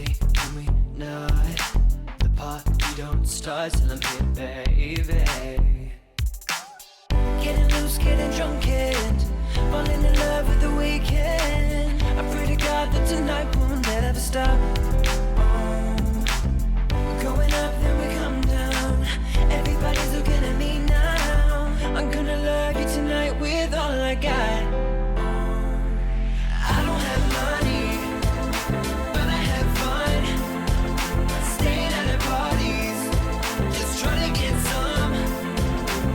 say, can we not? The party don't start till I'm here, baby. Getting loose, getting drunk, and falling in love with the weekend. I pray to God that tonight will never stop. We're going up, then we come down. Everybody's looking at me now. I'm gonna love you tonight with all I got. I don't have money, but I have fun. Staying at the parties, just trying to get some.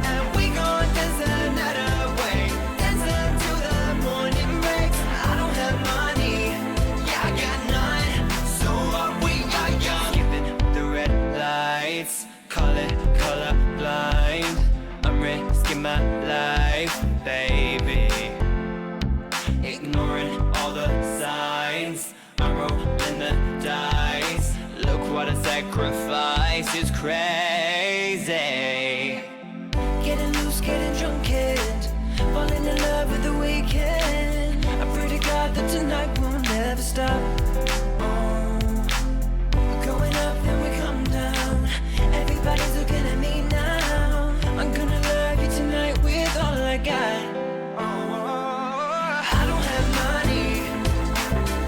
And we gon' dance the night away, dance until the morning breaks. I don't have money, yeah, I got none. So what, we are young. Skipping the red lights, call it color blind. I'm risking my life, baby. Ignoring all the signs, I'm rolling the dice. Look what a sacrifice, it's crazy. Getting loose, getting drunk, and falling in love with the weekend. I pray to God that tonight will never stop. We're going up, then we come down. Everybody's looking at me now. I'm gonna love you tonight with all I got. I don't have money,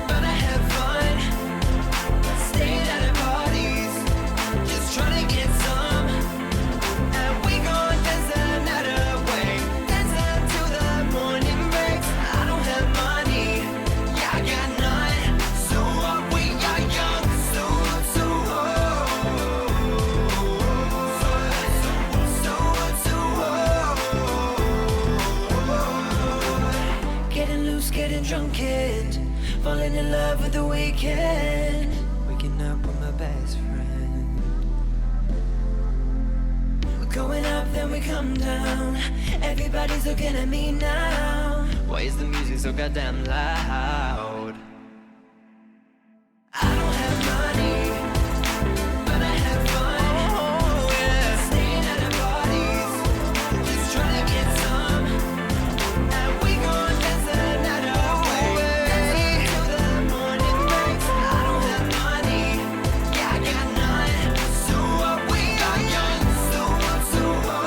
but I have fun. Staying at the parties, just trying to get some. And we gon' dance the night away, dance until the morning breaks. I don't have money, yeah, I got none. So what, we are young. So what, so what. Getting loose, getting drunk, and falling in love with the weekend. Waking up with my best friend. We're going up, then we come down. Everybody's looking at me now. Why is the music so goddamn loud? I don't have money, but I have fun. Oh yeah. Staying at the parties, just trying to get some. And we gon' dance the night away, dance until the morning breaks. I don't have money, yeah, I got none. So what, we are young. So what, so I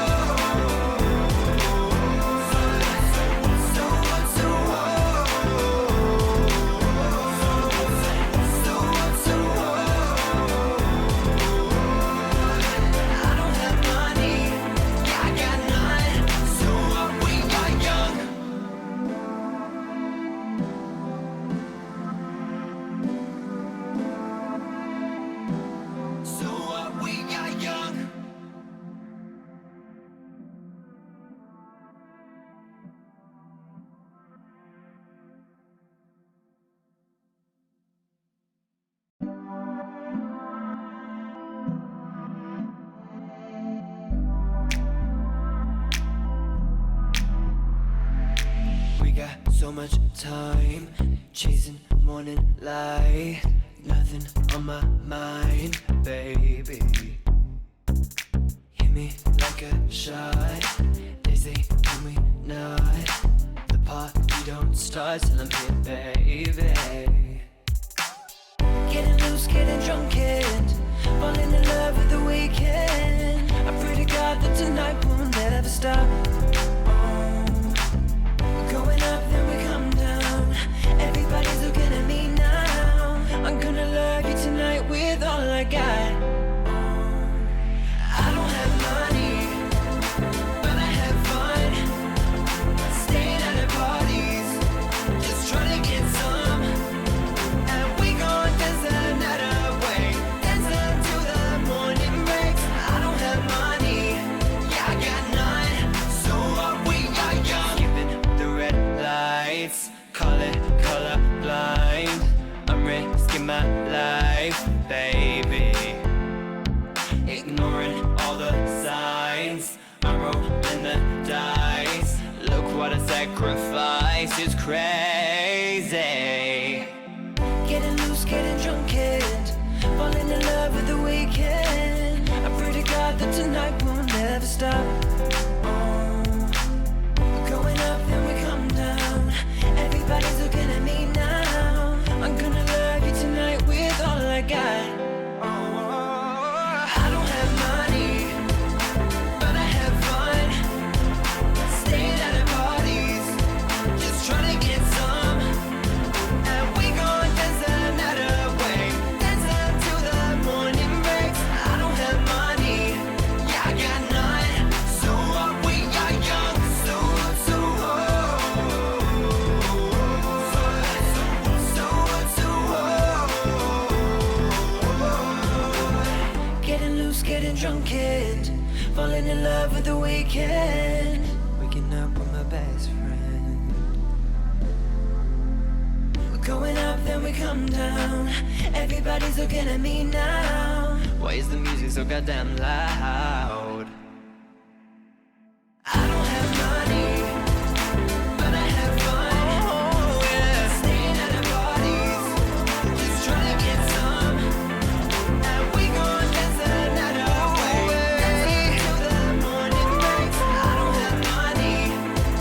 don't have money, yeah, I got none. So what, we are young. So what, we are young. We got so much time, chasing morning light. Nothing on my mind, baby. Hit me like a shot. They say, can we not? The party don't start till I'm here, baby. Getting loose, getting drunk, and falling in love with the weekend. I pray to God that tonight will never stop. We're going up, then we come down. Everybody's looking at me now. I'm gonna love you tonight with all I got. I don't have money, but I have fun. Staying at the parties, just trying to get some. And we gon' dance the night away, dance until the morning breaks. I don't have money, yeah, I got none. So what, we are young. Skipping the red lights, call it color blind. I'm risking my life, baby. Ignoring all the signs, I'm rolling the dice. Look what a sacrifice, it's crazy. Getting loose, getting drunk, and falling in love with the weekend. I pray to God that tonight will never stop. We're going up, then we come down. Everybody's looking at me now. I'm gonna love you tonight with all I drunk and falling in love with the weekend. Waking up with my best friend. We're going up, then we come down. Everybody's looking at me now. Why is the music so goddamn loud? I don't have money, but I have fun. Oh yeah. Staying at the parties, just trying to get some. And we gon' dance the night away. Dance till the morning breaks. I don't have money,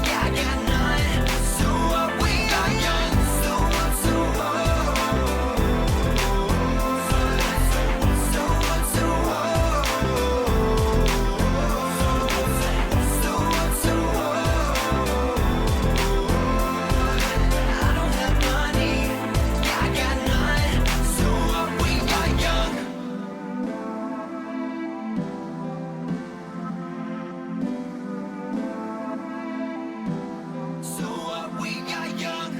yeah, I got none. So what, we are young. So what, so what? So what, so what? So what, so what? I don't have money, yeah, I got none. So what, we are young. So what, we are young.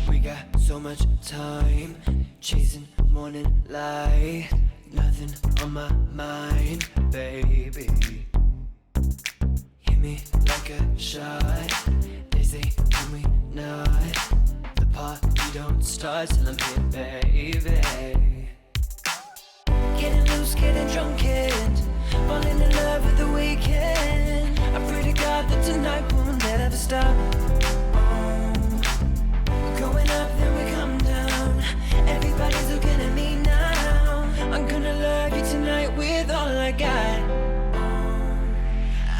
We got so much time, chasing morning light. Nothing on my mind, baby. Hit me like a shot. They say, can we not? The party don't start till I'm here, baby. Getting loose, getting drunk and falling in love with the weekend. I pray to God that tonight won't ever stop. We're going up, then we come down. Everybody's looking at me now. I'm gonna love you tonight with all I got.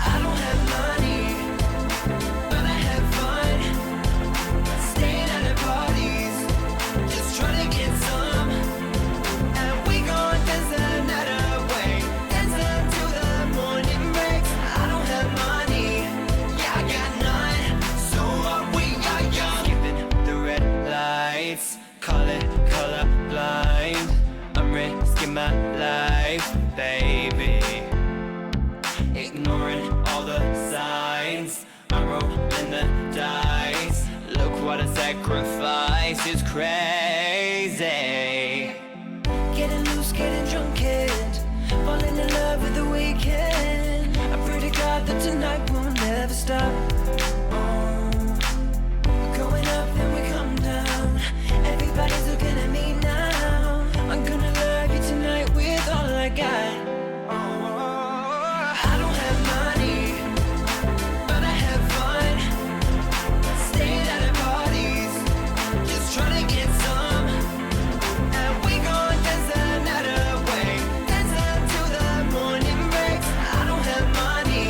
I don't have money, but I have fun. Staying at the parties, just trying to get some. And we gon' dance the night away. Dance until the morning breaks. I don't have money, yeah, I got none. So what, we are young. Skipping the red lights, call it color blind. I'm risking my life, baby. Ignoring all the signs, I'm rolling the dice. Look what a sacrifice, it's crazy. Getting loose, getting drunk and falling in love with the weekend. I pray to God that tonight won't ever stop. We're going up, then we come down. Everybody's looking at me now. I'm gonna love you tonight with all I got. I don't have money, but I have fun. Staying at the parties, just trying to get some. And we gon' dance the night away. Dance until the morning breaks. I don't have money,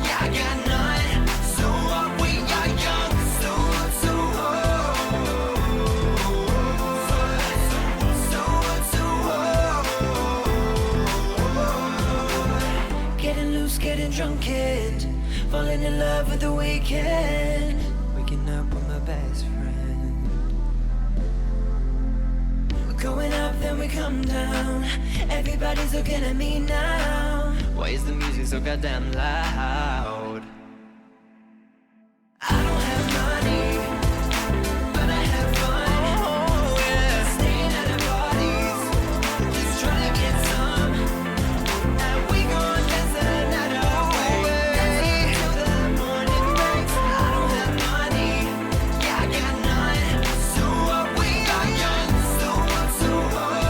yeah, I got none. So what, we are young. So what, so what? So what, so what? Getting loose, getting drunk and falling in love with the weekend. Waking up with my best friend. We're going up, then we come down. Everybody's looking at me now. Why is the music so goddamn loud? I don't have money, but I have fun. Oh yeah. Staying at the parties, just trying to get some. And we gon' dance the night away. Dance until the morning breaks. I don't have money, yeah, I got none. So what, we are young. So what, so what?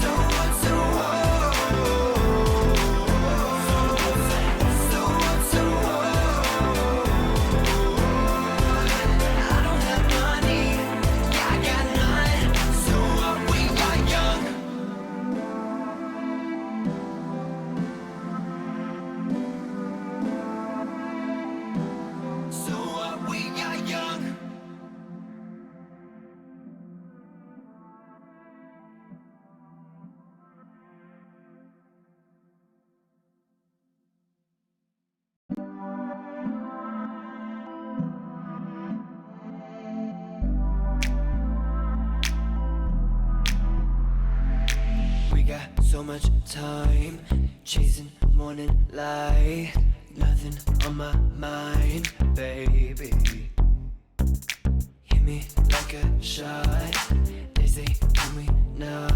So what, so what? so much time chasing morning light. Nothing on my mind, baby. Hit me like a shot. They say, can we not?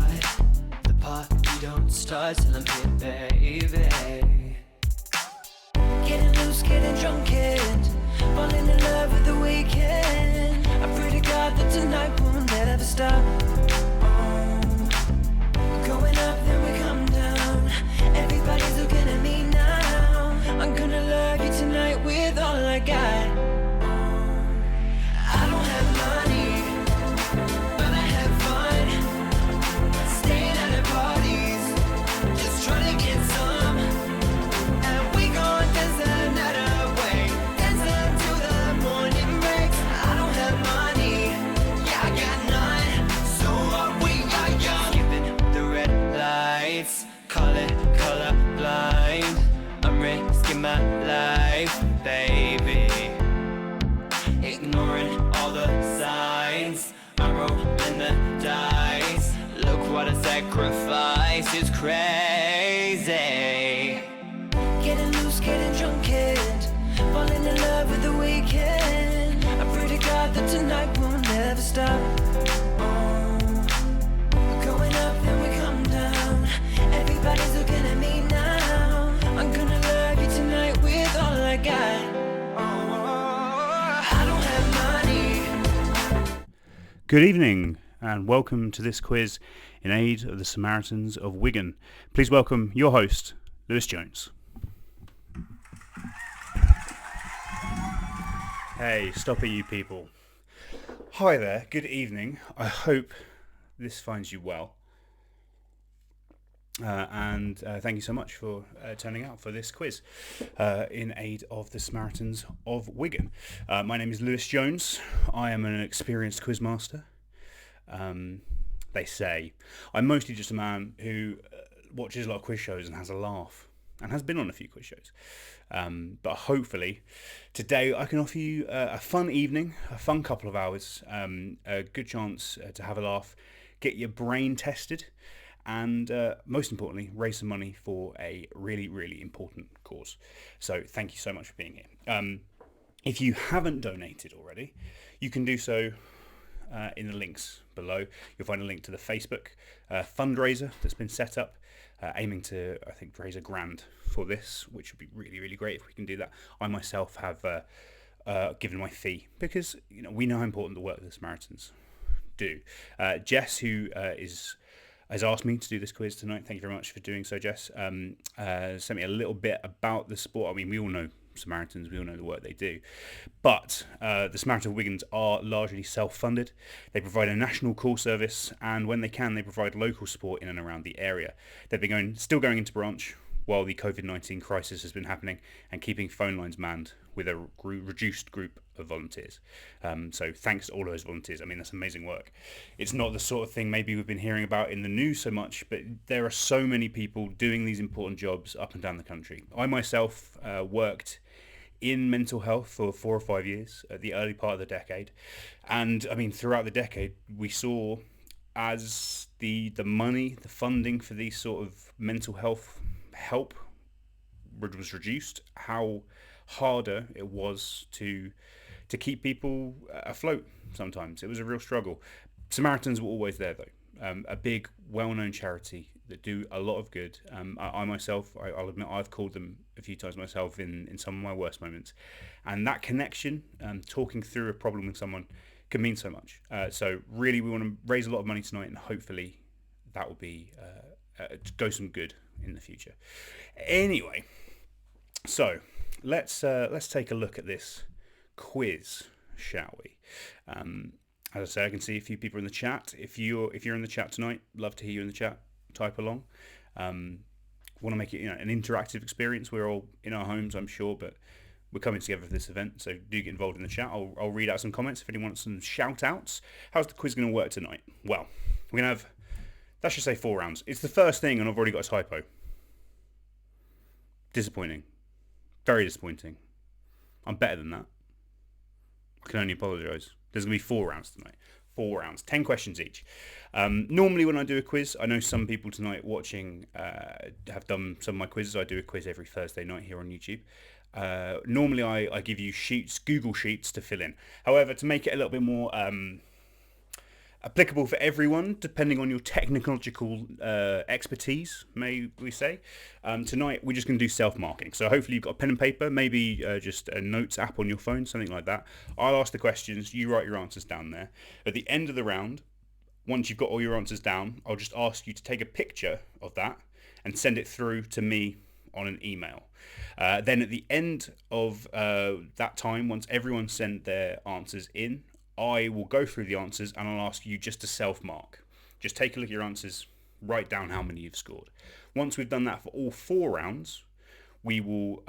The party don't start till I'm here, baby. Getting loose, getting drunk, and falling in love with the weekend. I pray to God that tonight will never stop. We're going up, then we come down. Everybody's looking at me now. I'm gonna love you tonight with all I got. I don't have money, but I have fun. Staying at the parties, just trying to get some. And we gon' dance the night away, dance until the morning breaks. I don't have money, yeah, I got none. So what we got, young. Skipping the red lights, call it color blind. I'm risking my life, baby. Ignoring all the signs, I'm rolling the dice. Look what a sacrifice, it's crazy. Getting loose, getting drunk, and falling in love with the weekend. I pray to God that tonight will never stop. We're going up, then we come down. Everybody's looking at me now. I'm gonna love you tonight with all I got. I don't have money. Good evening and welcome to this quiz in aid of the Samaritans of Wigan. Please welcome your host, Lewis Jones. Hey, stop it you people. Hi there, good evening. I hope this finds you well. And thank you so much for turning out for this quiz in aid of the Samaritans of Wigan. My name is Lewis Jones. I am an experienced quizmaster. They say. I'm mostly just a man who watches a lot of quiz shows and has a laugh and has been on a few quiz shows. But hopefully today I can offer you a fun evening, a fun couple of hours, a good chance to have a laugh, get your brain tested, and most importantly, raise some money for a really, really important cause. So thank you so much for being here. If you haven't donated already, you can do so in the links below. You'll find a link to the Facebook fundraiser that's been set up, aiming to, I think, raise £1,000 for this, which would be really, really great if we can do that. I myself have given my fee because we know how important the work of the Samaritans do. Jess, who has asked me to do this quiz tonight. Thank you very much for doing so, Jess. Sent me a little bit about the sport. I mean, we all know Samaritans, we all know the work they do. But the Samaritans of Wigan are largely self-funded. They provide a national call service, and when they can, they provide local support in and around the area. They've been still going into branch while the COVID-19 crisis has been happening and keeping phone lines manned with a reduced group of volunteers. So thanks to all of those volunteers. I mean, that's amazing work. It's not the sort of thing maybe we've been hearing about in the news so much, but there are so many people doing these important jobs up and down the country. I myself worked in mental health for 4 or 5 years at the early part of the decade. And I mean, throughout the decade, we saw as the money, the funding for these sort of mental health help was reduced, how harder it was to keep people afloat sometimes. It was a real struggle. Samaritans were always there though. A big, well-known charity that do a lot of good. I myself, I'll admit, I've called them a few times myself in some of my worst moments. And that connection, talking through a problem with someone, can mean so much. So really, we want to raise a lot of money tonight, and hopefully that will be go some good in the future. Anyway, so let's take a look at this quiz, shall we? As I say, I can see a few people in the chat. If you're in the chat tonight, love to hear you in the chat. Type along. Want to make it an interactive experience. We're all in our homes, I'm sure, but we're coming together for this event, so do get involved in the chat. I'll read out some comments if anyone wants some shout outs. How's the quiz going to work tonight? Well, we're going to have, that should say 4 rounds. It's the first thing and I've already got a typo. Disappointing. Very disappointing. I'm better than that. I can only apologise. There's going to be 4 rounds tonight. 4 rounds, 10 questions each. Normally when I do a quiz, I know some people tonight watching have done some of my quizzes. I do a quiz every Thursday night here on YouTube. Normally I give you sheets, Google Sheets to fill in. However, to make it a little bit more applicable for everyone, depending on your technological expertise, may we say. Tonight, we're just going to do self-marking. So hopefully you've got a pen and paper, maybe just a notes app on your phone, something like that. I'll ask the questions, you write your answers down there. At the end of the round, once you've got all your answers down, I'll just ask you to take a picture of that and send it through to me on an email. Then at the end of that time, once everyone sent their answers in, I will go through the answers and I'll ask you just to self-mark. Just take a look at your answers, write down how many you've scored. Once we've done that for all 4 rounds, we will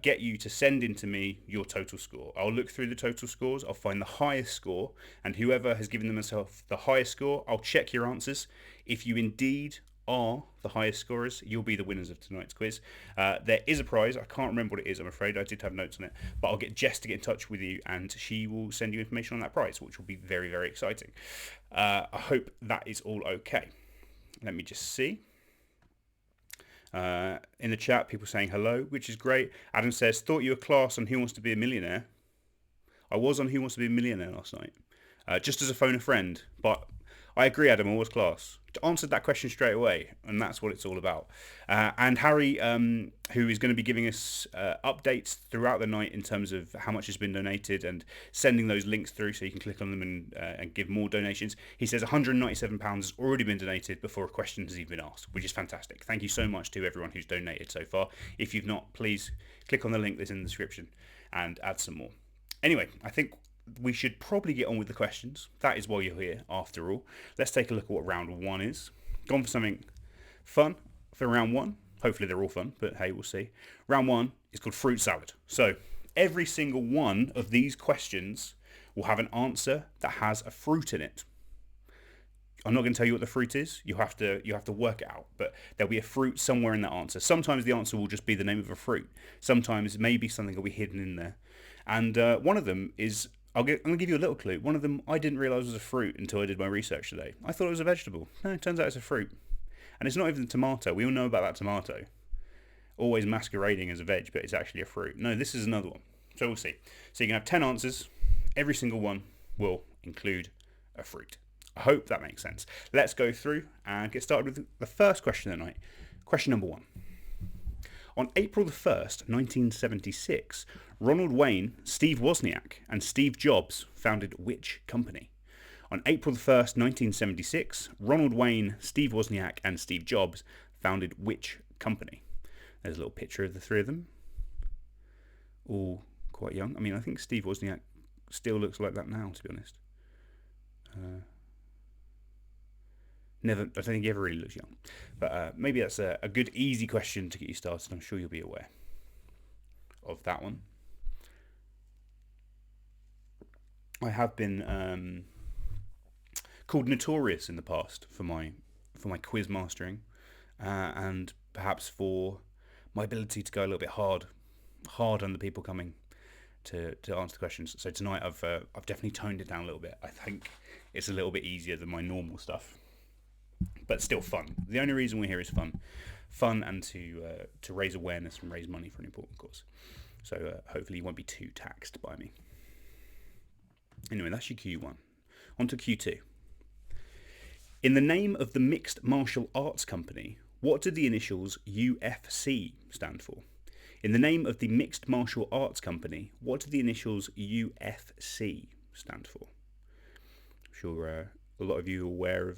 get you to send in to me your total score. I'll look through the total scores, I'll find the highest score, and whoever has given themselves the highest score, I'll check your answers. If you indeed are the highest scorers, you'll be the winners of tonight's quiz. There is a prize. I can't remember what it is, I'm afraid. I did have notes on it, but I'll get Jess to get in touch with you and she will send you information on that prize, which will be very, very exciting. I hope that is all okay. Let me just see. In the chat, people saying hello, which is great. Adam says, thought you were class on Who Wants to Be a Millionaire. I was on Who Wants to Be a Millionaire last night, just as a phone a friend, but I agree, Adam, I was class. Answered that question straight away, and that's what it's all about. And Harry, who is going to be giving us updates throughout the night in terms of how much has been donated and sending those links through so you can click on them and give more donations. He says £197 has already been donated before a question has even been asked, which is fantastic. Thank you so much to everyone who's donated so far. If you've not, please click on the link that's in the description and add some more. Anyway, I think we should probably get on with the questions. That is why you're here, after all. Let's take a look at what round 1 is. Gone for something fun for round 1. Hopefully they're all fun, but hey, we'll see. Round 1 is called fruit salad. So every single one of these questions will have an answer that has a fruit in it. I'm not going to tell you what the fruit is. You have to work it out, but there'll be a fruit somewhere in that answer. Sometimes the answer will just be the name of a fruit. Sometimes maybe something will be hidden in there. And one of them is, I'm going to give you a little clue. One of them I didn't realise was a fruit until I did my research today. I thought it was a vegetable. No, it turns out it's a fruit. And it's not even a tomato. We all know about that tomato. Always masquerading as a veg, but it's actually a fruit. No, this is another one. So we'll see. So you can have 10 answers. Every single one will include a fruit. I hope that makes sense. Let's go through and get started with the first question of the night. Question number 1. On April the 1st, 1976, Ronald Wayne, Steve Wozniak, and Steve Jobs founded which company? On April the 1st, 1976, Ronald Wayne, Steve Wozniak, and Steve Jobs founded which company? There's a little picture of the three of them. All quite young. I mean, I think Steve Wozniak still looks like that now, to be honest. I don't think he ever really looks young. But maybe that's a good, easy question to get you started. I'm sure you'll be aware of that one. I have been called notorious in the past for my quiz mastering, and perhaps for my ability to go a little bit hard on the people coming to answer the questions. So tonight I've definitely toned it down a little bit. I think it's a little bit easier than my normal stuff, but still fun. The only reason we're here is fun, and to raise awareness and raise money for an important cause. So hopefully you won't be too taxed by me. Anyway, that's your Q1. On to Q2. In the name of the Mixed Martial Arts Company, what do the initials UFC stand for? In the name of the Mixed Martial Arts Company, what do the initials UFC stand for? I'm sure a lot of you are aware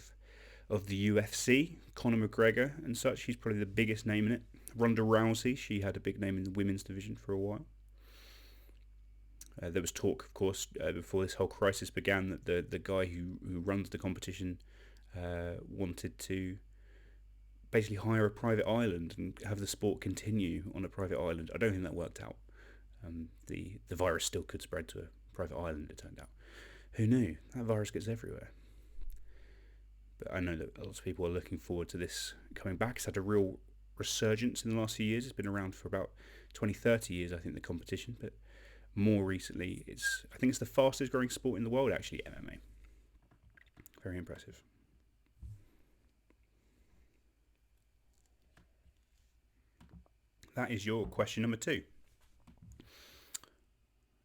of the UFC, Conor McGregor and such. He's probably the biggest name in it. Ronda Rousey, she had a big name in the women's division for a while. There was talk, of course, before this whole crisis began, that the guy who runs the competition wanted to basically hire a private island and have the sport continue on a private island. I don't think that worked out. The virus still could spread to a private island, it turned out. Who knew? That virus gets everywhere. But I know that lots of people are looking forward to this coming back. It's had a real resurgence in the last few years. It's been around for about 20, 30 years, I think, the competition. But more recently, I think it's the fastest growing sport in the world, actually, MMA. Very impressive. That is your question number 2.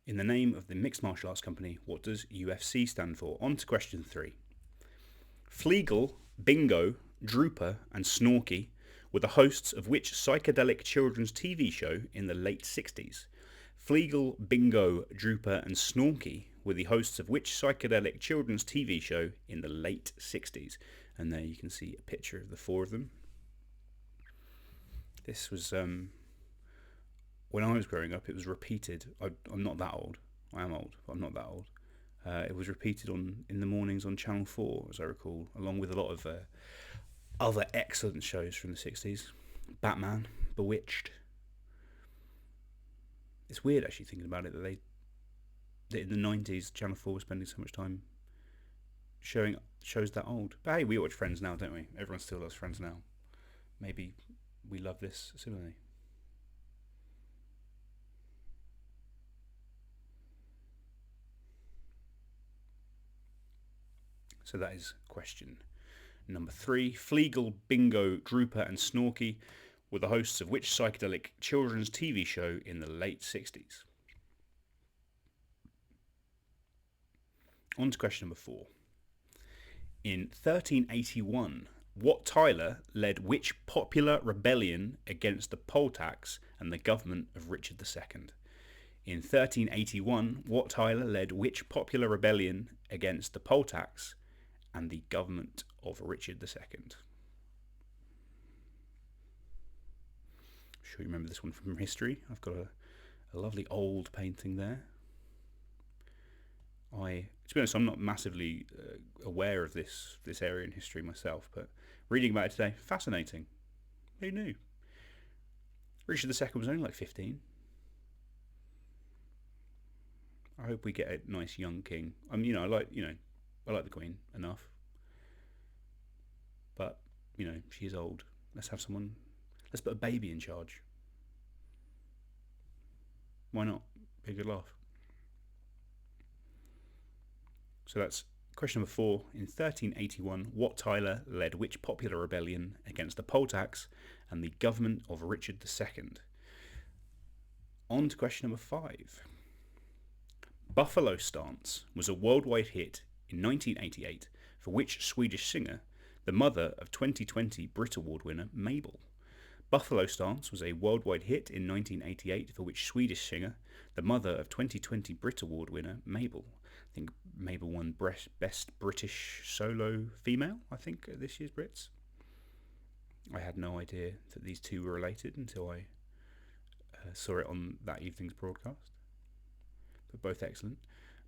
In the name of the Mixed Martial Arts Company, what does UFC stand for? On to question 3. Flegel, Bingo, Drooper and Snorky were the hosts of which psychedelic children's TV show in the late 60s? Flegel, Bingo, Drooper and Snorky were the hosts of which psychedelic children's TV show in the late 60s? And there you can see a picture of the 4 of them. This was, when I was growing up, it was repeated. I'm not that old. I am old, but I'm not that old. It was repeated in the mornings on Channel 4, as I recall, along with a lot of other excellent shows from the 60s. Batman, Bewitched. It's weird actually thinking about it that in the 90s Channel 4 was spending so much time showing shows that old. But hey, we watch Friends now, don't we? Everyone still loves Friends now. Maybe we love this similarly. So that is question number 3. Flegel, Bingo, Drooper and Snorky were the hosts of which psychedelic children's TV show in the late 60s? On to question number 4. In 1381, Wat Tyler led which popular rebellion against the poll tax and the government of Richard II? In 1381, Wat Tyler led which popular rebellion against the poll tax and the government of Richard II? I'm sure you remember this one from history. I've got a lovely old painting there. To be honest, I'm not massively aware of this area in history myself, but reading about it today, fascinating. Who knew? Richard II was only like 15. I hope we get a nice young king. I like the Queen enough, but she is old. Let's put a baby in charge. Why not? Be a good laugh. So that's question number 4. In 1381, Wat Tyler led which popular rebellion against the poll tax and the government of Richard II? On to question number 5. Buffalo Stance was a worldwide hit in 1988 for which Swedish singer, the mother of 2020 Brit Award winner Mabel? Buffalo Stance was a worldwide hit in 1988 for which Swedish singer, the mother of 2020 Brit Award winner Mabel? I think Mabel won Best British Solo Female, I think, at this year's Brits. I had no idea that these two were related until I saw it on that evening's broadcast. But both excellent.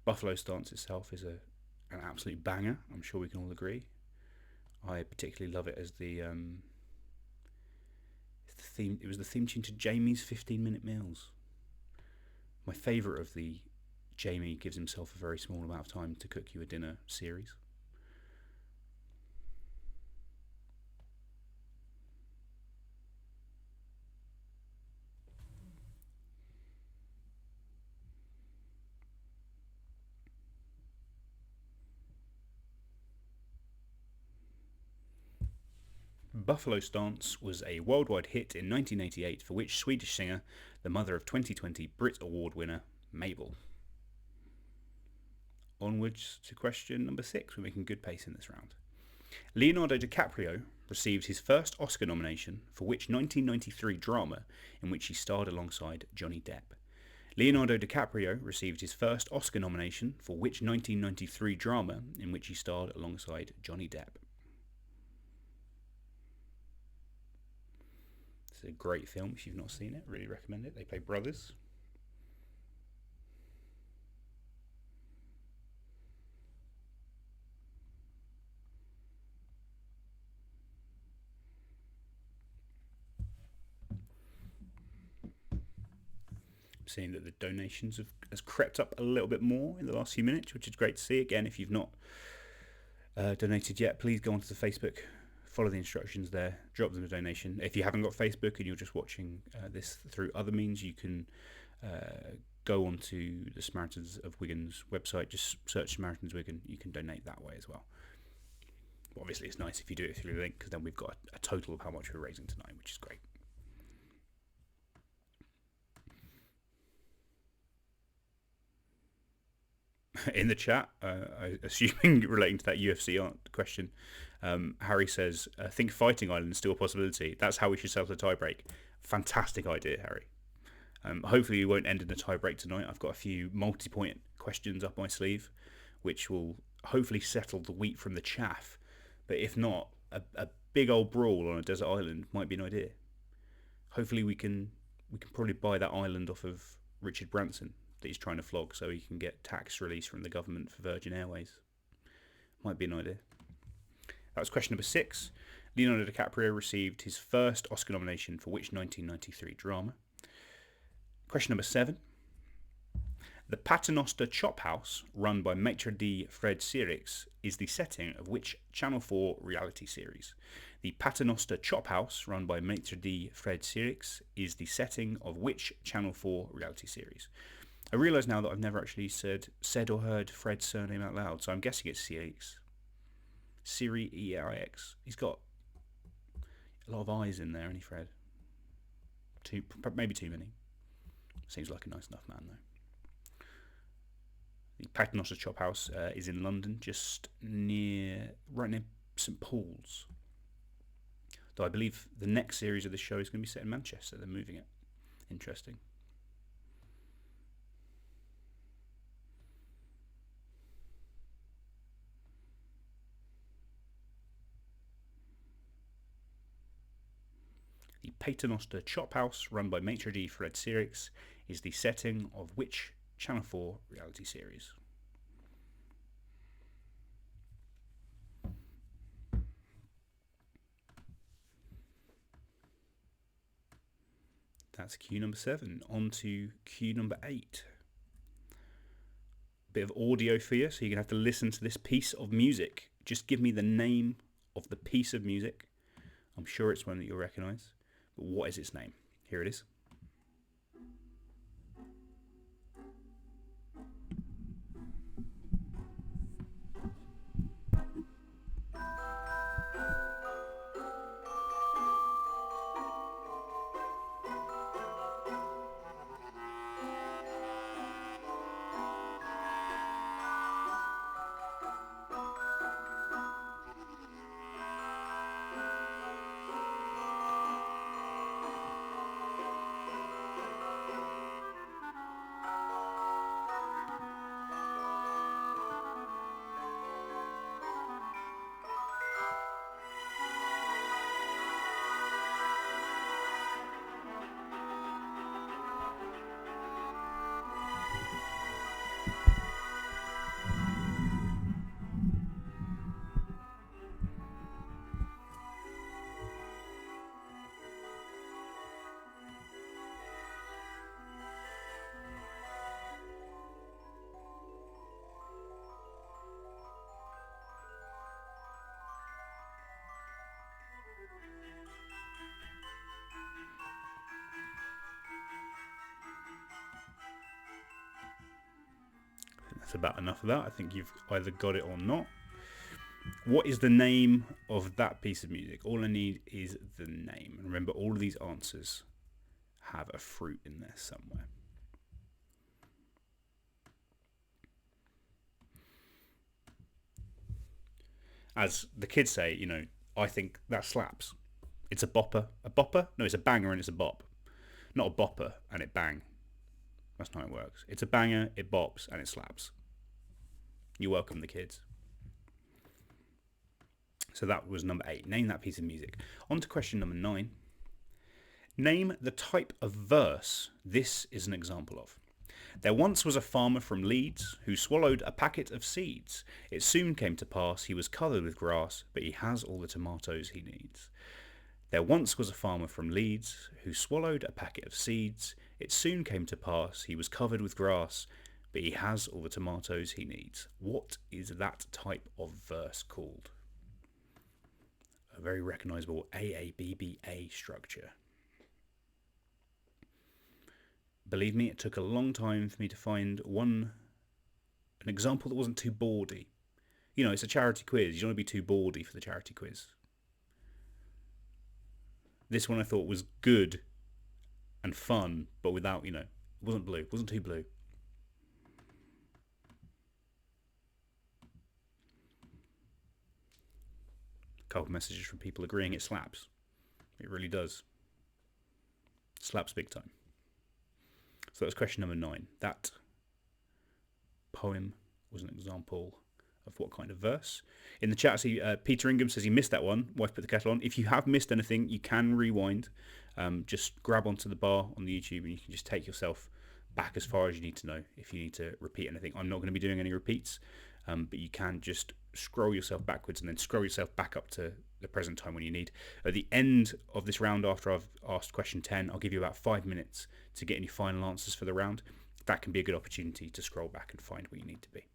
Buffalo Stance itself is an absolute banger. I'm sure we can all agree. I particularly love it as the theme. It was the theme tune to Jamie's 15-Minute Meals. My favourite of the Jamie gives himself a very small amount of time to cook you a dinner series. Buffalo Stance was a worldwide hit in 1988 for which Swedish singer, the mother of 2020 Brit Award winner Mabel? Onwards to question number 6. We're making good pace in this round. Leonardo DiCaprio received his first Oscar nomination for which 1993 drama in which he starred alongside Johnny Depp? Leonardo DiCaprio received his first Oscar nomination for which 1993 drama in which he starred alongside Johnny Depp? It's a great film. If you've not seen it, really recommend it. They play brothers. I'm seeing that the donations has crept up a little bit more in the last few minutes, which is great to see. Again, if you've not donated yet, please go onto the Facebook, follow the instructions there, drop them a donation. If you haven't got Facebook and you're just watching this through other means, you can go onto the Samaritans of Wigan's website, just search Samaritans Wigan. You can donate that way as well. Obviously, it's nice if you do it through the link, because then we've got a total of how much we're raising tonight, which is great. In the chat, assuming relating to that UFC question, Harry says, think Fighting Island is still a possibility. That's how we should settle the tiebreak. Fantastic idea, Harry. Hopefully we won't end in a tiebreak tonight. I've got a few multi-point questions up my sleeve, which will hopefully settle the wheat from the chaff. But if not, a big old brawl on a desert island might be an idea. Hopefully we can probably buy that island off of Richard Branson that he's trying to flog, so he can get tax relief from the government for Virgin Airways. Might be an idea. That was question number 6. Leonardo DiCaprio received his first Oscar nomination for which 1993 drama? Question number 7. The Paternoster Chop House, run by Maitre d' Fred Sirix, is the setting of which Channel 4 reality series? The Paternoster Chop House, run by Maitre d' Fred Sirix, is the setting of which Channel 4 reality series? I realise now that I've never actually said or heard Fred's surname out loud, so I'm guessing it's Sirix. Siri E-I-X. He's got a lot of eyes in there, hasn't he, Fred? Maybe too many. Seems like a nice enough man, though. The Paternoster Chop House is in London, right near St Paul's. Though I believe the next series of the show is going to be set in Manchester. They're moving it. Interesting. The Paternoster Chop House, run by Maitre d' Fred Sirix, is the setting of which Channel 4 reality series? That's cue number 7. On to cue number 8. Bit of audio for you, so you're going to have to listen to this piece of music. Just give me the name of the piece of music. I'm sure it's one that you'll recognise. But what is its name? Here it is. That's about enough of that. I think you've either got it or not. What is the name of that piece of music? All I need is the name. And remember, all of these answers have a fruit in there somewhere. As the kids say, I think that slaps. It's a bopper. A bopper? No, it's a banger and it's a bop. Not a bopper and it bang. That's not how it works. It's a banger, it bops, and it slaps. You're welcome, the kids. So that was number 8. Name that piece of music. On to question number 9. Name the type of verse this is an example of. There once was a farmer from Leeds who swallowed a packet of seeds. It soon came to pass he was covered with grass, but he has all the tomatoes he needs. There once was a farmer from Leeds who swallowed a packet of seeds. It soon came to pass he was covered with grass, but he has all the tomatoes he needs. What is that type of verse called? A very recognisable AABBA structure. Believe me, it took a long time for me to find an example that wasn't too bawdy. You know, it's a charity quiz. You don't want to be too bawdy for the charity quiz. This one I thought was good and fun, but without, it wasn't blue. It wasn't too blue. A couple of messages from people agreeing it slaps. It really does. Slaps big time. So that was question number 9. That poem was an example of what kind of verse. In the chat, Peter Ingham says he missed that one. Wife put the kettle on. If you have missed anything, you can rewind. Just grab onto the bar on the YouTube and you can just take yourself back as far as you need to know if you need to repeat anything. I'm not going to be doing any repeats, but you can just scroll yourself backwards and then scroll yourself back up to the present time when you need. At the end of this round, after I've asked question 10, I'll give you about 5 minutes to get any final answers for the round. That can be a good opportunity to scroll back and find where you need to be.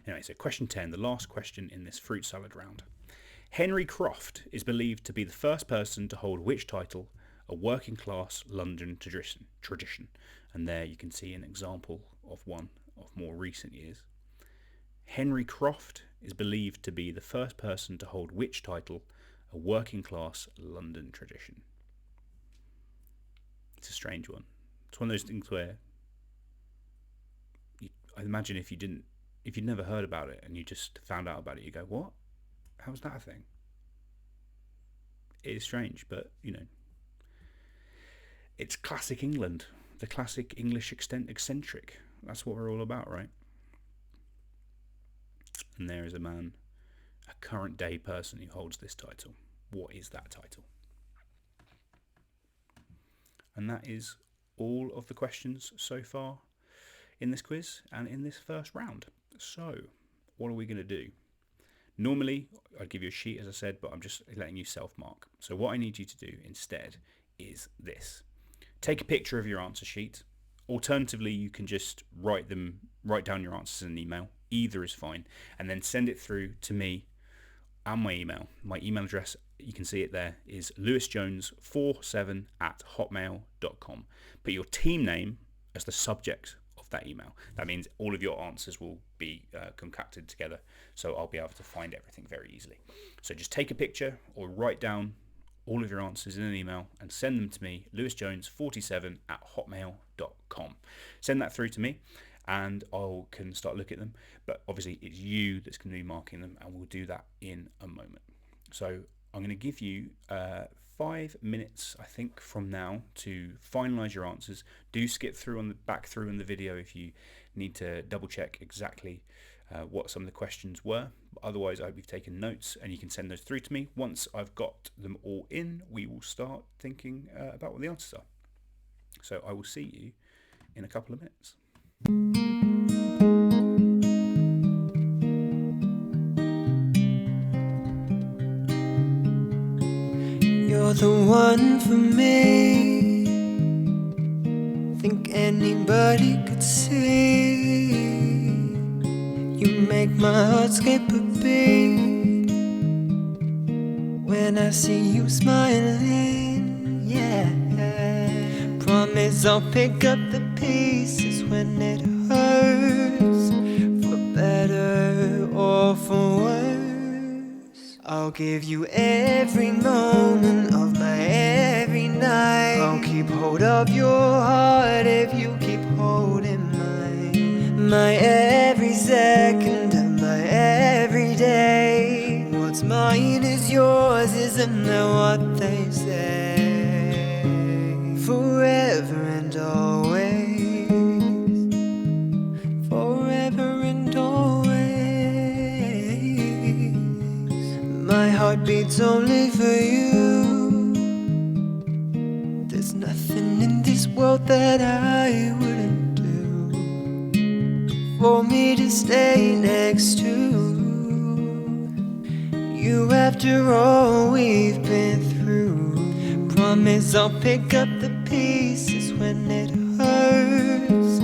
Anyway, so question 10, the last question in this fruit salad round. Henry Croft is believed to be the first person to hold which title? A working class London tradition. And there you can see an example of one of more recent years. Henry Croft is believed to be the first person to hold which title? A working class London tradition. It's a strange one. It's one of those things where I imagine if you'd never heard about it and you just found out about it, you go, what? How's that a thing? It is strange, but, it's classic England. The classic English eccentric. That's what we're all about, right? And there is a man, a current day person who holds this title. What is that title? And that is all of the questions so far in this quiz and in this first round. So, what are we going to do? Normally, I'd give you a sheet, as I said, but I'm just letting you self-mark. So what I need you to do instead is this. Take a picture of your answer sheet. Alternatively, you can just write down your answers in an email. Either is fine. And then send it through to me and my email. My email address, you can see it there, is lewisjones47@hotmail.com. Put your team name as the subject of that email. That means all of your answers will be concocted together, so I'll be able to find everything very easily. So just take a picture or write down all of your answers in an email and send them to me, lewisjones47@hotmail.com. Send that through to me and I can start looking at them, but obviously it's you that's going to be marking them, and we'll do that in a moment. So I'm going to give you 5 minutes, I think, from now to finalise your answers. Do skip back through in the video if you need to double check exactly what some of the questions were. But otherwise, I hope you've taken notes and you can send those through to me. Once I've got them all in, we will start thinking about what the answers are. So I will see you in a couple of minutes. You're the one for me. Think anybody could see. You make my heart skip a beat when I see you smiling. Yeah. Promise I'll pick up the pieces when it hurts, for better or for worse. I'll give you every moment of my every night. I'll keep hold of your heart if you keep holding mine. My every second of my every day. What's mine is yours, isn't that what they say? Forever and always. Forever and always. My heart beats only for you. There's nothing in this world that I wouldn't do for me to stay next to you after all we've been through. Promise I'll pick up the pieces when it hurts,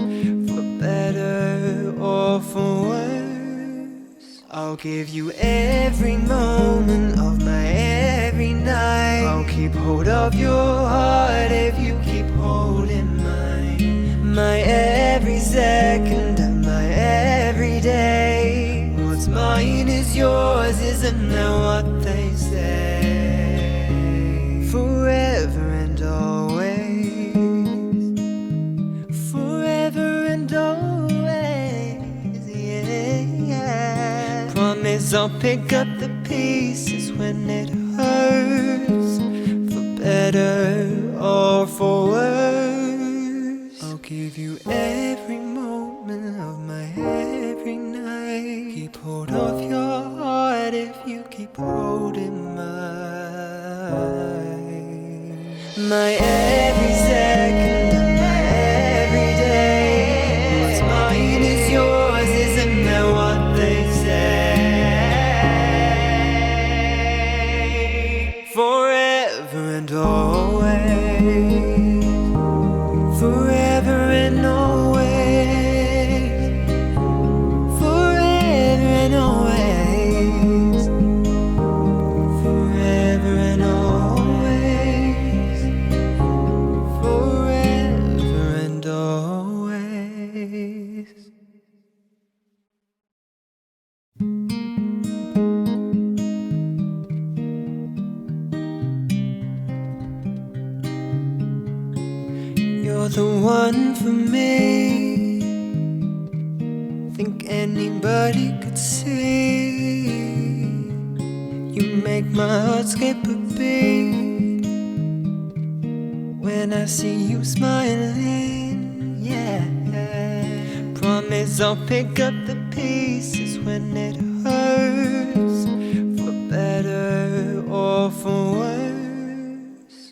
for better or for worse. I'll give you every moment of my every night. I'll keep hold of your heart if you keep holding mine. My every second of my every day. What's mine Promise I'll pick up the pieces when it hurts, for better or for worse. I'll give you every moment of my every night. Keep hold of your heart if you keep holding mine. My every second of my every day. What's mine is yours, isn't that what they say? Forever and always, forever and always, forever and always, forever and always, forever and always. You're the one for me. Think anybody could see. You make my heart skip a beat when I see you smiling, yeah. Promise I'll pick up the pieces when it hurts, for better or for worse.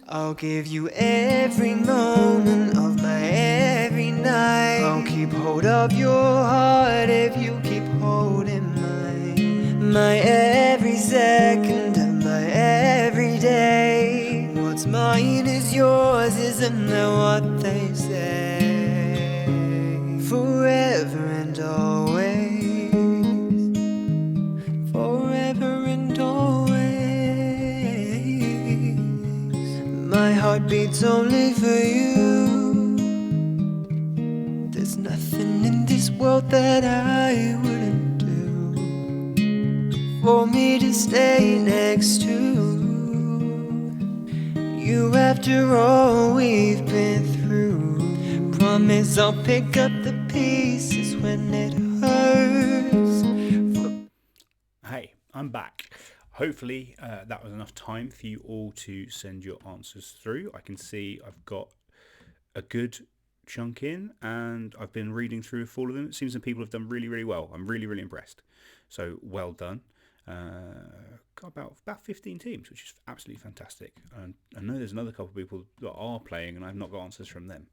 I'll give you every moment of my every night. I'll keep hold of your heart if you keep holding mine. My every second of my every day. What's mine is yours, isn't that what they say? Forever and always, forever and always. My heart beats only for you. There's nothing in this world that I wouldn't do for me to stay next to you after all we've been through. Promise I'll pick up the pieces when it hurts. Hey, I'm back. Hopefully that was enough time for you all to send your answers through. I can see I've got a good chunk in, and I've been reading through all of them. It seems that people have done really, really well. I'm really, really impressed. So well done. Got about 15 teams, which is absolutely fantastic. And I know there's another couple of people that are playing, and I've not got answers from them.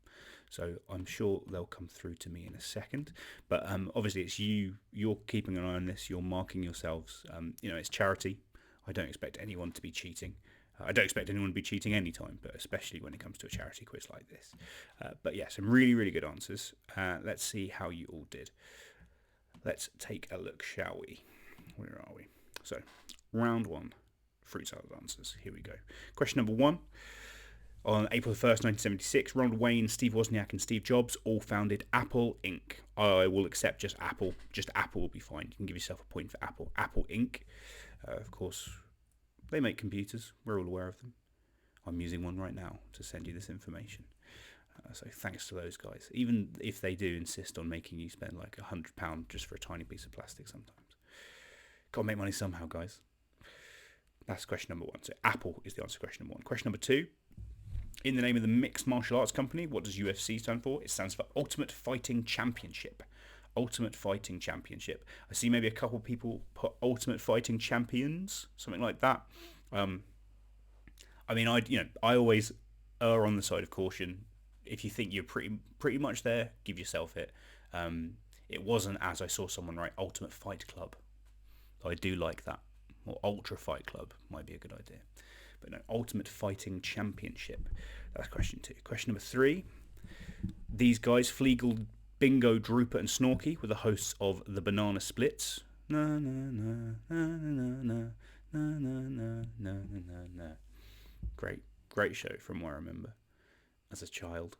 So I'm sure they'll come through to me in a second. But obviously, it's you're keeping an eye on this. You're marking yourselves. It's charity. I don't expect anyone to be cheating. I don't expect anyone to be cheating anytime, but especially when it comes to a charity quiz like this. But yeah, some really, really good answers. Let's see how you all did. Let's take a look, shall we? Where are we? So, round one, fruit salad answers. Here we go. Question number 1. On April 1st, 1976, Ronald Wayne, Steve Wozniak, and Steve Jobs all founded Apple Inc. I will accept just Apple. Just Apple will be fine. You can give yourself a point for Apple. Apple Inc. Of course, they make computers. We're all aware of them. I'm using one right now to send you this information. So thanks to those guys. Even if they do insist on making you spend like £100 just for a tiny piece of plastic sometimes. Got to make money somehow, guys. That's question number 1. So Apple is the answer to question number 1. Question number 2. In the name of the Mixed Martial Arts Company, what does UFC stand for? It stands for Ultimate Fighting Championship. Ultimate Fighting Championship. I see maybe a couple of people put Ultimate Fighting Champions, something like that. I always err on the side of caution. If you think you're pretty much there, give yourself it. It wasn't, as I saw someone write, Ultimate Fight Club. I do like that. Or Ultra Fight Club might be a good idea. But no, Ultimate Fighting Championship. That's question 2. Question number 3. These guys, Flegel, Bingo, Drooper, and Snorky, were the hosts of the Banana Splits. Na na na na na na na na na na na. Great show from what I remember as a child.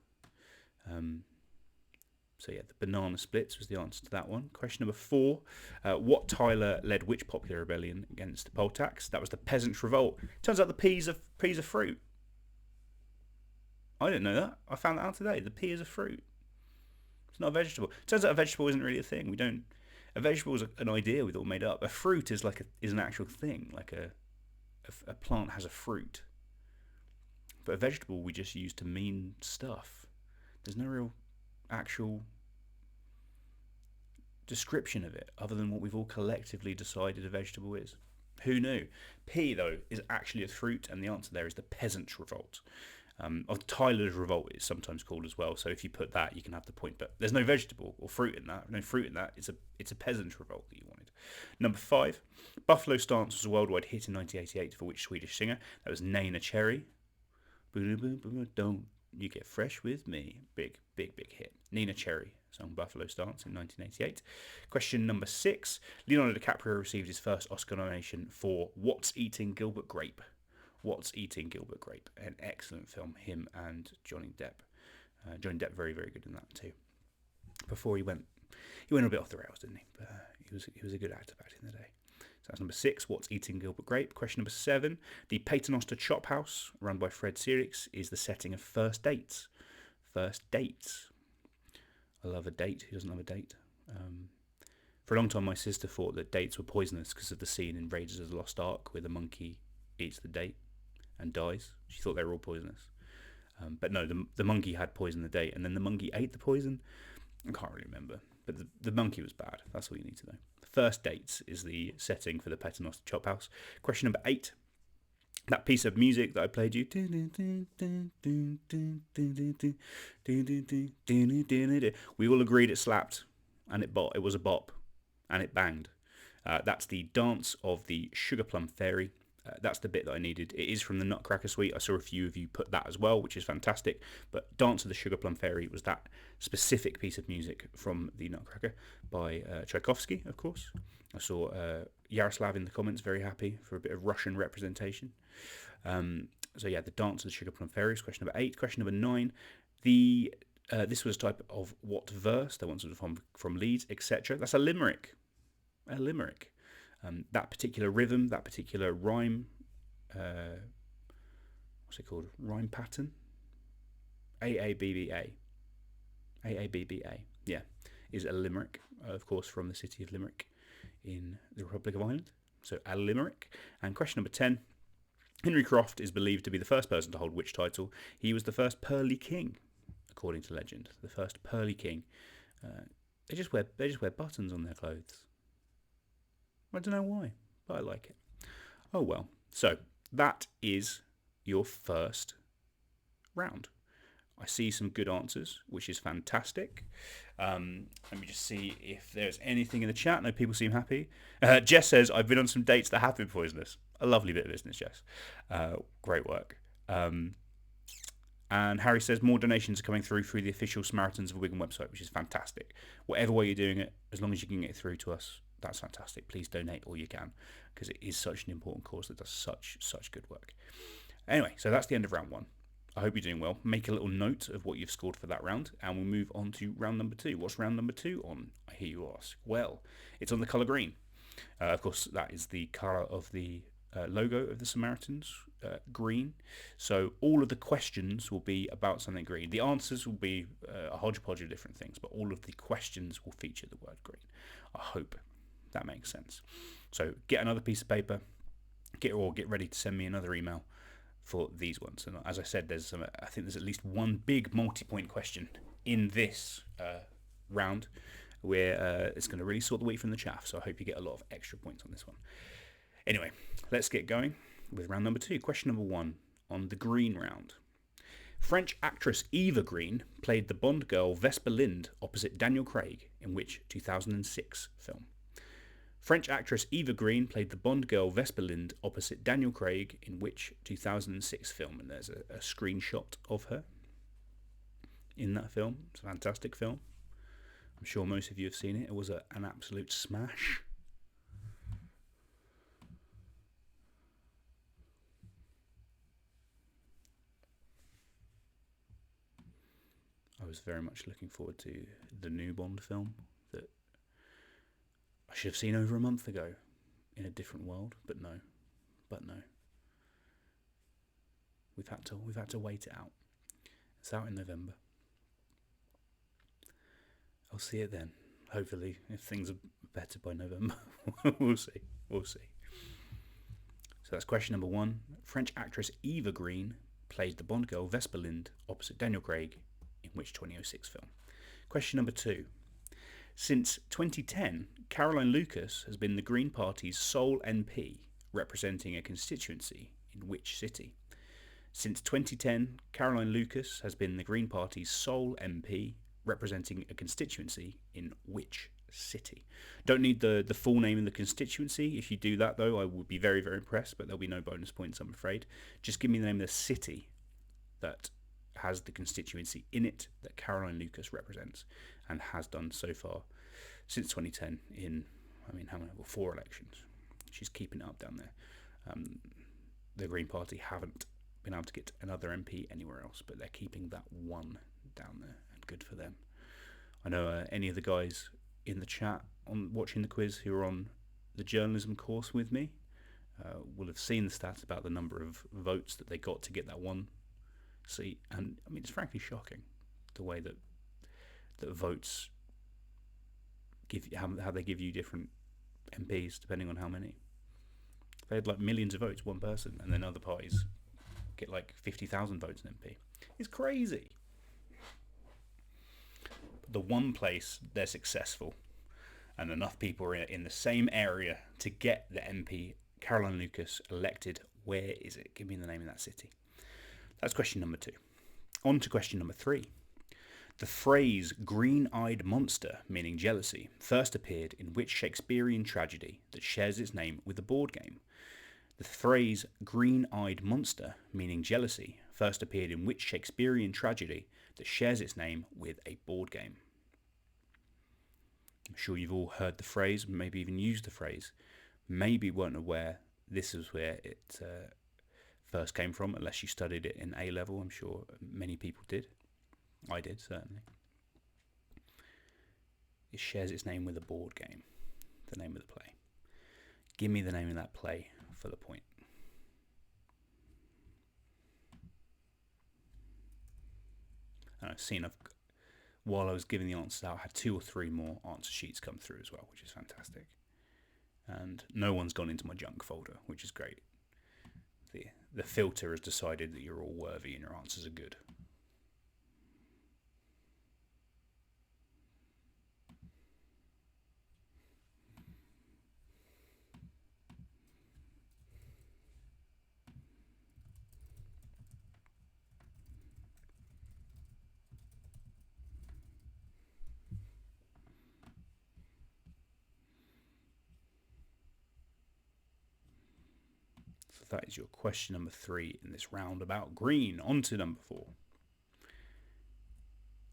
So yeah, the Banana Splits was the answer to that one. Question number 4. What Tyler led which popular rebellion against the poll tax? That was the Peasants' Revolt. Turns out the peas are fruit. I didn't know that. I found that out today. The pea is a fruit. It's not a vegetable. Turns out a vegetable isn't really a thing. We don't. A vegetable is an idea we've all made up. A fruit is is an actual thing. Like a plant has a fruit. But a vegetable we just use to mean stuff. There's no real actual description of it other than what we've all collectively decided a vegetable is. Who knew? Pea, though, is actually a fruit, and the answer there is the Peasants' Revolt. Or Tyler's Revolt is sometimes called as well. So if you put that, you can have the point. But there's no vegetable or fruit in that. No fruit in that. It's a Peasants' Revolt that you wanted. Number 5, Buffalo Stance was a worldwide hit in 1988 for which Swedish singer? That was Nana Cherry. Don't you get fresh with me? Big hit. Nina Cherry song Buffalo Stance in 1988. Question number 6. Leonardo DiCaprio received his first Oscar nomination for What's Eating Gilbert Grape? What's Eating Gilbert Grape? An excellent film, him and Johnny Depp. Johnny Depp very good in that too. Before he went a bit off the rails, didn't he? But he was a good actor back in the day. So that's number 6, What's Eating Gilbert Grape? Question number 7, the Paternoster Chop House, run by Fred Searix, is the setting of First Dates. First Dates. I love a date. Who doesn't love a date? For a long time, my sister thought that dates were poisonous because of the scene in Raiders of the Lost Ark where the monkey eats the date and dies. She thought they were all poisonous. But no, the monkey had poisoned the date, and then the monkey ate the poison. I can't really remember. But the monkey was bad. That's all you need to know. First Dates is the setting for the Paternoster Chop House. Question number 8. That piece of music that I played you. We all agreed it slapped, and it was a bop, and it banged. That's the Dance of the Sugar Plum Fairy. That's the bit that I needed. It is from the Nutcracker Suite. I saw a few of you put that as well, which is fantastic. But Dance of the Sugar Plum Fairy was that specific piece of music from the Nutcracker by Tchaikovsky, of course. I saw Yaroslav in the comments, very happy for a bit of Russian representation. So yeah, the Dance of the Sugar Plum Fairy is question number 8. Question number 9. This was a type of what verse? They wanted from Leeds, etc. That's a limerick. A limerick. That particular rhythm, that particular rhyme, what's it called? Rhyme pattern? AABBA. AABBA, yeah, is a limerick, of course, from the city of Limerick in the Republic of Ireland. So a limerick. And question number 10. Henry Croft is believed to be the first person to hold which title? He was the first Pearly King, according to legend. The first Pearly King. They just wear buttons on their clothes. I don't know why, but I like it. Oh well. So that is your first round. I see some good answers, which is fantastic. Let me just see if there's anything in the chat. No, people seem happy. Jess says, I've been on some dates that have been poisonous. A lovely bit of business, Jess. Great work. And Harry says, more donations are coming through the official Samaritans of Wigan website, which is fantastic. Whatever way you're doing it, as long as you can get it through to us, that's fantastic. Please donate all you can, because it is such an important cause that does such good work. Anyway, so that's the end of round 1. I hope you're doing well. Make a little note of what you've scored for that round, and we'll move on to round number 2. What's round number 2 on, I hear you ask? Well, it's on the colour green. Of course, that is the colour of the logo of the Samaritans, green. So all of the questions will be about something green. The answers will be a hodgepodge of different things, but all of the questions will feature the word green. I hope that makes sense. So get another piece of paper, get ready to send me another email for these ones. And as I said, I think there's at least one big multi-point question in this round where it's going to really sort the wheat from the chaff. So I hope you get a lot of extra points on this one. Anyway, let's get going with round number 2. Question number 1 on the green round. French actress Eva Green played the Bond girl Vesper Lind opposite Daniel Craig in which 2006 film? French actress Eva Green played the Bond girl Vesper Lind opposite Daniel Craig in which 2006 film? And there's a screenshot of her in that film. It's a fantastic film. I'm sure most of you have seen it. It was an absolute smash. I was very much looking forward to the new Bond film that I should have seen over a month ago in a different world, but no. We've had to wait it out. It's out in November. I'll see it then. Hopefully, if things are better by November. We'll see. So that's question number 1. French actress Eva Green played the Bond girl Vesper Lind opposite Daniel Craig in which 2006 film? Question number 2. Since 2010, Caroline Lucas has been the Green Party's sole MP representing a constituency in which city? Since 2010, Caroline Lucas has been the Green Party's sole MP representing a constituency in which city? Don't need the full name of the constituency. If you do that, though, I would be very, very impressed, but there'll be no bonus points, I'm afraid. Just give me the name of the city that has the constituency in it that Caroline Lucas represents and has done so far since 2010 in, how many? Well, 4 elections. She's keeping it up down there. The Green Party haven't been able to get another MP anywhere else, but they're keeping that one down there, and good for them. I know any of the guys in the chat on watching the quiz who are on the journalism course with me will have seen the stats about the number of votes that they got to get that one seat, and it's frankly shocking the way that votes give how they give you different MPs depending on how many. They had like millions of votes, one person, and then other parties get like 50,000 votes an MP. It's crazy. But the one place they're successful and enough people are in the same area to get the MP Caroline Lucas elected, where is it? Give me the name of that city. That's question number 2. On to question number 3. The phrase green-eyed monster, meaning jealousy, first appeared in which Shakespearean tragedy that shares its name with a board game? The phrase green-eyed monster, meaning jealousy, first appeared in which Shakespearean tragedy that shares its name with a board game? I'm sure you've all heard the phrase, maybe even used the phrase. Maybe weren't aware this is where it first came from, unless you studied it in A level. I'm sure many people did. I did, certainly. It shares its name with a board game, the name of the play. Give me the name of that play for the point. And I've seen, while I was giving the answers out, I had 2 or 3 more answer sheets come through as well, which is fantastic. And no one's gone into my junk folder, which is great. The filter has decided that you're all worthy and your answers are good. That is your question number 3 in this round about green. On to number 4.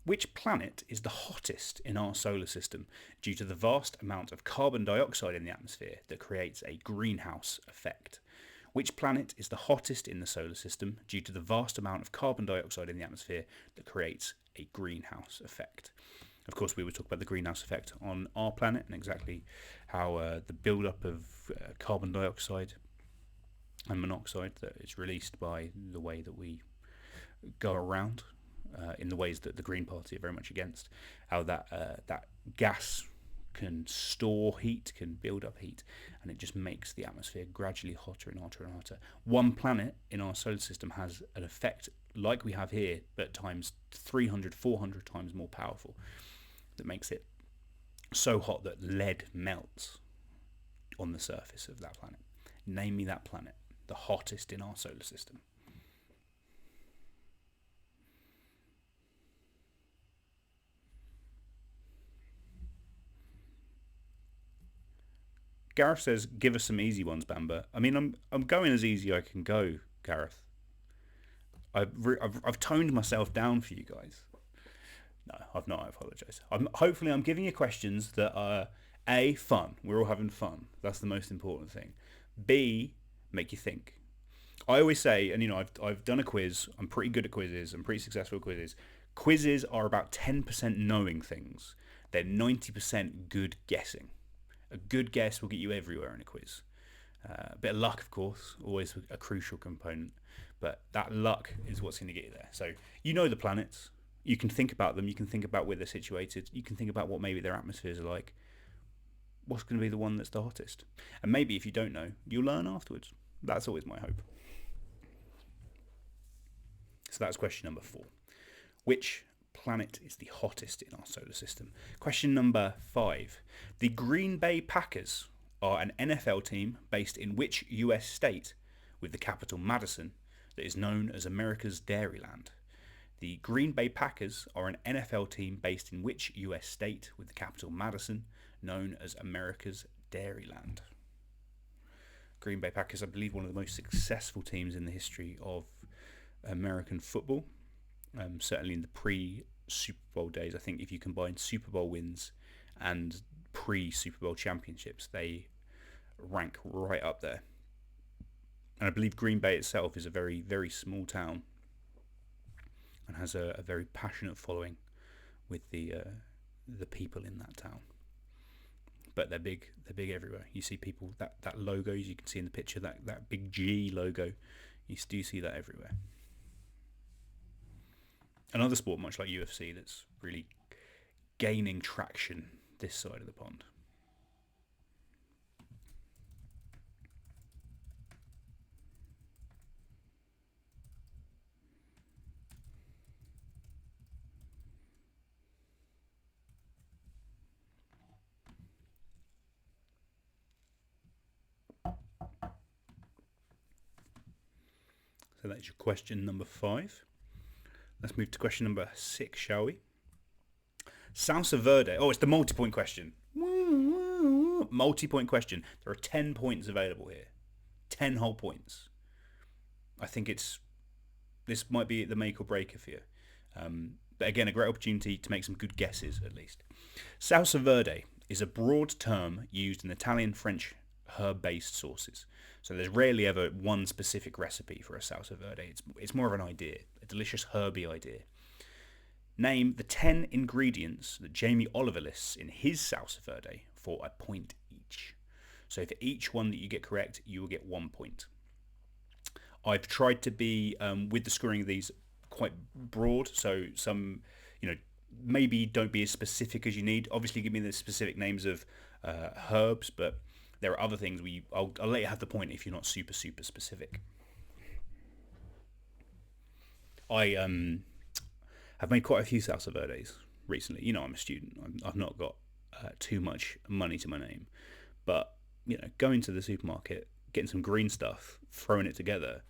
Which planet is the hottest in our solar system due to the vast amount of carbon dioxide in the atmosphere that creates a greenhouse effect? Which planet is the hottest in the solar system due to the vast amount of carbon dioxide in the atmosphere that creates a greenhouse effect? Of course, we would talk about the greenhouse effect on our planet and exactly how the build-up of carbon dioxide and monoxide that is released by the way that we go around, in the ways that the Green Party are very much against, how that gas can store heat, can build up heat, and it just makes the atmosphere gradually hotter and hotter and hotter. One planet in our solar system has an effect like we have here, but times 300, 400 times more powerful, that makes it so hot that lead melts on the surface of that planet. Name me that planet, the hottest in our solar system. Gareth says, "Give us some easy ones, Bamba." I mean, I'm going as easy as I can go, Gareth. I've toned myself down for you guys. No, I've not. I apologise. Hopefully, I'm giving you questions that are A, fun. We're all having fun. That's the most important thing. B, make you think. I always say, and I've done a quiz. I'm pretty good at quizzes. I'm pretty successful at quizzes. Quizzes are about 10% knowing things. They're 90% good guessing. A good guess will get you everywhere in a quiz. A bit of luck, of course, always a crucial component. But that luck is what's going to get you there. So you know the planets. You can think about them. You can think about where they're situated. You can think about what maybe their atmospheres are like. what's going to be the one that's the hottest. And maybe if you don't know, you'll learn afterwards. That's always my hope. So that's question number 4. Which planet is the hottest in our solar system? Question number 5. The Green Bay Packers are an NFL team based in which US state with the capital Madison that is known as America's Dairyland? The Green Bay Packers are an NFL team based in which US state with the capital Madison known as America's Dairyland? Green Bay Packers, I believe, one of the most successful teams in the history of American football. Certainly in the pre-Super Bowl days. I think if you combine Super Bowl wins and pre-Super Bowl championships, they rank right up there. And I believe Green Bay itself is a very, very small town and has a very passionate following with the people in that town. But they're big everywhere. You see people, that logo, as you can see in the picture, that big G logo, you do see that everywhere. Another sport, much like UFC, that's really gaining traction this side of the pond. So that's your question number 5. Let's move to question number 6, shall we? Salsa Verde. Oh, it's the multi-point question. Multi-point question. There are 10 points available here. 10 whole points. I think this might be the make or breaker for you. But again, a great opportunity to make some good guesses, at least. Salsa Verde is a broad term used in Italian, French, herb-based sauces. So there's rarely ever one specific recipe for a salsa verde. It's more of an idea, a delicious herby idea. Name the 10 ingredients that Jamie Oliver lists in his salsa verde for a point each. So for each one that you get correct, you will get 1 point. I've tried to be, with the scoring of these, quite broad. So some, maybe don't be as specific as you need. Obviously give me the specific names of herbs, but there are other things I'll let you have the point if you're not super, super specific. I have made quite a few salsa verdes recently. I'm a student. I've not got too much money to my name. But, going to the supermarket, getting some green stuff, throwing it together,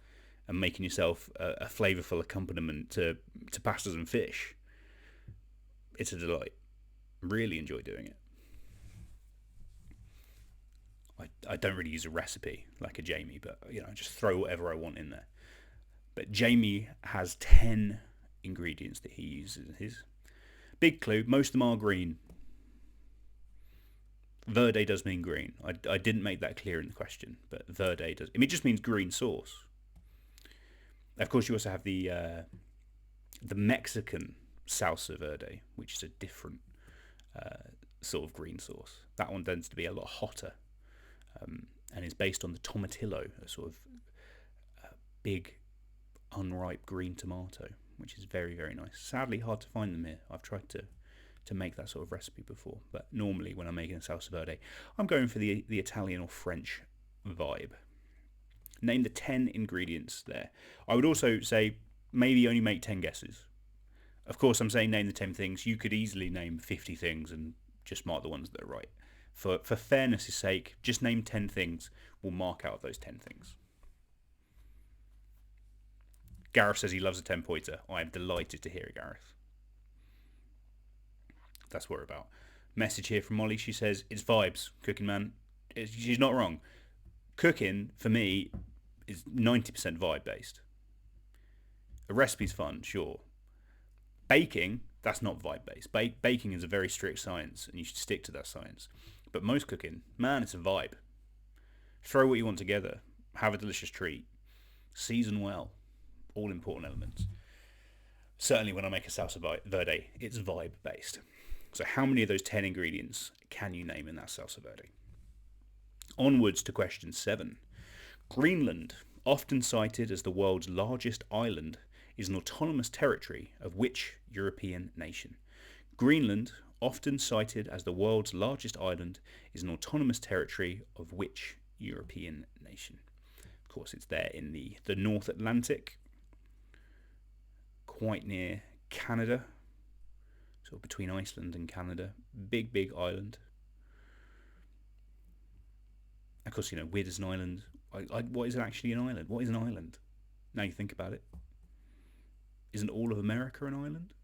and making yourself a flavourful accompaniment to pastas and fish, it's a delight. Really enjoy doing it. I don't really use a recipe like a Jamie, but I just throw whatever I want in there. But Jamie has 10 ingredients that he uses in his. Big clue, most of them are green. Verde does mean green. I didn't make that clear in the question, but verde does. It just means green sauce. Of course, you also have the Mexican salsa verde, which is a different sort of green sauce. That one tends to be a lot hotter. And is based on the tomatillo, a sort of big, unripe green tomato, which is very, very nice. Sadly, hard to find them here. I've tried to make that sort of recipe before, but normally when I'm making a salsa verde, I'm going for the Italian or French vibe. Name the 10 ingredients there. I would also say maybe only make 10 guesses. Of course, I'm saying name the 10 things. You could easily name 50 things and just mark the ones that are right. For fairness' sake, just name 10 things. We'll mark out those 10 things. Gareth says he loves a 10-pointer. I am delighted to hear it, Gareth. That's what we're about. Message here from Molly. She says, it's vibes, cooking man. She's not wrong. Cooking, for me, is 90% vibe-based. A recipe's fun, sure. Baking, that's not vibe-based. Baking is a very strict science, and you should stick to that science. But most cooking, man, it's a vibe. Throw what you want together. Have a delicious treat. Season well. All important elements. Certainly when I make a salsa verde, it's vibe-based. So how many of those 10 ingredients can you name in that salsa verde? Onwards to question 7. Greenland, often cited as the world's largest island, is an autonomous territory of which European nation? Greenland, often cited as the world's largest island, is an autonomous territory of which European nation? Of course, it's there in the North Atlantic, quite near Canada, sort of between Iceland and Canada. Big island. Of course, weird as an island. What is actually an island? What is an island? Now you think about it. Isn't all of America an island?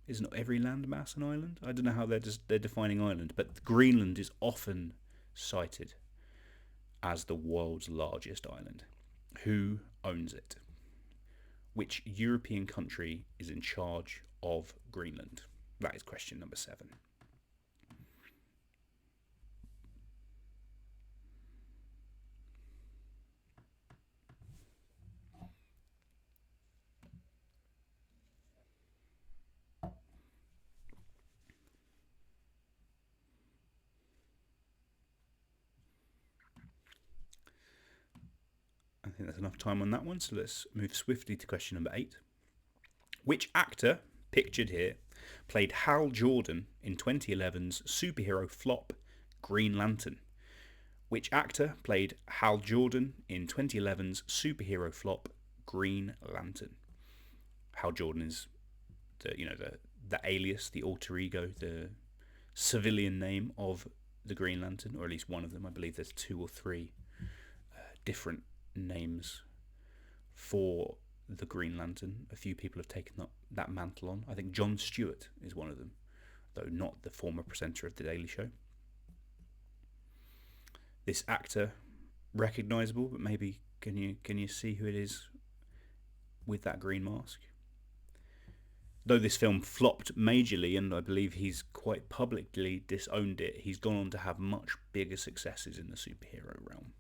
Isn't every landmass an island? I don't know how they're defining island, but Greenland is often cited as the world's largest island. Who owns it? Which European country is in charge of Greenland? That is question number 7. I think there's enough time on that one, so let's move swiftly to question number 8. Which actor, pictured here, played Hal Jordan in 2011's superhero flop Green Lantern? Which actor played Hal Jordan in 2011's superhero flop Green Lantern? Hal Jordan is the alias, the alter ego, the civilian name of the Green Lantern, or at least one of them. I believe there's 2 or 3 different names for the Green Lantern. A few people have taken that mantle on. I think Jon Stewart is one of them, though not the former presenter of The Daily Show. This actor, recognisable, but maybe can you see who it is with that green mask? Though this film flopped majorly, and I believe he's quite publicly disowned it, he's gone on to have much bigger successes in the superhero realm.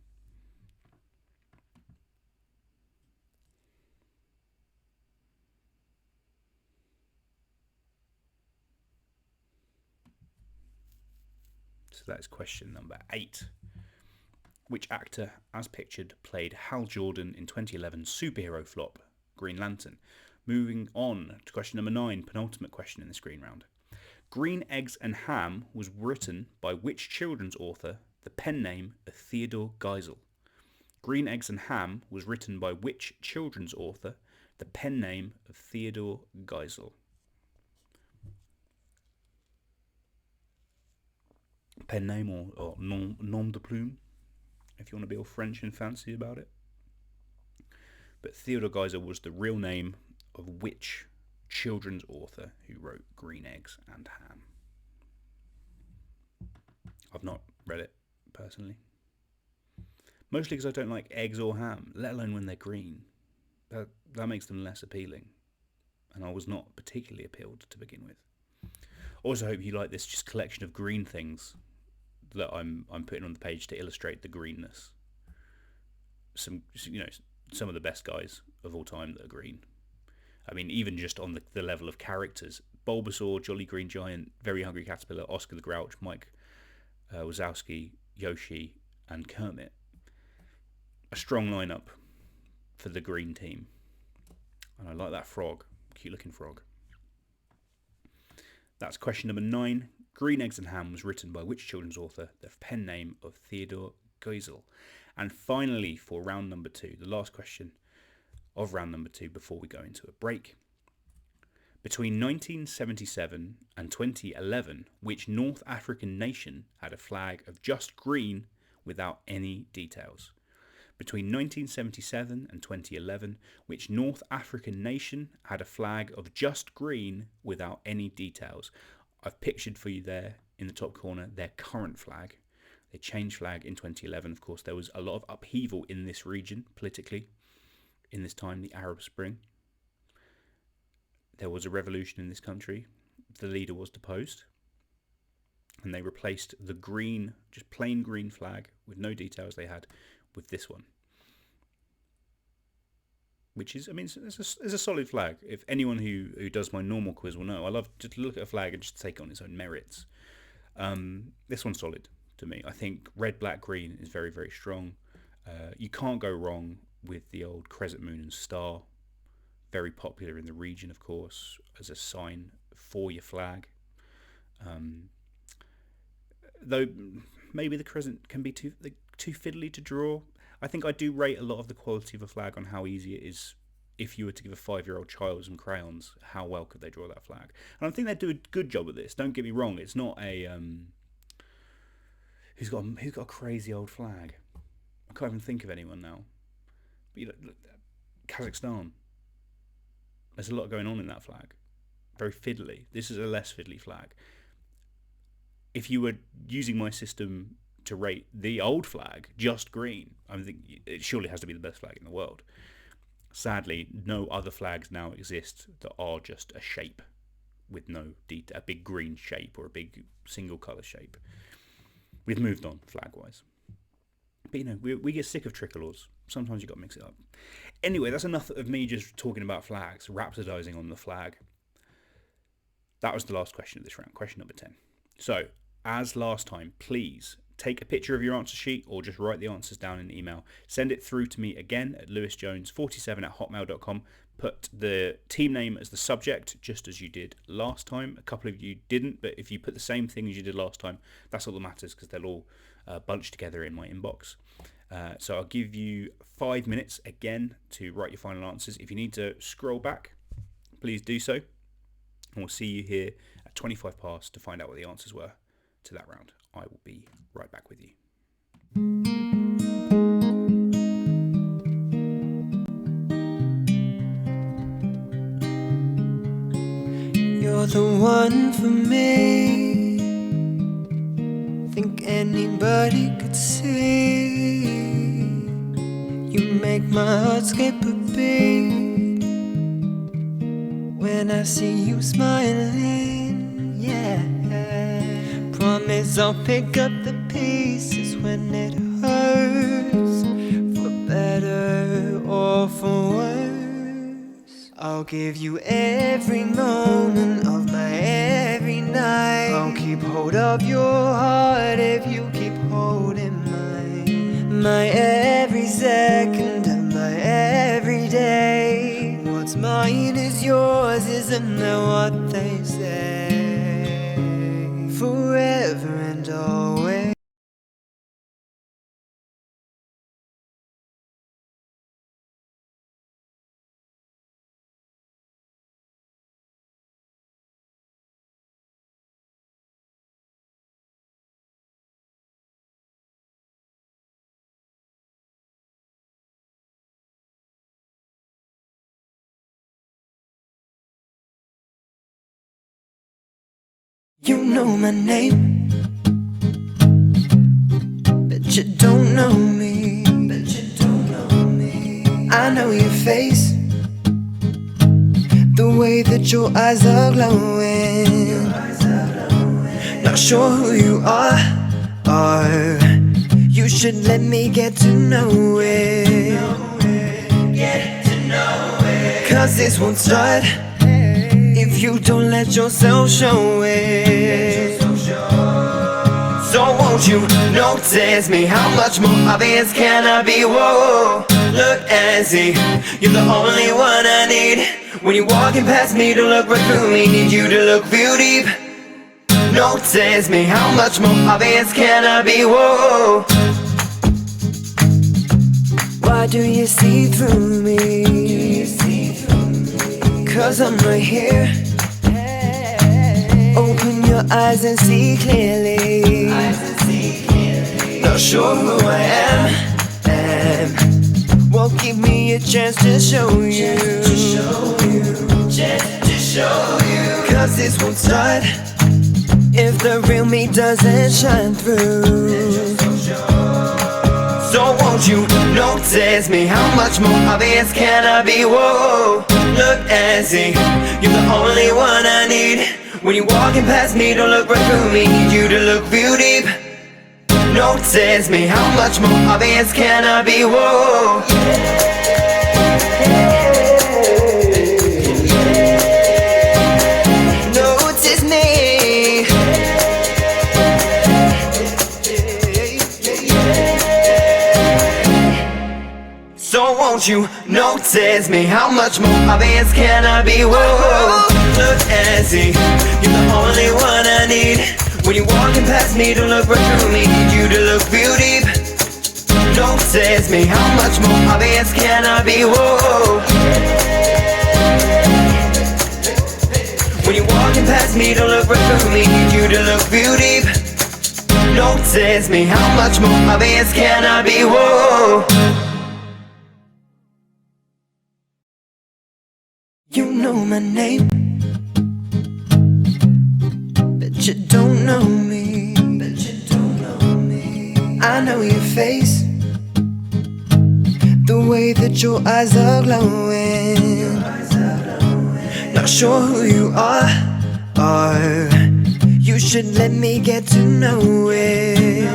So that's question number 8. Which actor, as pictured, played Hal Jordan in 2011's superhero flop Green Lantern? Moving on to question number 9, penultimate question in this green round. Green Eggs and Ham was written by which children's author, the pen name of Theodore Geisel? Green Eggs and Ham was written by which children's author, the pen name of Theodore Geisel? Pen name or nom de plume, if you want to be all French and fancy about it. But Theodore Geisel was the real name of which children's author who wrote Green Eggs and Ham? I've not read it personally. Mostly because I don't like eggs or ham, let alone when they're green. That makes them less appealing. And I was not particularly appealed to begin with. Also hope you like this just collection of green things that I'm putting on the page to illustrate the greenness. Some of the best guys of all time that are green. I mean, even just on the level of characters: Bulbasaur, Jolly Green Giant, Very Hungry Caterpillar, Oscar the Grouch, Mike Wazowski, Yoshi, and Kermit. A strong lineup for the green team. And I like that frog, cute looking frog. That's question number 9. Green Eggs and Ham was written by which children's author, the pen name of Theodore Geisel? And finally, for round number 2, the last question of round number 2 before we go into a break. Between 1977 and 2011, which North African nation had a flag of just green without any details? Between 1977 and 2011, which North African nation had a flag of just green without any details? I've pictured for you there in the top corner their current flag. They changed flag in 2011. Of course, there was a lot of upheaval in this region politically in this time, the Arab Spring. There was a revolution in this country. The leader was deposed, and they replaced the green, just plain green flag with no details they had with this one, which is, I mean, it's a solid flag. If anyone who does my normal quiz will know, I love to look at a flag and just take it on its own merits. This one's solid to me. I think red, black, green is very, very strong. You can't go wrong with the old crescent moon and star. Very popular in the region, of course, as a sign for your flag. Though maybe the crescent can be too fiddly to draw. I think I do rate a lot of the quality of a flag on how easy it is. If you were to give a 5-year-old child some crayons, how well could they draw that flag? And I think they do a good job of this. Don't get me wrong. It's not a who's got a crazy old flag. I can't even think of anyone now. But look, Kazakhstan. There's a lot going on in that flag. Very fiddly. This is a less fiddly flag. If you were using my system to rate the old flag, just green, I think it surely has to be the best flag in the world. Sadly, no other flags now exist that are just a shape with no detail, a big green shape or a big single colour shape. We've moved on flag-wise. But we get sick of tricolores. Sometimes you've got to mix it up. Anyway, that's enough of me just talking about flags, rhapsodising on the flag. That was the last question of this round, question number 10. So, as last time, please take a picture of your answer sheet or just write the answers down in the email. Send it through to me again at lewisjones47@hotmail.com. Put the team name as the subject, just as you did last time. A couple of you didn't, but if you put the same thing as you did last time, that's all that matters, because they'll all bunch together in my inbox. So I'll give you 5 minutes again to write your final answers. If you need to scroll back, please do so. And we'll see you here at 25 past to find out what the answers were to that round. I will be right back with you. You're the one for me. Think anybody could see. You make my heart skip a beat when I see you smiling, yeah. Promise I'll pick up the pieces when it hurts, for better or for worse. I'll give you every moment of my every night. I'll keep hold of your heart if you keep holding mine. My every second of my every day. What's mine is yours, isn't that what they say? Forever and always. You know my name, but you don't know me. I know your face, the way that your eyes are glowing. Not sure who you are, or you should let me get to know it. Cause this won't start if you don't let yourself show it. So won't you notice me? How much more obvious can I be? Whoa, look and see, you're the only one I need. When you're walking past me, don't look right through me. Need you to look real deep. Notice me, how much more obvious can I be? Whoa. Why do you see through me? Cause I'm right here. Open your eyes and see clearly. Not sure who I am. Well, give me a chance to show you. Cause this won't start if the real me doesn't shine through. So won't you notice me? How much more obvious can I be? Whoa, look and see, you're the only one I need. When you're walking past me, don't look right through me. Need you to look real deep. Notice me, how much more obvious can I be? Whoa. Notice me. So won't you notice me? How much more obvious can I be? Whoa. Look and see, you're the only one I need. When you're walking past me, don't look right through me. Need you to look real deep. Don't test me, how much more obvious can I be? Whoa. When you're walking past me, don't look right through me. Need you to look real deep. Don't test me, how much more obvious can I be? Whoa. You know my name, but you don't know me. I know your face, the way that your eyes are glowing. Not sure who you are. You should let me get to know it.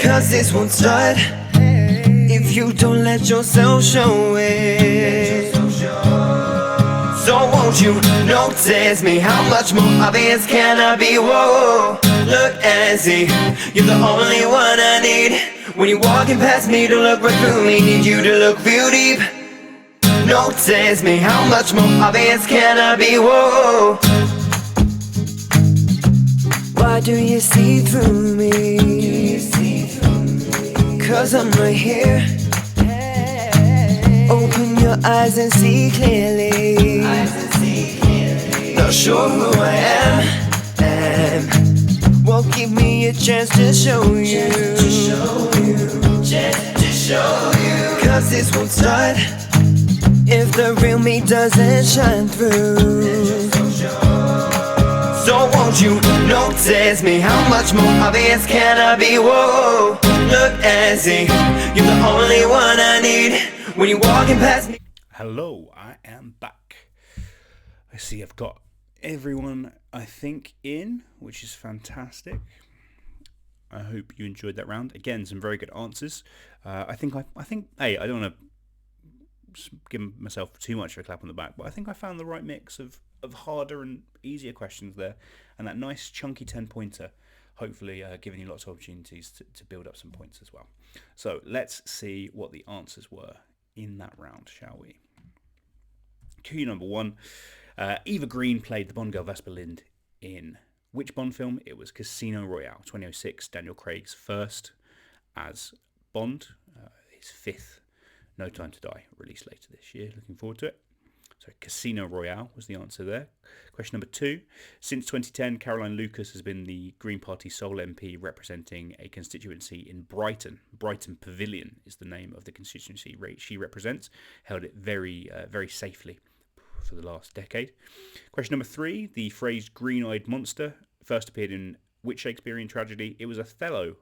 Cause this won't start if you don't let yourself show it. So won't you notice me? How much more obvious can I be? Whoa. Look and see, you're the only one I need. When you're walking past me, don't look right through me. Need you to look real deep. Notice me, how much more obvious can I be? Whoa. Why do you see through me? Cause I'm right here. Open your eyes and see clearly. Not sure who I am. Well, give me a chance to show you. Cause this won't start if the real me doesn't shine through. So won't you notice me? How much more obvious can I be? Whoa. Look and see, you're the only one I need. When you're walking past me. Hello, I am back. I see I've got everyone, I think, in, which is fantastic. I hope you enjoyed that round. Again, some very good answers. I think, hey, I don't want to give myself too much of a clap on the back, but I think I found the right mix of harder and easier questions there, and that nice chunky 10-pointer, hopefully giving you lots of opportunities to build up some points as well. So let's see what the answers were in that round, shall we? Cue number one. Eva Green played the Bond girl Vesper Lind in which Bond film? It was Casino Royale, 2006, Daniel Craig's first as Bond, his fifth No Time to Die, released later this year. Looking forward to it. So Casino Royale was the answer there. Question number two. Since 2010, Caroline Lucas has been the Green Party sole MP representing a constituency in Brighton. Brighton Pavilion is the name of the constituency she represents. Held it very, very safely for the last decade. Question number three. The phrase green-eyed monster first appeared in which Shakespearean tragedy? It was Othello.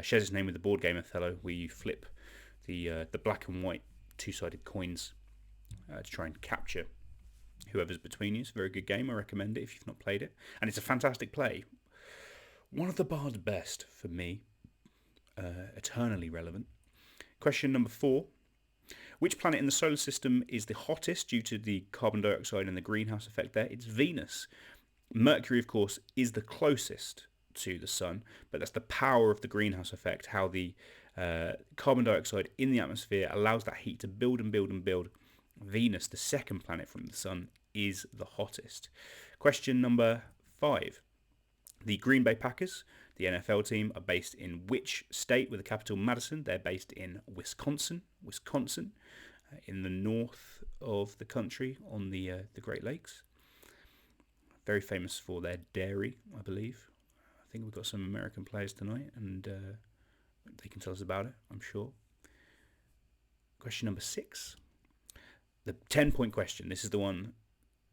Shares its name with the board game Othello, where you flip the black and white two-sided coins to try and capture whoever's between you. It's a very good game. I recommend it if you've not played it. And it's a fantastic play. One of the Bard's best for me. Eternally relevant. Question number four. Which planet in the solar system is the hottest due to the carbon dioxide and the greenhouse effect there? It's Venus. Mercury, of course, is the closest to the sun, but that's the power of the greenhouse effect, how the carbon dioxide in the atmosphere allows that heat to build and build and build. Venus, the second planet from the sun, is the hottest. Question number five. The Green Bay Packers, the NFL team, are based in which state with the capital Madison? They're based in Wisconsin, in the north of the country on the Great Lakes. Very famous for their dairy, I believe. I think we've got some American players tonight, and they can tell us about it, I'm sure. Question number six. The 10-point question. This is the one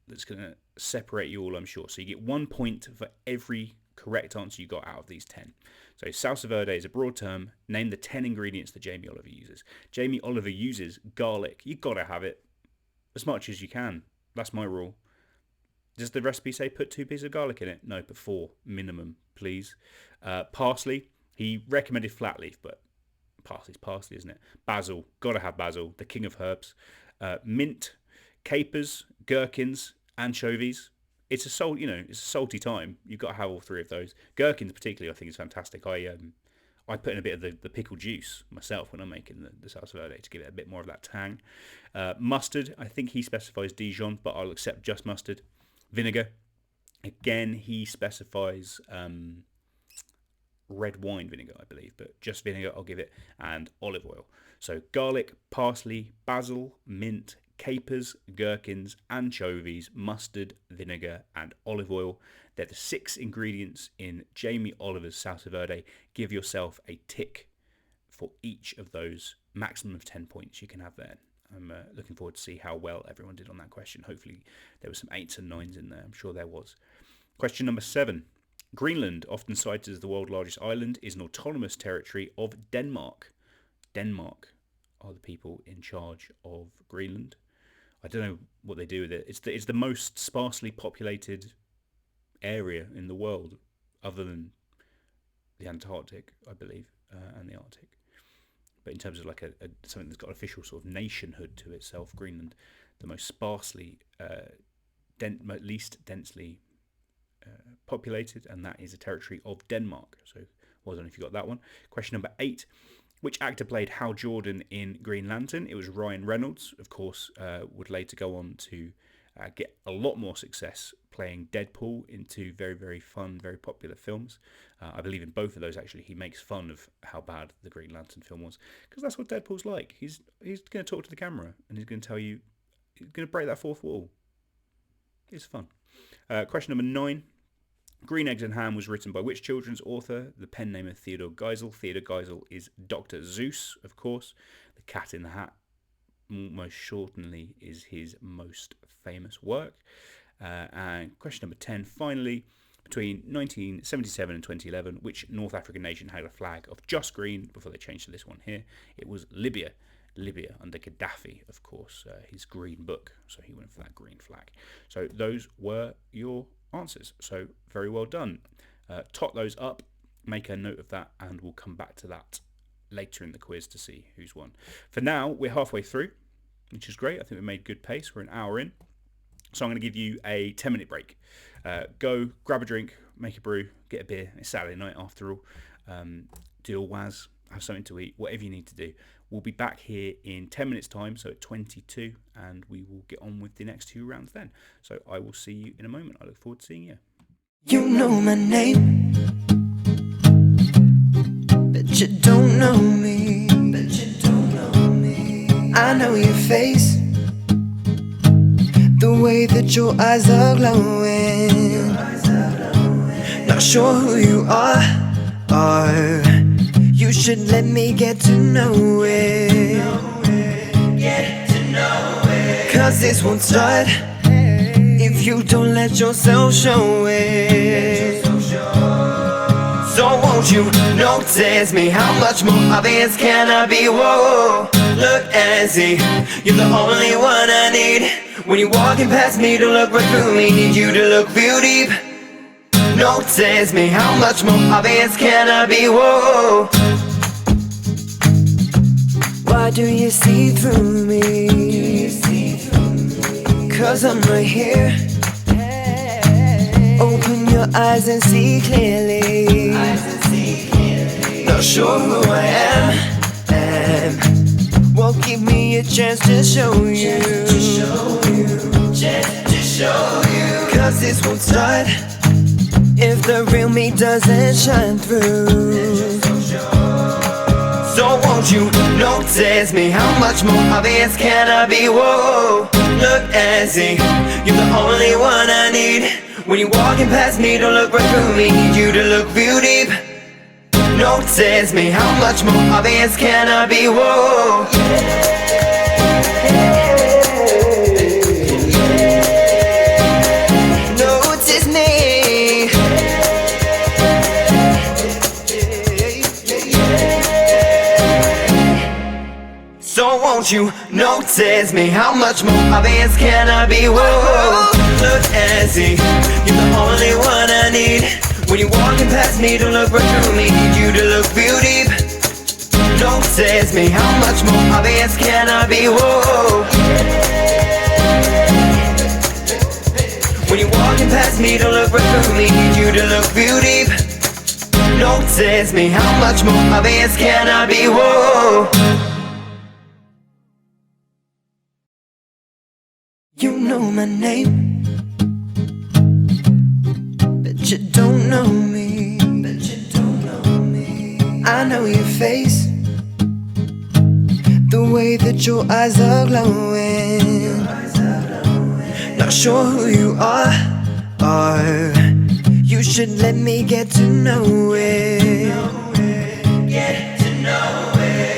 that's going to separate you all, I'm sure. So you get 1 point for every correct answer you got out of these 10. So salsa verde is a broad term. Name the 10 ingredients that Jamie Oliver uses. Jamie Oliver uses garlic. You've got to have it as much as you can. That's my rule. Does the recipe say put 2 pieces of garlic in it? No, put 4 minimum, please. Parsley. He recommended flat leaf, but parsley's parsley, isn't it? Basil. Got to have basil. The king of herbs. Mint, capers, gherkins, anchovies. It's a salty time. You've got to have all 3 of those. Gherkins, particularly, I think is fantastic. I I put in a bit of the pickle juice myself when I'm making the salsa verde to give it a bit more of that tang. Mustard, I think he specifies Dijon, but I'll accept just mustard. Vinegar, again, he specifies red wine vinegar, I believe, but just vinegar I'll give it, and olive oil. So garlic, parsley, basil, mint, capers, gherkins, anchovies, mustard, vinegar, and olive oil. They're the 6 ingredients in Jamie Oliver's salsa verde. Give yourself a tick for each of those, maximum of 10 points you can have there. I'm looking forward to see how well everyone did on that question. Hopefully there were some 8s and 9s in there. I'm sure there was. Question number 7. Greenland, often cited as the world's largest island, is an autonomous territory of Denmark. Denmark are the people in charge of Greenland. I don't know what they do with it. It's the most sparsely populated area in the world, other than the Antarctic, I believe, and the Arctic. But in terms of like something that's got official sort of nationhood to itself, Greenland, the most sparsely, least densely populated, and that is a territory of Denmark. So well done if you got that one. Question number 8. Which actor played Hal Jordan in Green Lantern? It was Ryan Reynolds, of course, would later go on to get a lot more success playing Deadpool in 2 very, very fun, very popular films. I believe in both of those, actually, he makes fun of how bad the Green Lantern film was, because that's what Deadpool's like. He's going to talk to the camera, and he's going to tell you, he's going to break that fourth wall. It's fun. Question number 9. Green Eggs and Ham was written by which children's author? The pen name of Theodore Geisel. Theodore Geisel is Dr. Seuss, of course. The Cat in the Hat, most shortenly, is his most famous work. And question number 10, finally, between 1977 and 2011, which North African nation had a flag of just green before they changed to this one here? It was Libya. Libya under Gaddafi, of course, his green book. So he went for that green flag. So those were your answers. So very well done. Tot those up, make a note of that, and we'll come back to that later in the quiz to see who's won. For now, we're halfway through, which is great. I think we made good pace. We're an hour in. So I'm going to give you a 10-minute break. Go, grab a drink, make a brew, get a beer. It's Saturday night after all. Do a waz, have something to eat, whatever you need to do. We'll be back here in 10 minutes time, so at 22, and we will get on with the next 2 rounds then. So I will see you in a moment. I look forward to seeing you. You know my name, but you don't know me. I know your face, the way that your eyes are glowing. Not sure who you are. You should let me get to know it. Cause this won't start if you don't let yourself show it. So won't you notice me? How much more obvious can I be? Whoa, look and see, you're the only one I need. When you're walking past me, don't look right through me. Need you to look real deep. Notice me, how much more obvious can I be? Whoa. Why do you see through me? Cause I'm right here. Open your eyes and see clearly. Not sure who I am. Well, give me a chance to show you. Cause this won't start if the real me doesn't shine through. So won't you notice me? How much more obvious can I be? Whoa, look and see, you're the only one I need. When you're walking past me, don't look right through me. Need you to look real deep. Notice me, how much more obvious can I be? Whoa. Notice me. So won't you notice me? How much more obvious can I be? Whoa, look and see, you're the only one I need. When you're walking past me, don't look right through me. Need you to look real deep. Notice me, how much more obvious can I be? Whoa. When you're walking past me, don't look right through me. Need you to look real deep. Notice me, how much more obvious can I be? Whoa. You know my name, but you don't know me. I know your face, the way that your eyes are glowing. Not sure who you are, or you should let me get to know it.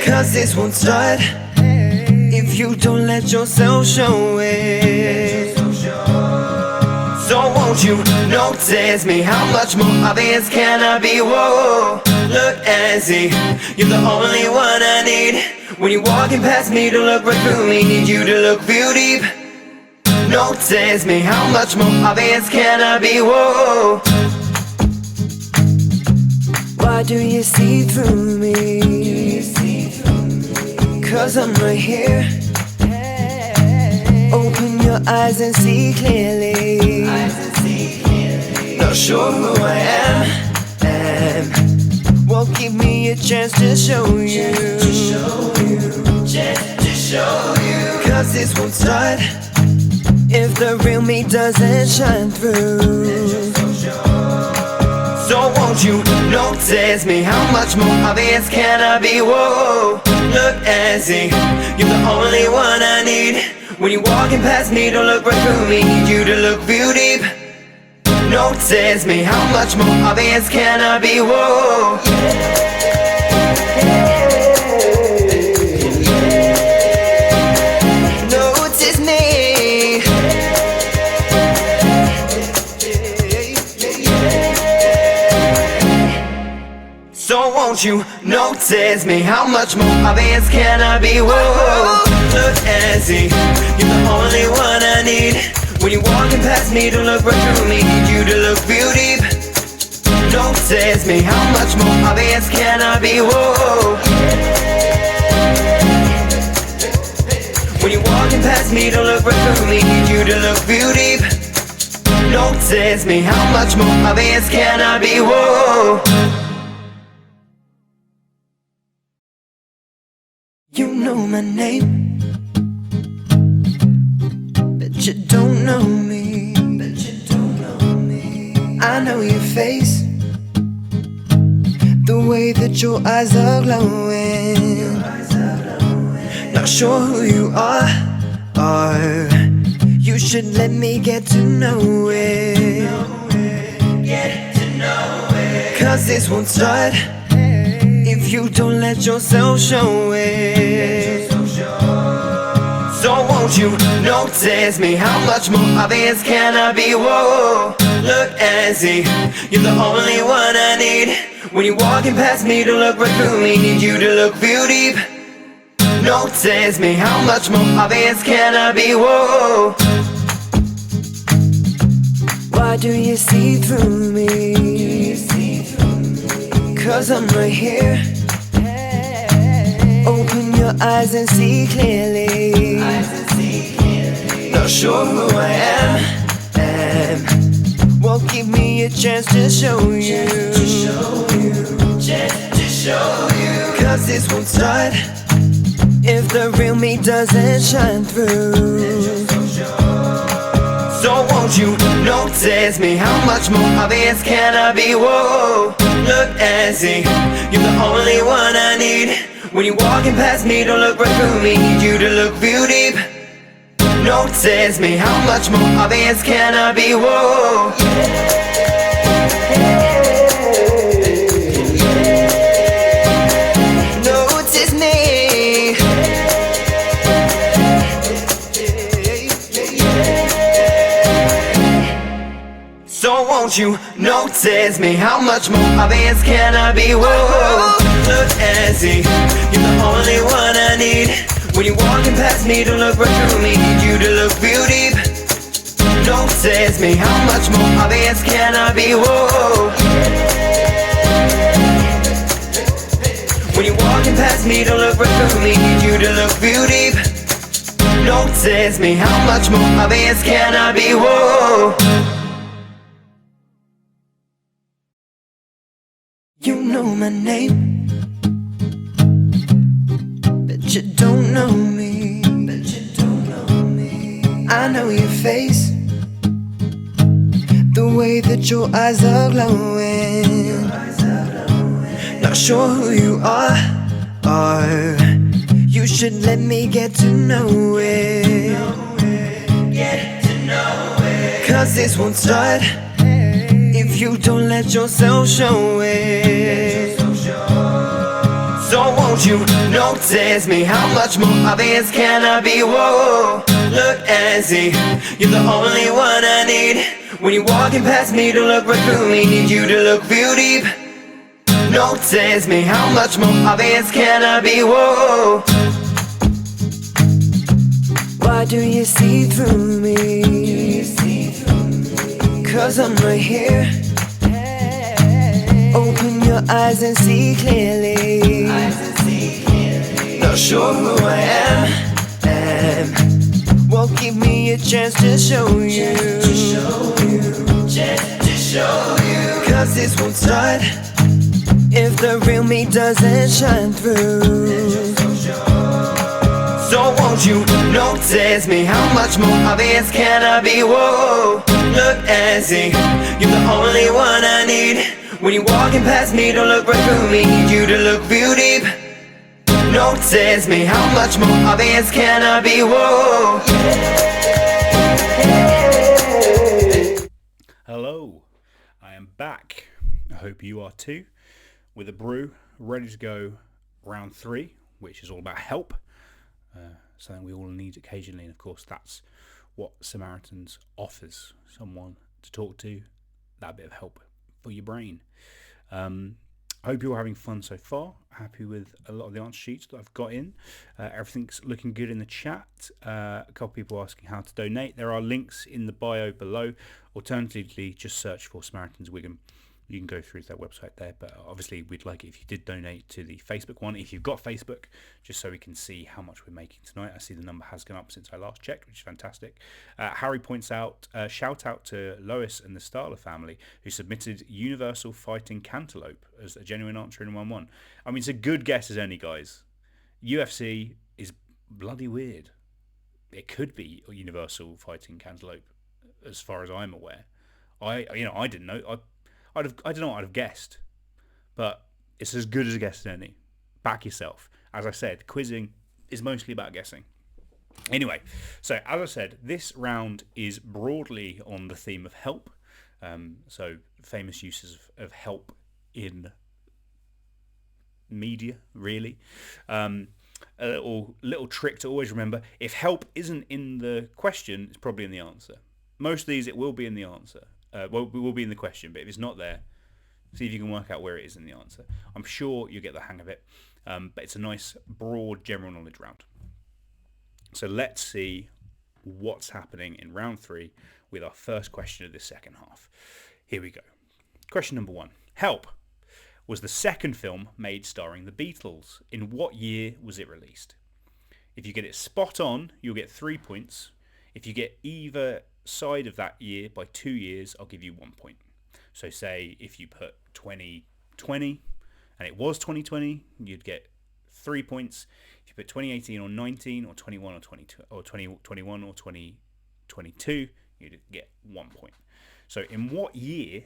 Cause this won't start if you don't let yourself show it. So won't you notice me, how much more obvious can I be? Whoa, look and see, you're the only one I need. When you're walking past me, don't look right through me, need you to look real deep. Notice me, how much more obvious can I be? Whoa. Why do you see through me? Cause I'm right here. Open your eyes and see clearly. Not sure who I am. Well, give me a chance to show you. Cause this won't start if the real me doesn't shine through. So won't you notice me, how much more obvious can I be? Whoa, look and see, you're the only one I need. When you're walking past me, don't look right through me, need you to look real deep. Notice me, how much more obvious can I be? Whoa. Notice me. So won't you notice me, how much more obvious can I be? Whoa, look and see, you're the only one I need. When you're walking past me, don't look right through me, need you to look real deep. Notice me, how much more obvious can I be? Whoa. When you're walking past me, don't look right through me, need you to look real deep. Notice me, how much more obvious can I be? Whoa. You know my name, but you don't know me. I know your face, the way that your eyes are glowing. Not sure who you are, or you should let me get to know it. Cause this won't start if you don't let yourself show it. So won't you notice me, how much more obvious can I be? Whoa, look and see, you're the only one I need. When you're walking past me, don't look right through me, need you to look real deep. Notice me, how much more obvious can I be? Whoa. Why do you see through me? Cause I'm right here. Open your eyes and see clearly. Not sure who I am. Well, give me a chance to show you. Cause this won't start if the real me doesn't shine through. So won't you notice me, how much more obvious can I be? Whoa, look and see, you're the only one I need. When you're walking past me, don't look right through me, need you to look real deep. Notice me, how much more obvious can I be? Whoa. Notice me. So won't you notice me, how much more obvious can I be? Whoa, look and see, you're the only one I need. When you're walking past me, don't look right through me, need you to look real deep. Notice me, how much more obvious can I be? Whoa. When you're walking past me, don't look right through me, need you to look real deep. Notice me, how much more obvious can I be? Whoa. You know my name, but you don't know me. I know your face, the way that your eyes are glowing. Not sure who you are. You should let me get to know it. Cause this won't start if you don't let yourself show it. So won't you notice me? How much more obvious can I be? Whoa, look and see, you're the only one I need. When you're walking past me, don't look right through me. Need you to look real deep. Notice me, how much more obvious can I be? Whoa. Why do you see through me? Cause I'm right here. Open your eyes and see clearly. Not sure who I am. Well, give me a chance to show you. Cause this won't start if the real me doesn't shine through. So won't you notice me? How much more obvious can I be? Whoa, look and see, you're the only one I need. When you're walking past me, don't look right through me. Need you to look real deep. Notice me, how much more obvious can I be? Whoa. Hello, I am back. I hope you are too, with a brew ready to go. Round 3, which is all about help, something we all need occasionally, and of course that's what Samaritans offers: someone to talk to, that bit of help for your brain. I hope you're having fun so far. Happy with a lot of the answer sheets that I've got in. Everything's looking good in the chat. A couple people asking how to donate. There are links in the bio below. Alternatively, just search for Samaritans Wigan. You can go through to that website there, but obviously we'd like it if you did donate to the Facebook one, if you've got Facebook, just so we can see how much we're making tonight. I see the number has gone up since I last checked, which is fantastic. Harry points out, shout out to Lois and the Starler family, who submitted Universal Fighting Cantaloupe as a genuine answer in 1-1. I mean, it's a good guess as any, guys. UFC is bloody weird. It could be Universal Fighting Cantaloupe, as far as I'm aware. I didn't know. I don't know what I'd have guessed, but it's as good as a guess as any. Back yourself. As I said, quizzing is mostly about guessing. Anyway, so as I said, this round is broadly on the theme of help. So famous uses of help in media, really. A little trick to always remember: if help isn't in the question, it's probably in the answer. Most of these, it will be in the answer. It will be in the question, but if it's not there, see if you can work out where it is in the answer. I'm sure you'll get the hang of it, but it's a nice, broad, general knowledge round. So let's see what's happening in round 3 with our first question of this second half. Here we go. Question number 1. Help was the second film made starring the Beatles. In what year was it released? If you get it spot on, you'll get 3 points. If you get either side of that year by 2 years, I'll give you 1 point. So say if you put 2020 and it was 2020, you'd get 3 points. If you put 2018 or 19 or 21 or 22 or 2021 or 2022, you'd get 1 point. So in what year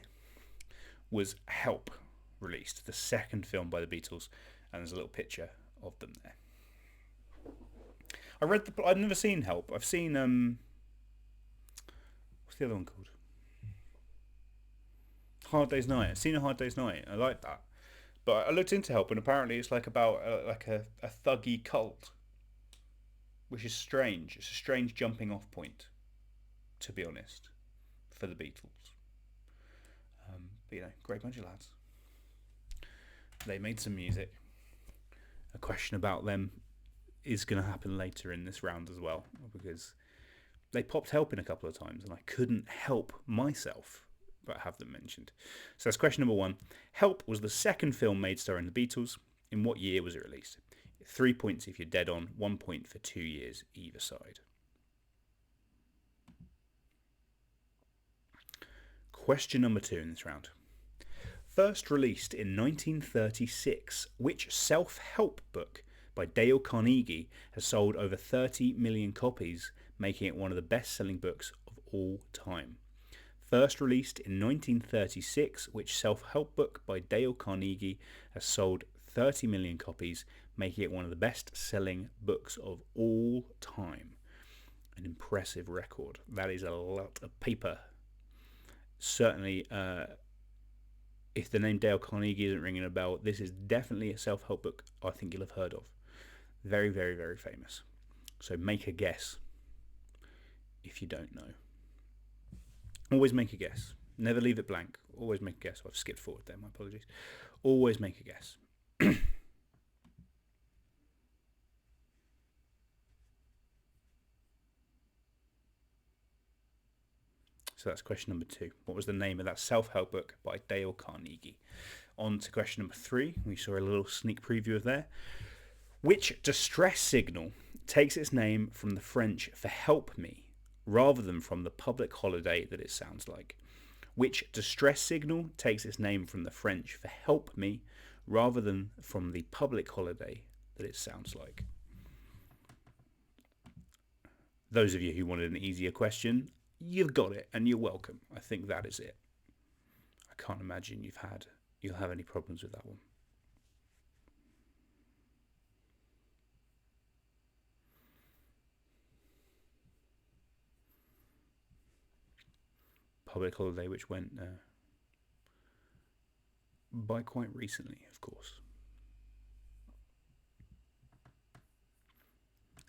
was Help released, the second film by the Beatles? And there's a little picture of them there. I've never seen Help. I've seen what's the other one called? Hard Day's Night. I've seen A Hard Day's Night. I like that. But I looked into Help, and apparently it's like about a thuggy cult, which is strange. It's a strange jumping off point, to be honest, for the Beatles. But great bunch of lads. They made some music. A question about them is going to happen later in this round as well, because they popped Help in a couple of times and I couldn't help myself but have them mentioned. So that's question number 1. Help was the second film made starring the Beatles. In what year was it released? 3 points if you're dead on, 1 point for 2 years either side. Question number 2 in this round. First released in 1936, which self-help book by Dale Carnegie has sold over 30 million copies, making it one of the best-selling books of all time? First released in 1936, which self-help book by Dale Carnegie has sold 30 million copies, making it one of the best-selling books of all time. An impressive record. That is a lot of paper. Certainly, if the name Dale Carnegie isn't ringing a bell, this is definitely a self-help book I think you'll have heard of. Very, very, very famous. So make a guess if you don't know. Always make a guess. Never leave it blank. Always make a guess. I've skipped forward there, my apologies. Always make a guess. So that's question number 2. What was the name of that self-help book by Dale Carnegie? On to question number 3. We saw a little sneak preview of there. Which distress signal takes its name from the French for help me, rather than from the public holiday that it sounds like? Which distress signal takes its name from the French for help me, rather than from the public holiday that it sounds like? Those of you who wanted an easier question, you've got it, and you're welcome. I think that is it. I can't imagine you'll have any problems with that one. Public holiday which went by quite recently, of course.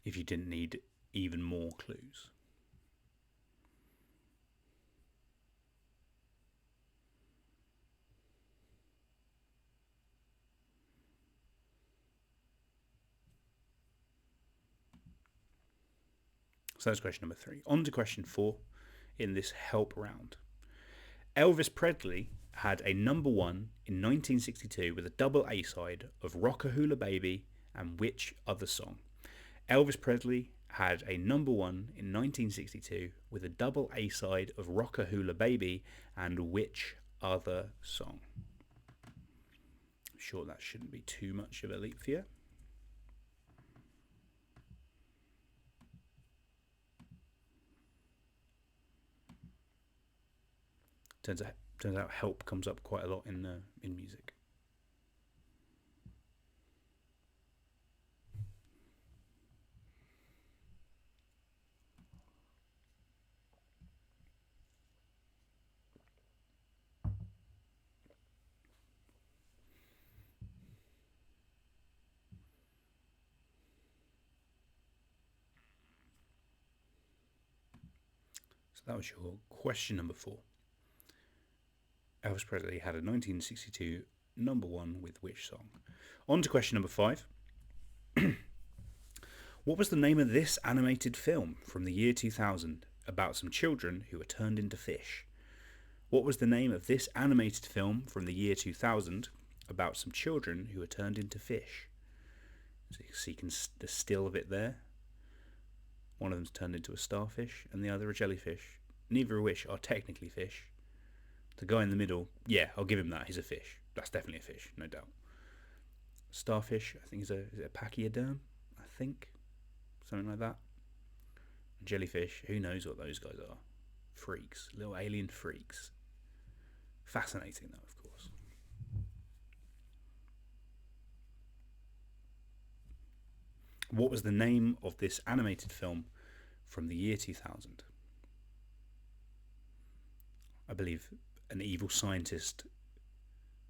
If you didn't need even more clues. So that's question number 3. On to question 4 in this help round. Elvis Presley had a number 1 in 1962 with a double A-side of Rock-a-Hula Baby and which other song? Elvis Presley had a number 1 in 1962 with a double A-side of Rock-a-Hula Baby and which other song? I'm sure that shouldn't be too much of a leap for you. Turns out help comes up quite a lot in music. So that was your question number 4. Elvis Presley had a 1962 number 1 with which song? On to question number 5. What was the name of this animated film from the year 2000 about some children who were turned into fish? What was the name of this animated film from the year 2000 about some children who were turned into fish? So you can see the still of it there. One of them's turned into a starfish and the other a jellyfish. Neither of which are technically fish. The guy in the middle, yeah, I'll give him that. He's a fish. That's definitely a fish, no doubt. Starfish, I think is it a pachyderm? I think. Something like that. Jellyfish, who knows what those guys are. Freaks. Little alien freaks. Fascinating though, of course. What was the name of this animated film from the year 2000? I believe an evil scientist.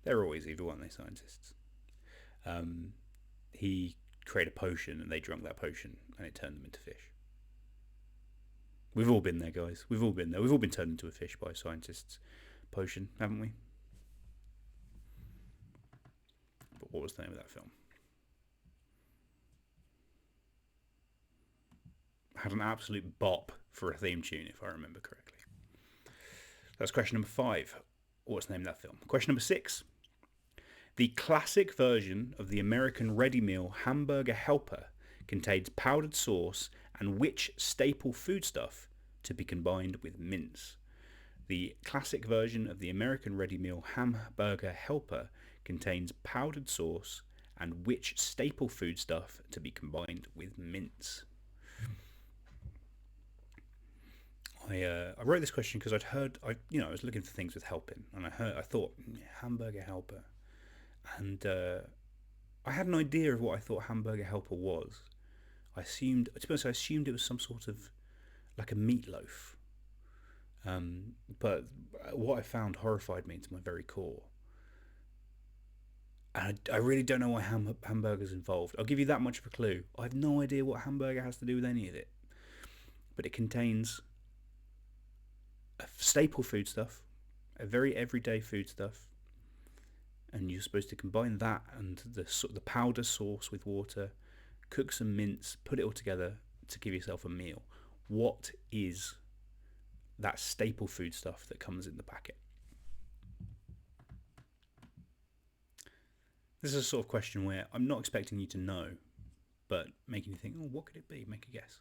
They're always evil, aren't they, scientists? He created a potion and they drank that potion and it turned them into fish. We've all been there, guys. We've all been there. We've all been turned into a fish by a scientist's potion, haven't we? But what was the name of that film? Had an absolute bop for a theme tune, if I remember correctly. That's question number 5. What's the name of that film? Question number 6. The classic version of the American ready meal hamburger helper contains powdered sauce and which staple foodstuff to be combined with mince? The classic version of the American ready meal hamburger helper contains powdered sauce and which staple foodstuff to be combined with mince? I wrote this question because I was looking for things with helping, and I thought hamburger helper, and I had an idea of what I thought hamburger helper was. I assumed it was some sort of like a meatloaf, but what I found horrified me to my very core. And I really don't know why hamburger's involved. I'll give you that much of a clue. I have no idea what hamburger has to do with any of it, but it contains a staple foodstuff, a very everyday foodstuff, and you're supposed to combine that and the powder sauce with water, cook some mince, put it all together to give yourself a meal. What is that staple foodstuff that comes in the packet? This is a sort of question where I'm not expecting you to know, but making you think, oh, what could it be? Make a guess.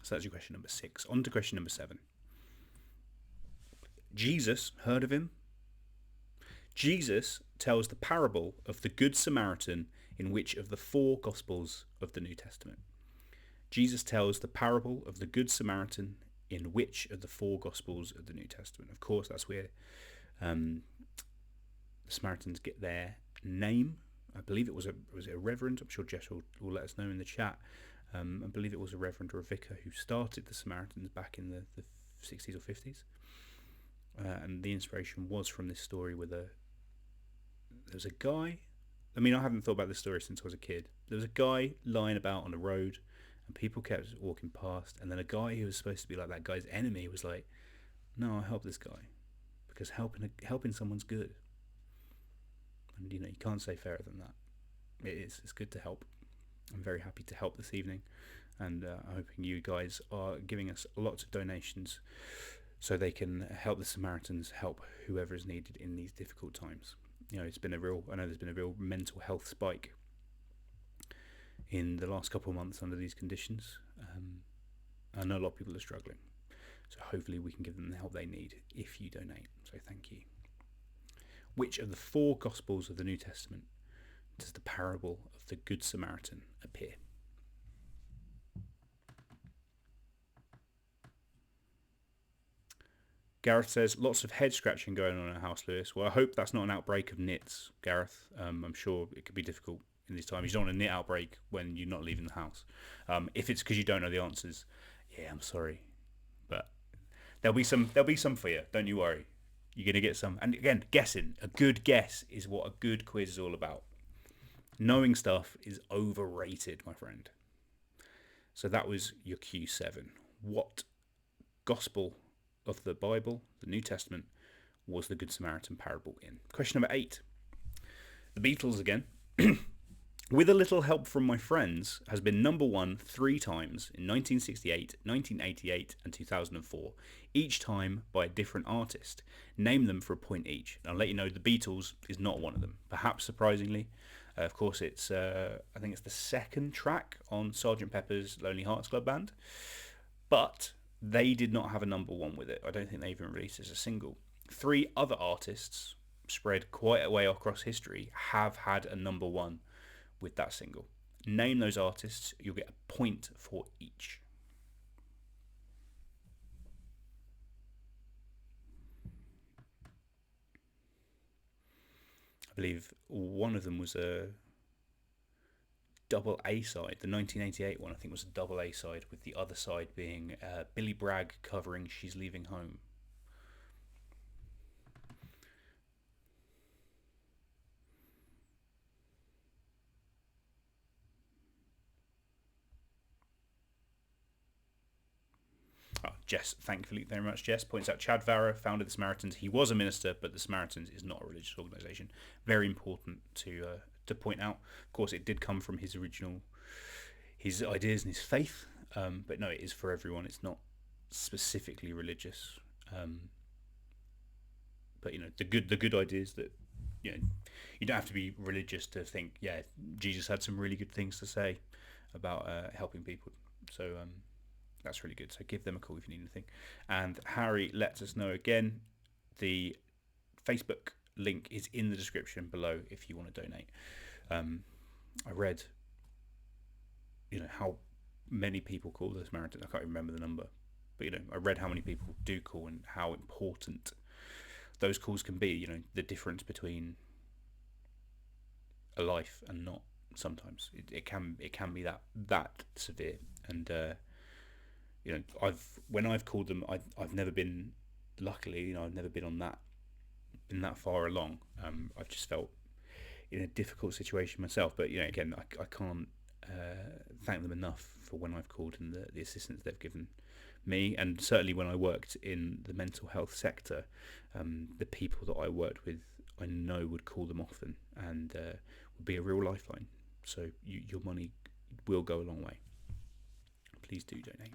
So that's your question number 6. On to question number 7. Jesus, heard of him? Jesus tells the parable of the Good Samaritan in which of the 4 Gospels of the New Testament? Jesus tells the parable of the Good Samaritan in which of the 4 Gospels of the New Testament? Of course, that's where the Samaritans get their name. I believe it was a reverend. I'm sure Jess will let us know in the chat. I believe it was a reverend or a vicar who started the Samaritans back in the 60s or 50s. And the inspiration was from this story where there was a guy. I mean, I haven't thought about this story since I was a kid. There was a guy lying about on the road, and people kept walking past. And then a guy who was supposed to be like that guy's enemy was like, "No, I'll help this guy because helping someone's good." And you can't say fairer than that. It's good to help. I'm very happy to help this evening, and I'm hoping you guys are giving us lots of donations so they can help the Samaritans, help whoever is needed in these difficult times. I know there's been a real mental health spike in the last couple of months under these conditions. I know a lot of people are struggling, so hopefully we can give them the help they need if you donate. So thank you. Which of the 4 Gospels of the New Testament does the parable of the Good Samaritan appear? Gareth says, lots of head scratching going on in our house, Lewis. Well, I hope that's not an outbreak of knits, Gareth. I'm sure it could be difficult in these times. You don't want a knit outbreak when you're not leaving the house. If it's because you don't know the answers, yeah, I'm sorry. But there'll be some for you. Don't you worry. You're going to get some. And again, guessing. A good guess is what a good quiz is all about. Knowing stuff is overrated, my friend. So that was your Q7. What gospel of the Bible, the New Testament, was the Good Samaritan parable in? Question number 8. The Beatles again. With a little help from my friends, has been number 1 3 times in 1968, 1988 and 2004, each time by a different artist. Name them for a point each. And I'll let you know the Beatles is not one of them. Perhaps surprisingly. Of course, it's I think it's the second track on Sgt. Pepper's Lonely Hearts Club Band. But they did not have a number 1 with it. I don't think they even released it as a single. 3 other artists spread quite a way across history have had a number 1 with that single. Name those artists, you'll get a point for each. I believe one of them was a double A side. The 1988 one, I think, was a double A side, with the other side being Billy Bragg covering She's Leaving Home. Jess, thankfully very much, Jess points out Chad Varra founded the Samaritans. He was a minister, but the Samaritans is not a religious organisation. Very important to point out. Of course, it did come from his ideas and his faith, but no, it is for everyone. It's not specifically religious. But the good ideas that you don't have to be religious to think, yeah, Jesus had some really good things to say about helping people. So that's really good. So give them a call if you need anything. And Harry lets us know again, the Facebook link is in the description below if you want to donate. I read, how many people call the Samaritans. I can't remember the number, but I read how many people do call and how important those calls can be. The difference between a life and not. Sometimes it can be that severe. And when I've called them, I've never been, luckily, I've never been that far along. I've just felt in a difficult situation myself, but again, I can't thank them enough for when I've called and the assistance they've given me. And certainly when I worked in the mental health sector, the people that I worked with, I know would call them often and would be a real lifeline. So your money will go a long way. Please do donate.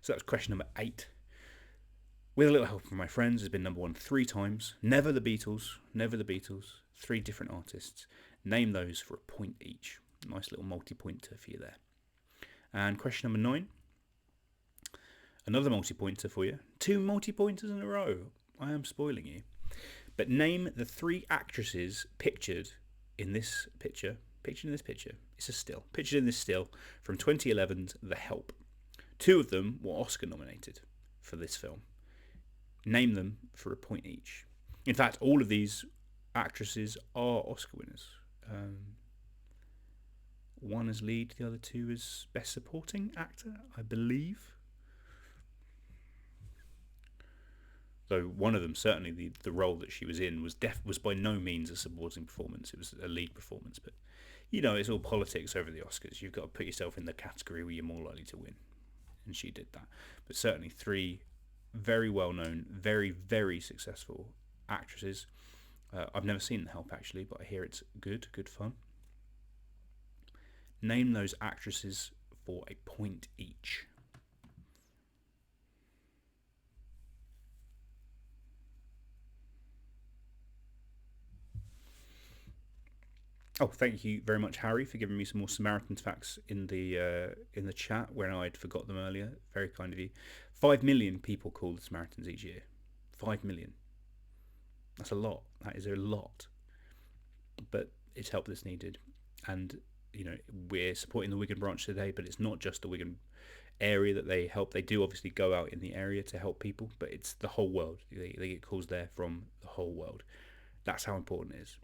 So that's question number 8. With a little help from my friends, has been number 1 3 times. Never the Beatles. 3 different artists. Name those for a point each. Nice little multi-pointer for you there. And question number 9. Another multi-pointer for you. 2 multi-pointers in a row. I am spoiling you. But name the 3 actresses pictured in this picture. It's a still. Pictured in this still from 2011's The Help. 2 of them were Oscar nominated for this film. Name them for a point each. In fact, all of these actresses are Oscar winners. One as lead, the other 2 as best supporting actor, I believe. Though one of them, certainly the role that she was in, was by no means a supporting performance. It was a lead performance. But it's all politics over the Oscars. You've got to put yourself in the category where you're more likely to win, and she did that. But certainly 3 very well known, very, very successful actresses. I've never seen The Help actually, but I hear it's good fun. Name those actresses for a point each. Oh, thank you very much, Harry, for giving me some more Samaritans facts in the chat when I'd forgot them earlier. Very kind of you. 5 million people call the Samaritans each year. 5 million. That's a lot. That is a lot. But it's help that's needed. And, we're supporting the Wigan branch today, but it's not just the Wigan area that they help. They do obviously go out in the area to help people, but it's the whole world. They get calls there from the whole world. That's how important it is.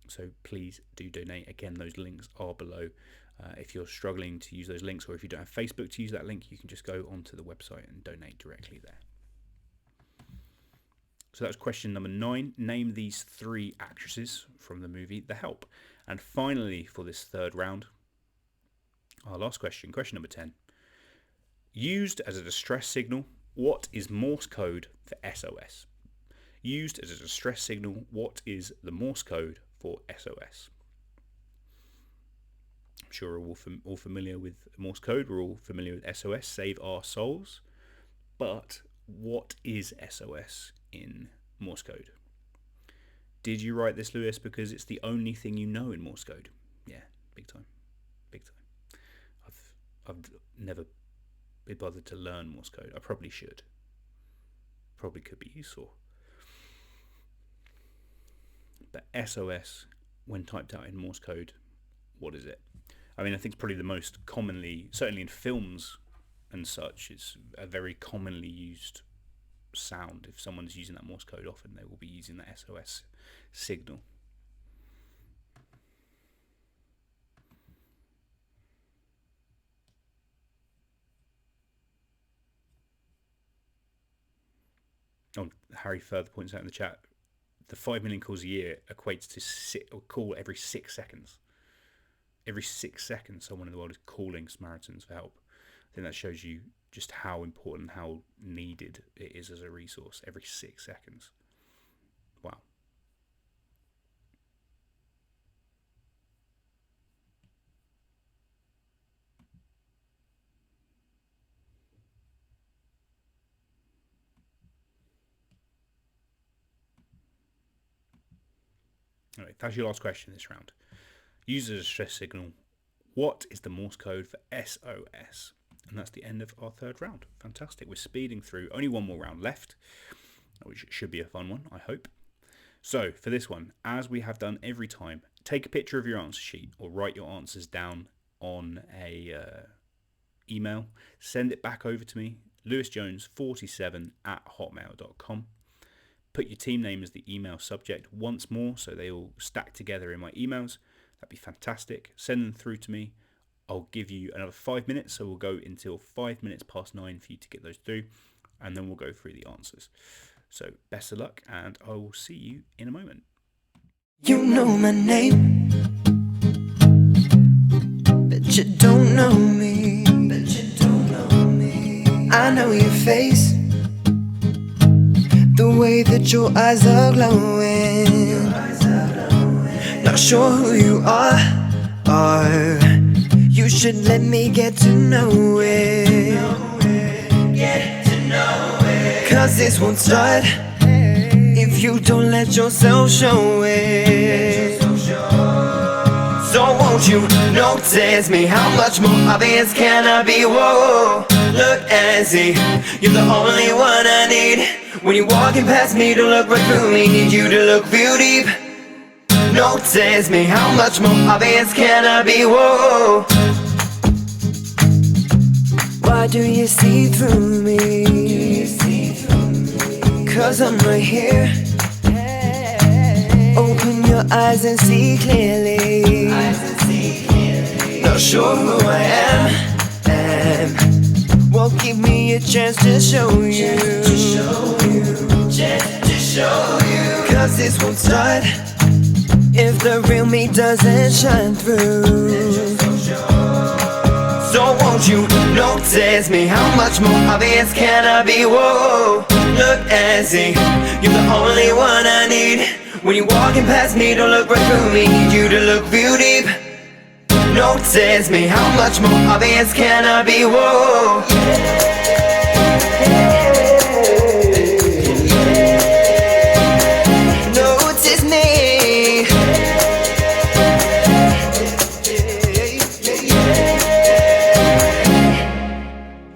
So please do donate. Again, those links are below. If you're struggling to use those links, or if you don't have Facebook to use that link, you can just go onto the website and donate directly there. So that's question number 9. Name these 3 actresses from the movie The Help. And finally, for this third round, our last question, question number 10. Used as a distress signal, what is Morse code for SOS? Used as a distress signal, what is the Morse code for SOS? I'm sure we're all familiar with Morse code. We're all familiar with SOS, save our souls. But what is SOS in Morse code? Did you write this, Lewis, because it's the only thing you know in Morse code? Yeah, big time. I've never been bothered to learn Morse code. I probably should. Probably could be useful. But SOS, when typed out in Morse code, what is it? I mean, I think it's probably the most commonly, certainly in films and such, it's a very commonly used sound. If someone's using that Morse code often, they will be using that SOS signal. Oh, Harry further points out in the chat, the 5 million calls a year equates to a call every 6 seconds. Every 6 seconds, someone in the world is calling Samaritans for help. I think that shows you just how important, how needed it is as a resource. Every 6 seconds. Wow. Anyway, that's your last question this round. Use as a stress signal. What is the Morse code for SOS? And that's the end of our third round. Fantastic. We're speeding through. Only one more round left, which should be a fun one, I hope. So for this one, as we have done every time, take a picture of your answer sheet or write your answers down on a email. Send it back over to me, lewisjones47@hotmail.com. Put your team name as the email subject once more so they all stack together in my emails. That'd be fantastic. Send them through to me. I'll give you another 5 minutes, so we'll go until 9 for you to get those through, and then we'll go through the answers. So best of luck, and I will see you in a moment. You know my name, but you don't know me. I know your face, the way that your eyes are glowing. Not sure who you are. You should let me get to know it. Cause this won't start if you don't let yourself show it. So won't you notice me? How much more obvious can I be? Whoa, look and see, you're the only one I need. When you're walking past me, don't look right through me. Need you to look real deep. Notice me, how much more obvious can I be? Whoa. Why do you see through me? Cause I'm right here. Open your eyes and see clearly. Not sure who I am. Well, give me a chance to show you. Cause this won't start if the real me doesn't shine through. So won't you notice me? How much more obvious can I be? Whoa, look and see, you're the only one I need. When you're walking past me, don't look right through me. Need you to look real deep. Notice me, how much more obvious can I be? Whoa. Notice me.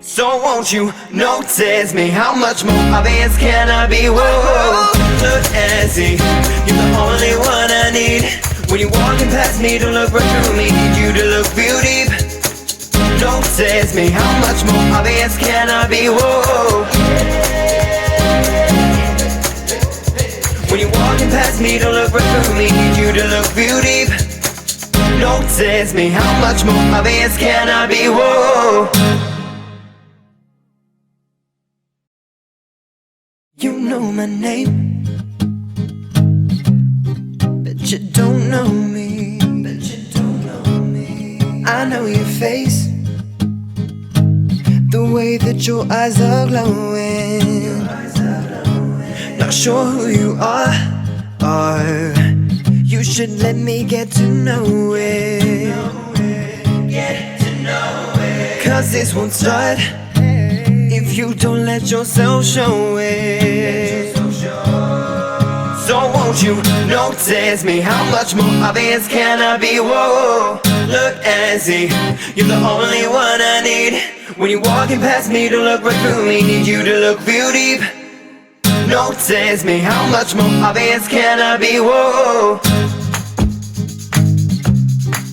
So won't you notice me? How much more obvious can I be? Whoa, look and see, you're the only one I need. When you're walking past me, don't look right through me. Need you to look real deep. Notice me, how much more obvious can I be? Whoa. When you're walking past me, don't look right through me. Need you to look real deep. Notice me, how much more obvious can I be? Whoa. You know my name, but you don't know me. I know your face, the way that your eyes are glowing. Not sure who you are. You should let me get to know it. Cause this won't start if you don't let yourself show it. So won't you notice me? How much more obvious can I be? Whoa, look and see, you're the only one I need. When you're walking past me, don't look right through me. Need you to look real deep. Notice me, how much more obvious can I be? Whoa.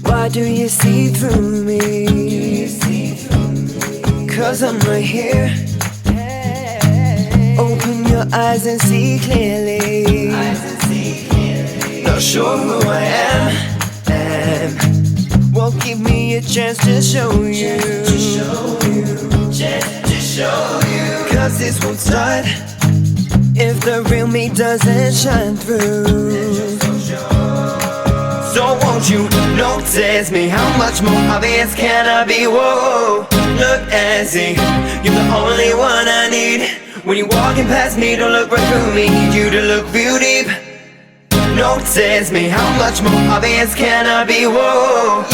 Why do you see through me? Cause I'm right here. Open your eyes and see clearly. Not sure who I am. Well, give me a chance to show you. Cause this won't start if the real me doesn't shine through. So won't you notice me? How much more obvious can I be? Whoa, look and see, you're the only one I need. When you're walking past me, don't look right through me. Need you to look real deep. Notice me, how much more obvious can I be? Whoa.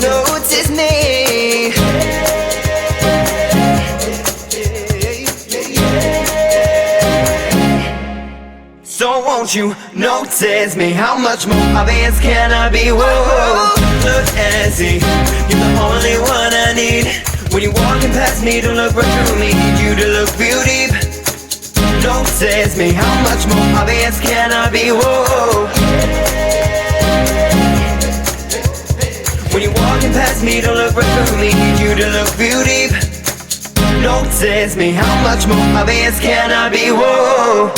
Notice me. won't you notice me? How much more obvious can I be? Whoa, look and see, you're the only one I need. When you're walking past me, don't look right through me. Need you to look real deep. Notice me, how much more obvious can I be? Whoa. When you're walking past me, don't look right through me. Need you to look real deep. Notice me, how much more obvious can I be? Whoa.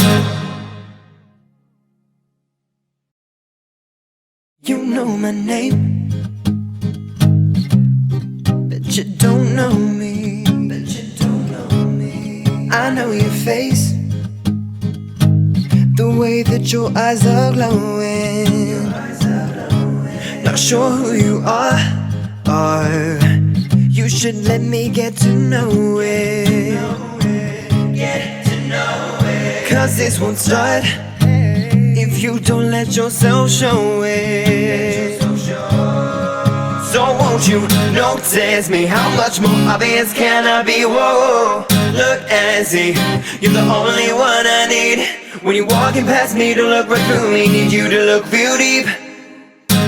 You know my name, but you don't know me. I know your face, the way that your eyes are glowing. Not sure who you are, or you should let me get to know it. Cause this won't start if you don't let yourself show it. So won't you notice me? How much more obvious can I be? Whoa, look and see, you're the only one I need. When you're walking past me, don't look right through me. Need you to look real deep.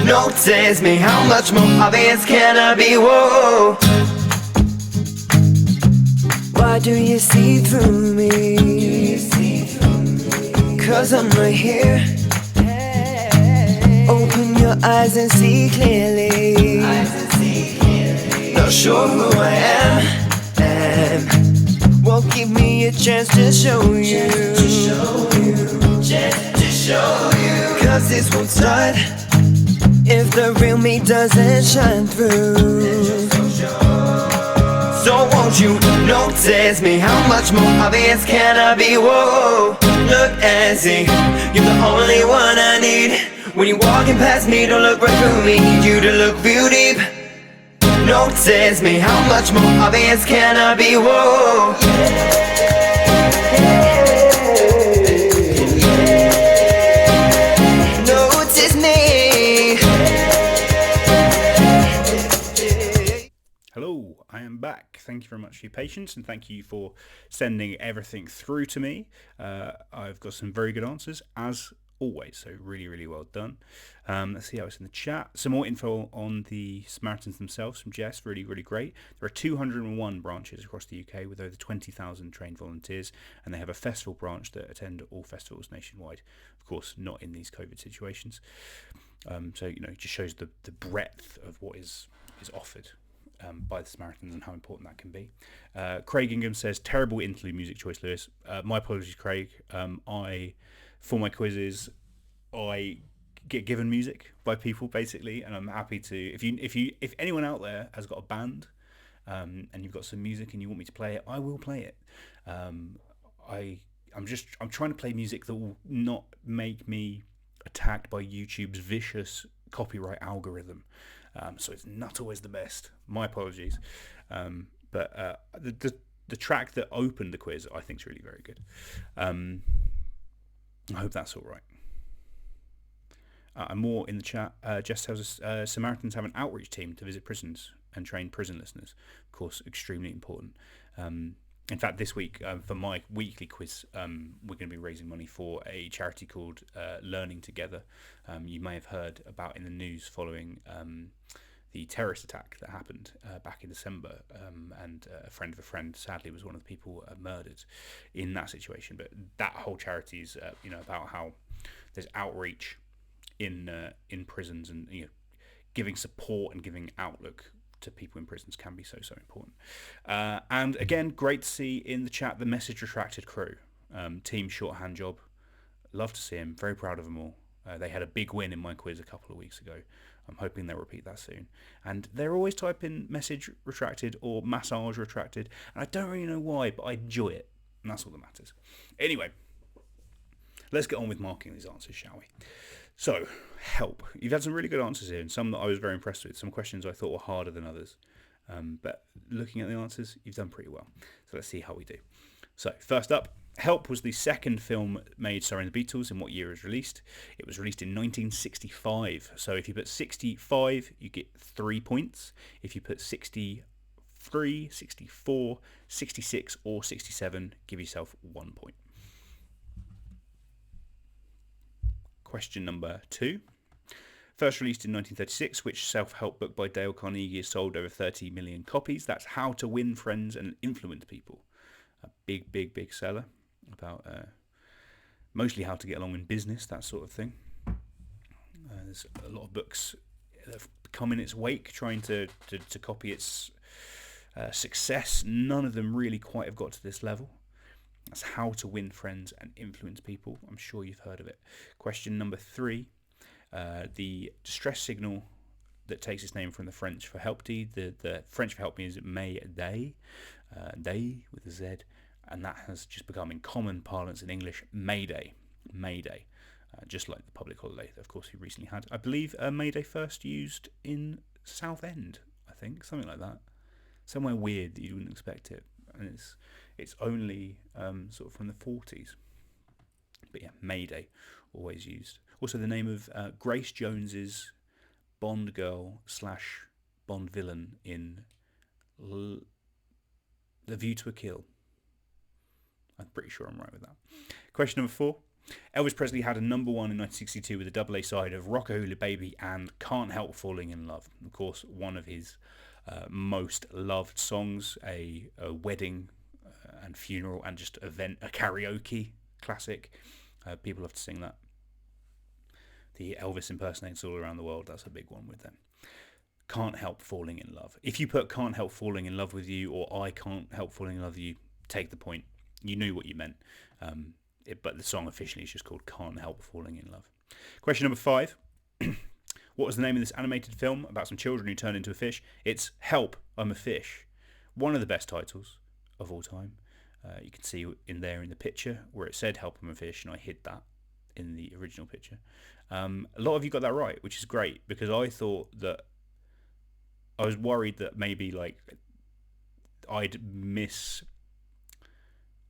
Notice me, how much more obvious can I be? Whoa. Why do you see through me? Cause I'm right here. Open your eyes and see clearly. Not sure who I am. Well, give me a chance to show you. Cause this won't start if the real me doesn't shine through. So won't you notice me? How much more obvious can I be? Whoa, look and see, you're the only one I need. When you're walking past me, don't look right through me. Need you to look real deep. Notice me, how much more obvious can I be? Whoa. Notice me. Hello, I am back. Thank you very much for your patience, and thank you for sending everything through to me. I've got some very good answers, as always, so really well done. Let's see how it's in the chat. Some more info on the Samaritans themselves from Jess. Really great. There are 201 branches across the UK with over 20,000 trained volunteers, and they have a festival branch that attend all festivals nationwide. Of course, not in these COVID situations. So it just shows the breadth of what is offered by the Samaritans and how important that can be. Craig Ingham says, terrible interlude music choice, Lewis. My apologies, Craig. For my quizzes, I get given music by people basically, and I'm happy to. If anyone out there has got a band, and you've got some music and you want me to play it, I will play it. I'm trying to play music that will not make me attacked by YouTube's vicious copyright algorithm. So it's not always the best. My apologies. But the track that opened the quiz, I think, is really very good. I hope that's all right. And more in the chat. Jess tells us Samaritans have an outreach team to visit prisons and train prison listeners. Of course, extremely important. In fact, this week, for my weekly quiz, we're going to be raising money for a charity called Learning Together. You may have heard about in the news following the terrorist attack that happened back in December, and a friend of a friend sadly was one of the people murdered in that situation. But that whole charity is about how there's outreach in prisons, and giving support and giving outlook to people in prisons can be so important. And again, great to see in the chat the message retracted crew. Team shorthand job. Love to see him. Very proud of them all. They had a big win in my quiz a couple of weeks ago. I'm hoping they'll repeat that soon. And they're always typing message retracted or massage retracted. And I don't really know why, but I enjoy it. And that's all that matters. Anyway, let's get on with marking these answers, shall we? So, help. You've had some really good answers here, and some that I was very impressed with. Some questions I thought were harder than others. But looking at the answers, you've done pretty well. So let's see how we do. So, first up, Help was the second film made starring the Beatles. In what year it was released? It was released in 1965. So if you put 65, you get 3 points. If you put 63, 64, 66 or 67, give yourself 1 point. Question number 2. First released in 1936, which self-help book by Dale Carnegie has sold over 30 million copies. That's How to Win Friends and Influence People. A big seller about mostly how to get along in business, that sort of thing. There's a lot of books that have come in its wake trying to copy its success. None of them really quite have got to this level. That's How to Win Friends and Influence People. I'm sure you've heard of it. Question number 3. The distress signal that takes its name from the French for help deed. The French for help means May Day, day with a Z, and that has just become in common parlance in English May Day. May Day. Just like the public holiday that, of course, we recently had. I believe May Day first used in Southend, I think, something like that. Somewhere weird that you wouldn't expect it. And it's only sort of from the 40s. But yeah, May Day, always used. Also the name of Grace Jones's Bond girl / Bond villain in The View to a Kill. I'm pretty sure I'm right with that. Question number 4. Elvis Presley had a number 1 in 1962 with a double A side of Rockahula Baby and Can't Help Falling in Love. Of course, one of his most loved songs, a wedding and funeral and just event, a karaoke classic. People love to sing that. The Elvis impersonators all around the world, that's a big one with them. Can't Help Falling in Love. If you put Can't Help Falling in Love with You or I Can't Help Falling in Love with You, take the point. You knew what you meant. But the song officially is just called Can't Help Falling in Love. Question number 5. What was the name of this animated film about some children who turn into a fish? It's Help, I'm a Fish. One of the best titles of all time. You can see in there in the picture where it said Help, I'm a Fish, and I hid that in the original picture. A lot of you got that right, which is great, because I was worried that maybe like I'd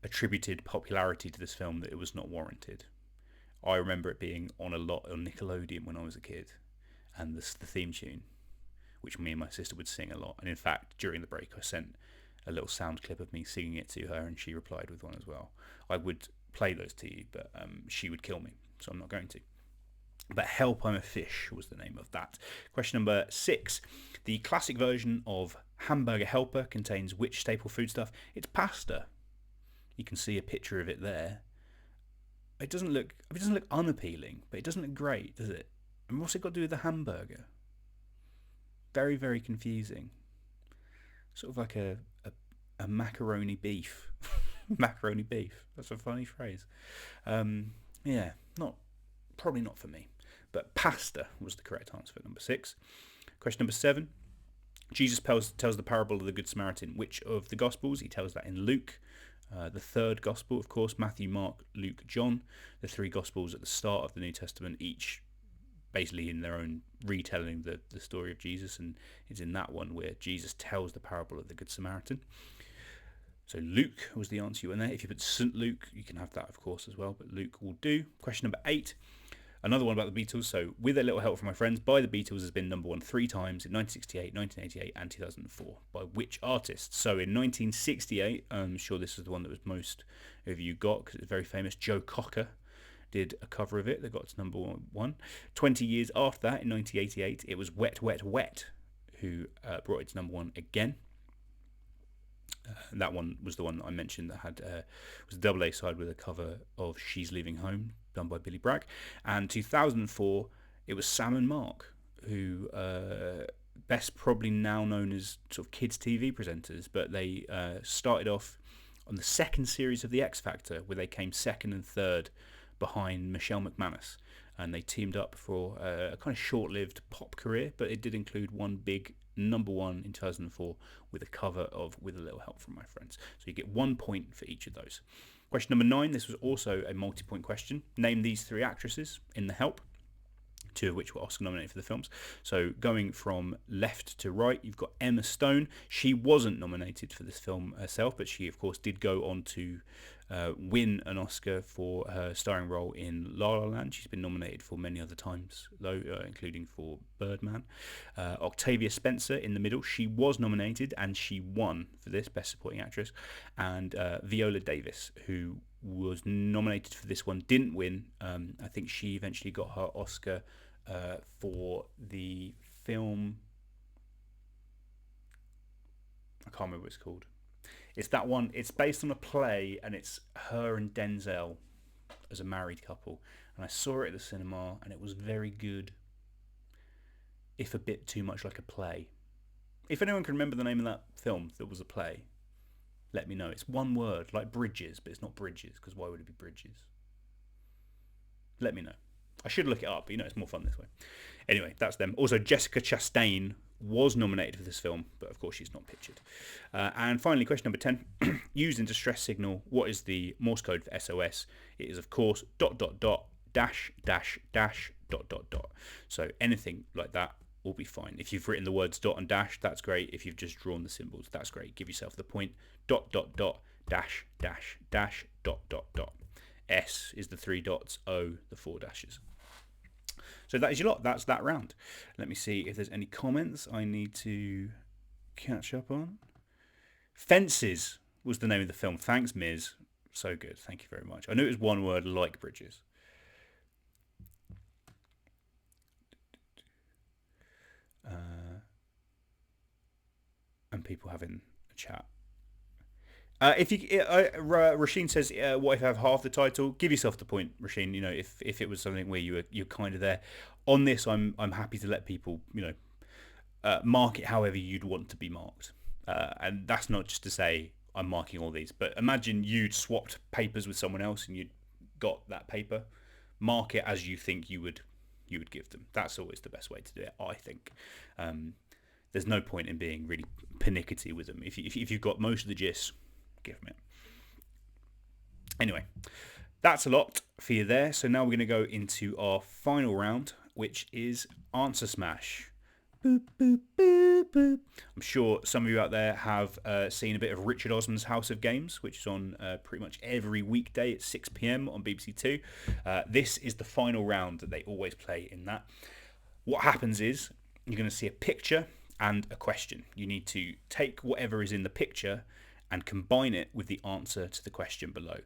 attributed popularity to this film that it was not warranted. I remember it being on a lot on Nickelodeon when I was a kid, and the theme tune, which me and my sister would sing a lot. And in fact, during the break, I sent a little sound clip of me singing it to her, and she replied with one as well. I would play those to you, but she would kill me, so I'm not going to. But Help, I'm a Fish was the name of that. Question number 6. The classic version of Hamburger Helper contains which staple foodstuff? It's pasta. You can see a picture of it there. It doesn't look unappealing, but it doesn't look great, does it? And what's it got to do with the hamburger? Very, very confusing. Sort of like a macaroni beef. Macaroni beef. That's a funny phrase. Yeah, probably not for me. But pasta was the correct answer for number 6. Question number 7. Jesus tells the parable of the Good Samaritan. Which of the Gospels? He tells that in Luke. The third Gospel, of course, Matthew, Mark, Luke, John. The 3 Gospels at the start of the New Testament, each basically in their own retelling the story of Jesus, and it's in that one where Jesus tells the parable of the Good Samaritan. So Luke was the answer you went there. If you put St. Luke, you can have that, of course, as well, but Luke will do. Question number 8. Another one about the Beatles. So, With a Little Help from My Friends by the Beatles has been number 1 3 times in 1968, 1988 and 2004. By which artists? So, in 1968, I'm sure this is the one that was most of you got because it's very famous. Joe Cocker did a cover of it that got to number 1. 20 years after that, in 1988, it was Wet, Wet, Wet who brought it to number 1 again. That one was the one that I mentioned that had was a double A side with a cover of She's Leaving Home, done by Billy Bragg. And 2004, it was Sam and Mark, who best probably now known as sort of kids TV presenters, but they started off on the second series of The X Factor, where they came second and third behind Michelle McManus, and they teamed up for a kind of short-lived pop career, but it did include one big number 1 in 2004 with a cover of With a Little Help from My Friends. So you get 1 point for each of those. Question number 9, this was also a multi-point question. Name these 3 actresses in The Help, 2 of which were Oscar nominated for the films. So going from left to right, you've got Emma Stone. She wasn't nominated for this film herself, but she, of course, did go on to win an Oscar for her starring role in La La Land. She's been nominated for many other times, though, including for Birdman. Octavia Spencer in the middle. She was nominated and she won for this, Best Supporting Actress. And Viola Davis, who was nominated for this one, didn't win. I think she eventually got her Oscar for the film. I can't remember what it's called. It's that one. It's based on a play, and it's her and Denzel as a married couple. And I saw it at the cinema, and it was very good, if a bit too much like a play. If anyone can remember the name of that film that was a play, let me know. It's one word, like Bridges, but it's not Bridges, because why would it be Bridges? Let me know. I should look it up, but it's more fun this way. Anyway, that's them. Also, Jessica Chastain was nominated for this film, but of course she's not pictured. And finally, question number 10. Used in distress signal, what is the Morse code for SOS? It is, of course, ... dash, dash, dash, ... So anything like that will be fine. If you've written the words dot and dash, that's great. If you've just drawn the symbols, that's great. Give yourself the point. ... dash, dash, dash, ... S is the 3 dots, O the 4 dashes. So that is your lot. That's that round. Let me see if there's any comments I need to catch up on. Fences was the name of the film. Thanks, Miz. So good. Thank you very much. I knew it was one word, like Bridges. And people having a chat. Rasheen says, what if I have half the title? Give yourself the point, Rasheen. If it was something where you're kind of there. On this, I'm happy to let people, mark it however you'd want to be marked. And that's not just to say I'm marking all these, but imagine you'd swapped papers with someone else and you'd got that paper. Mark it as you think you would give them. That's always the best way to do it, I think. There's no point in being really pernickety with them. If you've got most of the gist, give them it. Anyway, that's a lot for you there. So now we're going to go into our final round, which is Answer Smash. Boop, boop, boop, boop. I'm sure some of you out there have seen a bit of Richard Osman's House of Games, which is on pretty much every weekday at 6 p.m. on BBC Two. This is the final round that they always play in that. What happens is you're going to see a picture and a question. You need to take whatever is in the picture and combine it with the answer to the question below.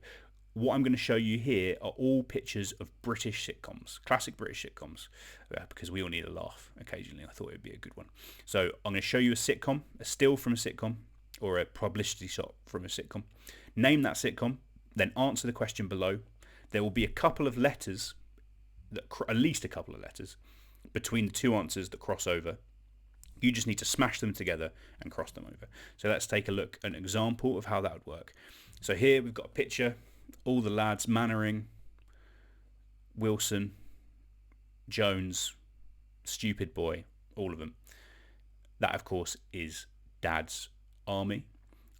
What I'm going to show you here are all pictures of British sitcoms, classic British sitcoms, because we all need a laugh occasionally. I thought it would be a good one. So I'm going to show you a sitcom, a still from a sitcom, or a publicity shot from a sitcom. Name that sitcom, then answer the question below. There will be a couple of letters, at least a couple of letters, between the two answers that cross over. You just need to smash them together and cross them over. So let's take a look at an example of how that would work. So here we've got a picture, all the lads, Mannering, Wilson, Jones, Stupid Boy, all of them. That, of course, is Dad's Army.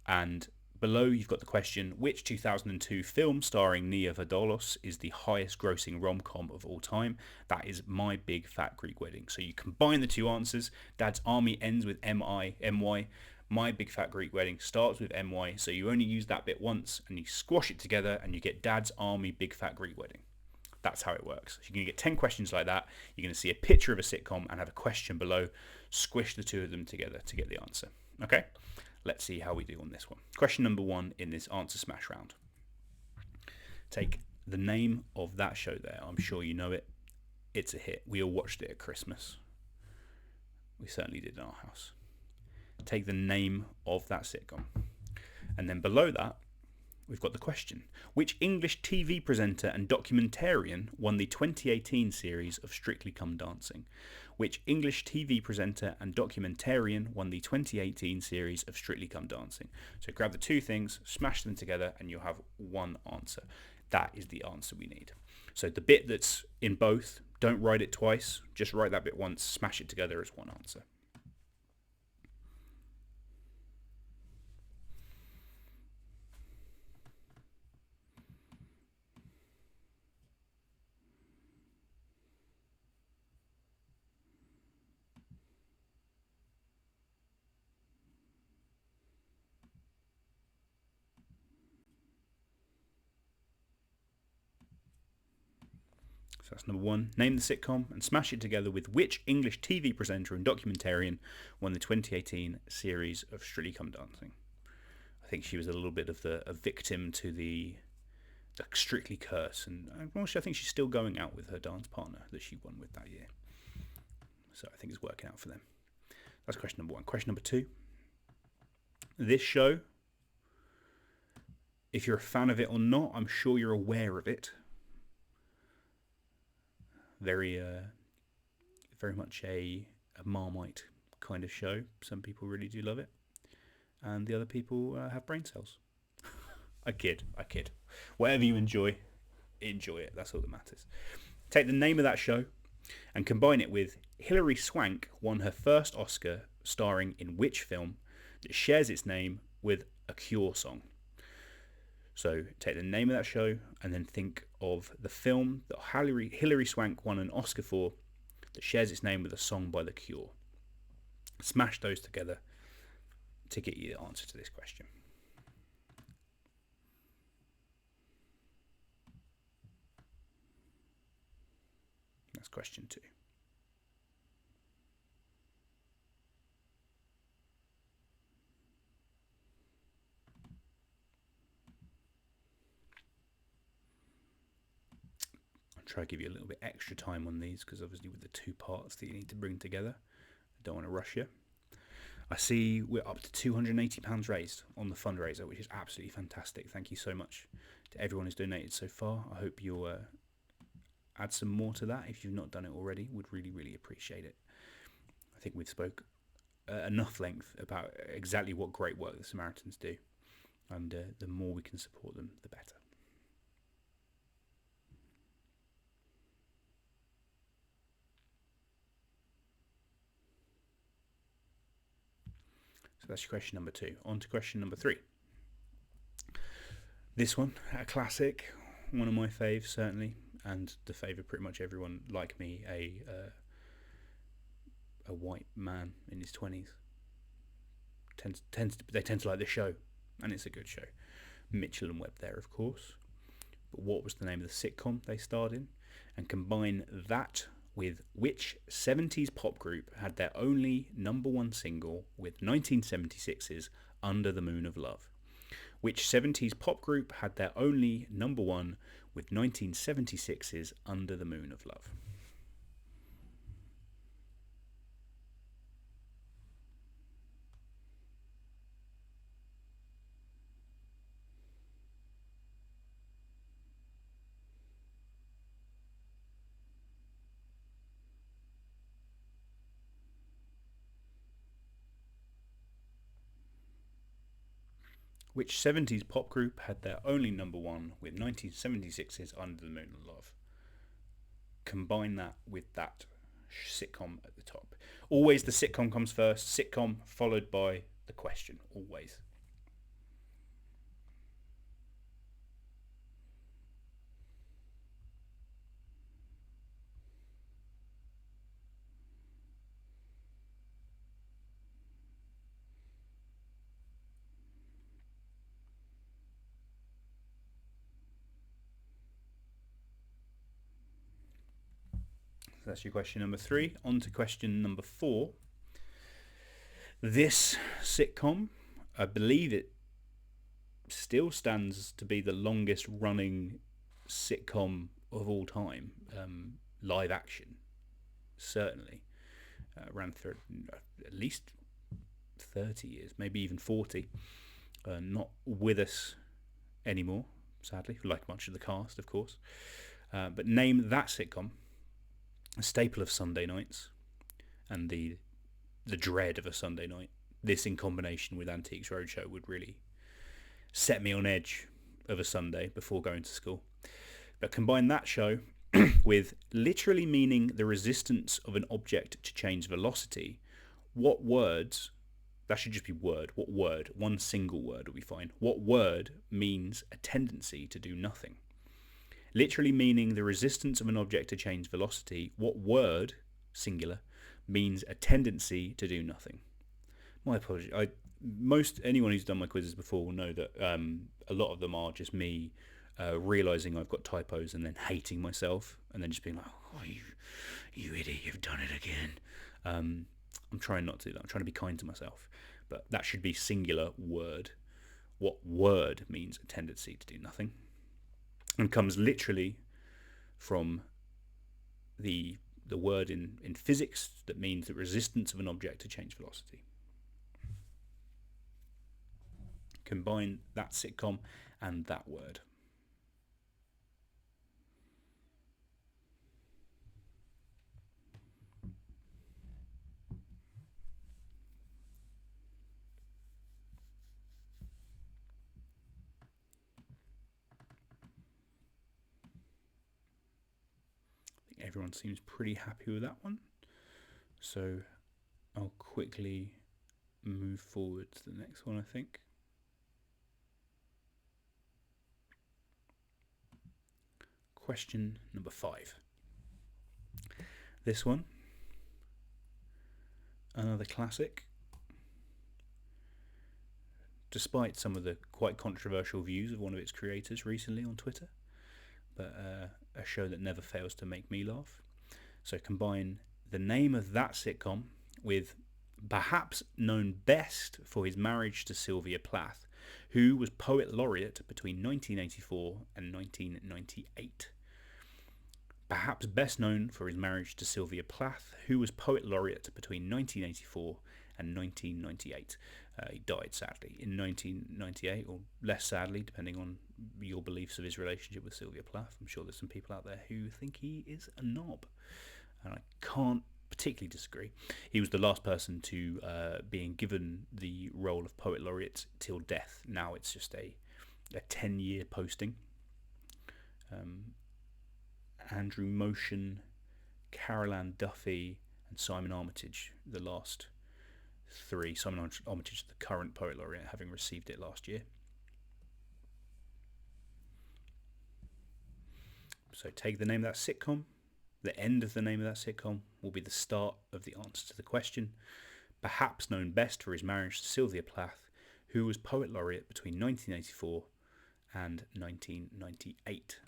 And below you've got the question, which 2002 film starring Nia Vardalos is the highest grossing rom-com of all time? That is My Big Fat Greek Wedding. So you combine the two answers. Dad's Army ends with M-I-M-Y. My Big Fat Greek Wedding starts with M-Y. So you only use that bit once and you squash it together and you get Dad's Army Big Fat Greek Wedding. That's how it works. So you're going to get 10 questions like that. You're going to see a picture of a sitcom and have a question below. Squish the two of them together to get the answer. Okay? Let's see how we do on this one. Question number 1 in this Answer Smash round. Take the name of that show there. I'm sure you know it. It's a hit. We all watched it at Christmas. We certainly did in our house. Take the name of that sitcom. And then below that, we've got the question. Which English TV presenter and documentarian won the 2018 series of Strictly Come Dancing? Which English TV presenter and documentarian won the 2018 series of Strictly Come Dancing? So grab the two things, smash them together, and you'll have one answer. That is the answer we need. So the bit that's in both, don't write it twice. Just write that bit once, smash it together as one answer. So that's number 1. Name the sitcom and smash it together with which English TV presenter and documentarian won the 2018 series of Strictly Come Dancing. I think she was a little bit of a victim to the Strictly curse, and actually I think she's still going out with her dance partner that she won with that year. So I think it's working out for them. That's question number 1. Question number 2. This show, if you're a fan of it or not, I'm sure you're aware of it. Very much a Marmite kind of show. Some people really do love it, and the other people have brain cells. I kid. Whatever you enjoy it. That's all that matters. Take the name of that show and combine it with Hilary Swank won her first Oscar starring in which film that shares its name with a Cure song. So take the name of that show and then think of the film that Hilary Swank won an Oscar for that shares its name with a song by The Cure. Smash those together to get you the answer to this question. That's question 2. Try to give you a little bit extra time on these because obviously with the 2 parts that you need to bring together, I don't want to rush you. I see we're up to £280 raised on the fundraiser, which is absolutely fantastic. Thank you so much to everyone who's donated so far. I hope you'll add some more to that if you've not done it already. Would really appreciate it. I think we've spoke enough length about exactly what great work the Samaritans do, and the more we can support them, the better. So that's your question number 2. On to question number 3. This one, a classic, one of my faves certainly, and the favourite pretty much everyone like me, a white man in his 20s. They tend to like this show, and it's a good show. Mitchell and Webb there, of course. But what was the name of the sitcom they starred in? And combine that with which 70s pop group had their only number 1 single with 1976's Under the Moon of Love? Which 70s pop group had their only number 1 with 1976's Under the Moon of Love? Which 70s pop group had their only number 1 with 1976's Under the Moon of Love? Combine that with that sitcom at the top. Always the sitcom comes first. Sitcom followed by the question. Always. So that's your question number 3. On to question number 4. This sitcom, I believe it still stands to be the longest running sitcom of all time. Live action, certainly. Ran for at least 30 years, maybe even 40. Not with us anymore, sadly, like much of the cast, of course. But name that sitcom. A staple of Sunday nights and the dread of a Sunday night. This in combination with Antiques Roadshow would really set me on edge of a Sunday before going to school. But combine that show with literally meaning the resistance of an object to change velocity. What words, that should just be word, what word, one single word will be fine. What word means a tendency to do nothing? Literally meaning the resistance of an object to change velocity, what word, singular, means a tendency to do nothing? My apologies. Anyone who's done my quizzes before will know that a lot of them are just me realising I've got typos and then hating myself and then just being like, oh, you idiot, you've done it again. I'm trying not to do that. I'm trying to be kind to myself. But that should be singular word. What word means a tendency to do nothing, and comes literally from the word in physics that means the resistance of an object to change velocity. Combine that sitcom and that word. I think everyone seems pretty happy with that one. So I'll quickly move forward to the next one, I think. Question number 5. This one, another classic. Despite some of the quite controversial views of one of its creators recently on Twitter, but a show that never fails to make me laugh. So combine the name of that sitcom with perhaps known best for his marriage to Sylvia Plath, who was Poet Laureate between 1984 and 1998. Perhaps best known for his marriage to Sylvia Plath, who was Poet Laureate between 1984 and 1998. He died, sadly, in 1998, or less sadly, depending on your beliefs of his relationship with Sylvia Plath. I'm sure there's some people out there who think he is a knob, and I can't particularly disagree. He was the last person to being given the role of Poet Laureate till death. Now it's just a 10-year posting. Andrew Motion, Carol Ann Duffy, and Simon Armitage, the last 3. Simon Armitage, the current Poet Laureate, having received it last year. So take the name of that sitcom. The end of the name of that sitcom will be the start of the answer to the question. Perhaps known best for his marriage to Sylvia Plath, who was Poet Laureate between 1984 and 1998.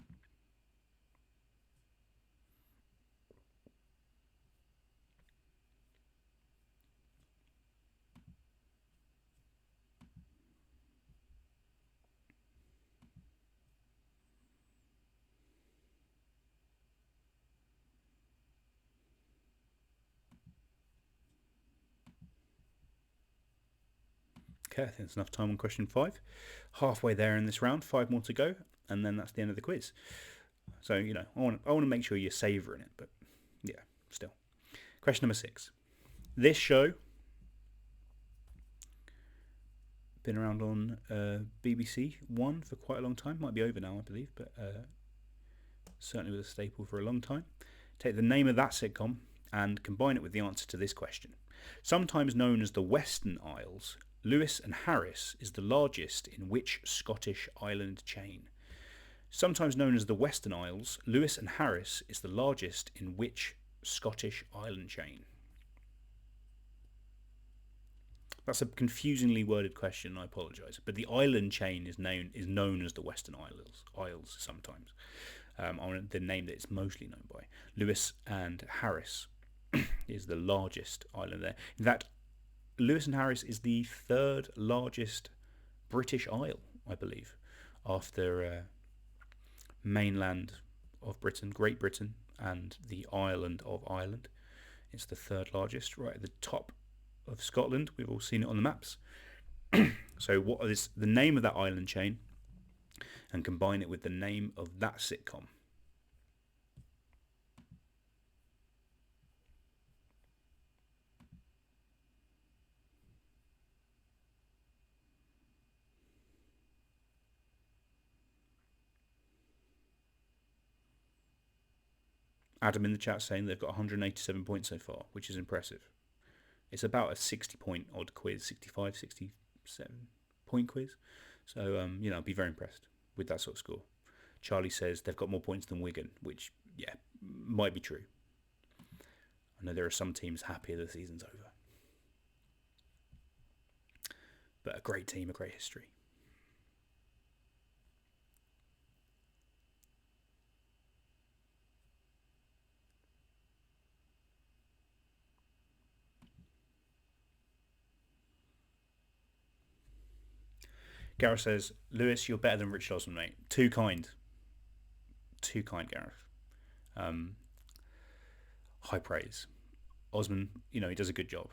Okay, I think that's enough time on question 5. Halfway there in this round, 5 more to go, and then that's the end of the quiz. So, I want to make sure you're savouring it, but yeah, still. Question number 6. This show, been around on BBC One for quite a long time. Might be over now, I believe, but certainly was a staple for a long time. Take the name of that sitcom and combine it with the answer to this question. Sometimes known as the Western Isles, Lewis and Harris is the largest in which Scottish island chain? Sometimes known as the Western Isles, Lewis and Harris is the largest in which Scottish island chain? That's a confusingly worded question, I apologise. But the island chain is known as the Western Isles sometimes. The name that it's mostly known by. Lewis and Harris is the largest island there. In fact, Lewis and Harris is the 3rd largest British isle, I believe, after mainland of Britain, Great Britain, and the island of Ireland. It's the 3rd largest, right at the top of Scotland. We've all seen it on the maps. So what is the name of that island chain, and combine it with the name of that sitcom? Adam in the chat saying they've got 187 points so far, which is impressive. It's about a 60 point odd quiz, 65, 67 point quiz. So, I'd be very impressed with that sort of score. Charlie says they've got more points than Wigan, which, yeah, might be true. I know there are some teams happier the season's over. But a great team, a great history. Gareth says, Lewis, you're better than Richard Osman, mate. Too kind. Too kind, Gareth. High praise. Osman, he does a good job.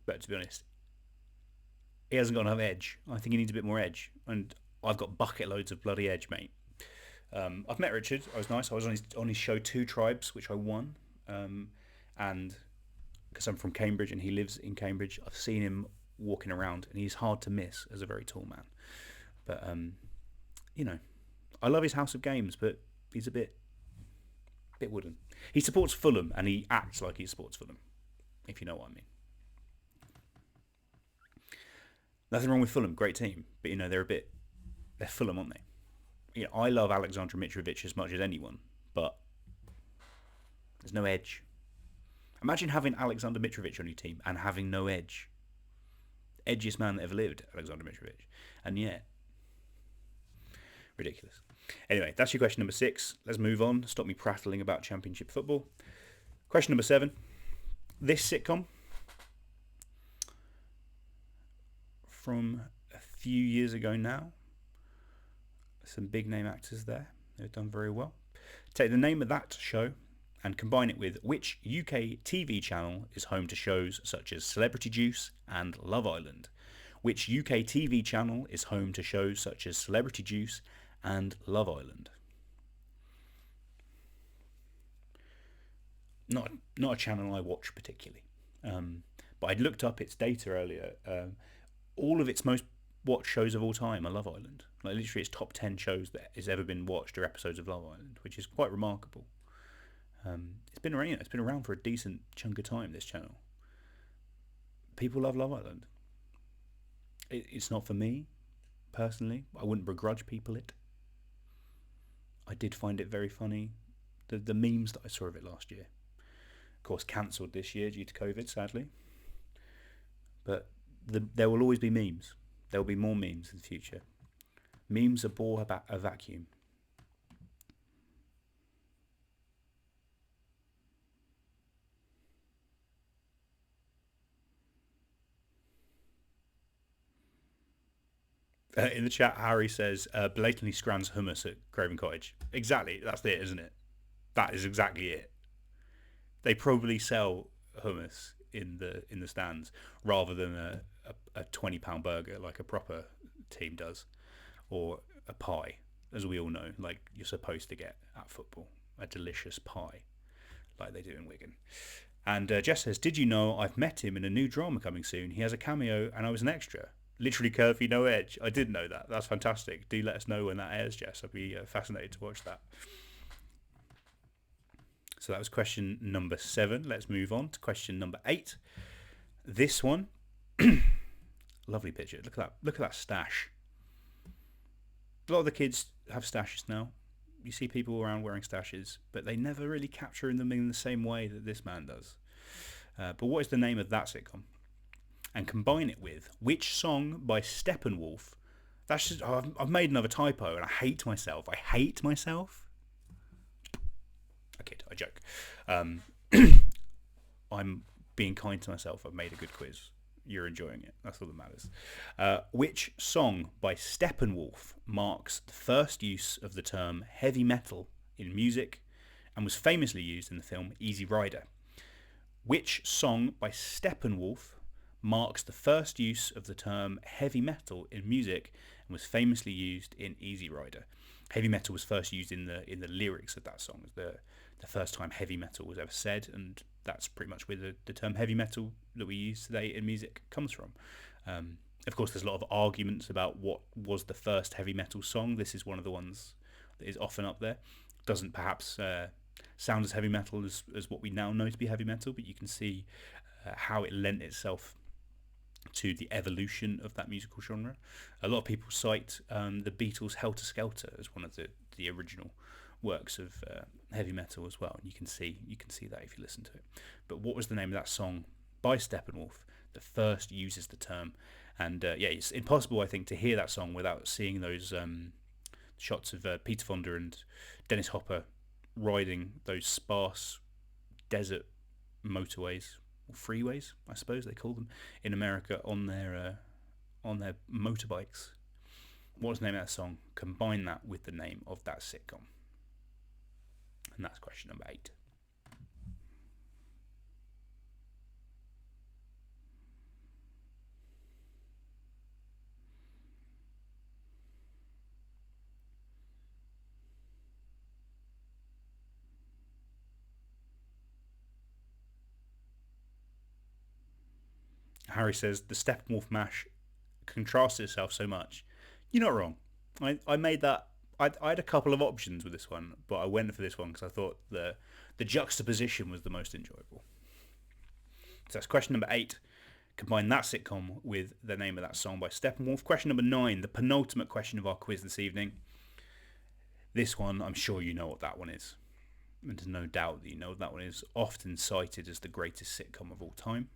But to be honest, he hasn't got enough edge. I think he needs a bit more edge. And I've got bucket loads of bloody edge, mate. I've met Richard. I was nice. I was on his show Two Tribes, which I won. And because I'm from Cambridge and he lives in Cambridge, I've seen him walking around, and he's hard to miss as a very tall man. But I love his House of Games, but he's a bit wooden. He supports Fulham, and he acts like he supports Fulham, if you know what I mean. Nothing wrong with Fulham, great team, but they're Fulham, aren't they? I love Alexander Mitrovic as much as anyone, but there's no edge. Imagine having Alexander Mitrovic on your team and having no edge. Edgiest man that ever lived, Alexander Mitrovic. And yet, ridiculous. Anyway, that's your question number 6. Let's move on. Stop me prattling about Championship football. Question number 7. This sitcom, from a few years ago now, some big name actors there. They've done very well. Take the name of that show and combine it with which UK TV channel is home to shows such as Celebrity Juice and Love Island. Which UK TV channel is home to shows such as Celebrity Juice and Love Island? Not a channel I watch particularly, but I'd looked up its data earlier. All of its most watched shows of all time are Love Island. Like literally, its top 10 shows that has ever been watched are episodes of Love Island, which is quite remarkable. It's been around. It's been around for a decent chunk of time. This channel. People love Love Island. It's not for me, personally. I wouldn't begrudge people it. I did find it very funny. The memes that I saw of it last year. Of course, cancelled this year due to COVID, sadly. But there will always be memes. There will be more memes in the future. Memes abhor a vacuum. In the chat, Harry says, blatantly scrans hummus at Craven Cottage. Exactly, that's it, isn't it? That is exactly it. They probably sell hummus in the stands rather than a £20 burger like a proper team does, or a pie, as we all know, like you're supposed to get at football, a delicious pie, like they do in Wigan. And Jess says, did you know I've met him in a new drama coming soon? He has a cameo and I was an extra. Literally Curvy, no edge. I didn't know that. That's fantastic. Do let us know when that airs, Jess. I'd be fascinated to watch that. So that was question number 7. Let's move on to question number 8. This one, lovely picture. Look at that stash. A lot of the kids have stashes now. You see people around wearing stashes, but they never really capture them in the same way that this man does. But what is the name of that sitcom? And combine it with which song by Steppenwolf. That's just, I've made another typo and I hate myself. I kid, I joke. I'm being kind to myself. I've made a good quiz. You're enjoying it. That's all that matters. Which song by Steppenwolf marks the first use of the term heavy metal in music and was famously used in the film Easy Rider? Which song by Steppenwolf marks the first use of the term heavy metal in music and was famously used in Easy Rider? Heavy metal was first used in the lyrics of that song. The first time heavy metal was ever said, and that's pretty much where the term heavy metal that we use today in music comes from. Of course, there's a lot of arguments about what was the first heavy metal song. This is one of the ones that is often up there. Doesn't perhaps sound as heavy metal as what we now know to be heavy metal, but you can see how it lent itself to the evolution of that musical genre. A lot of people cite the Beatles' Helter Skelter as one of the original works of heavy metal as well, and you can see that if you listen to it. But what was the name of that song by Steppenwolf that first uses the term? And it's impossible, I think, to hear that song without seeing those shots of Peter Fonda and Dennis Hopper riding those sparse desert motorways, or freeways, I suppose they call them in America, on their motorbikes. What's the name of that song? Combine that with the name of that sitcom. And that's question number 8. Harry says, the Steppenwolf mash contrasts itself so much. You're not wrong. I made that. I had a couple of options with this one, but I went for this one because I thought the juxtaposition was the most enjoyable. So that's question number 8. Combine that sitcom with the name of that song by Steppenwolf. Question number 9, the penultimate question of our quiz this evening. This one, I'm sure you know what that one is. And there's no doubt that you know what that one is. Often cited as the greatest sitcom of all time.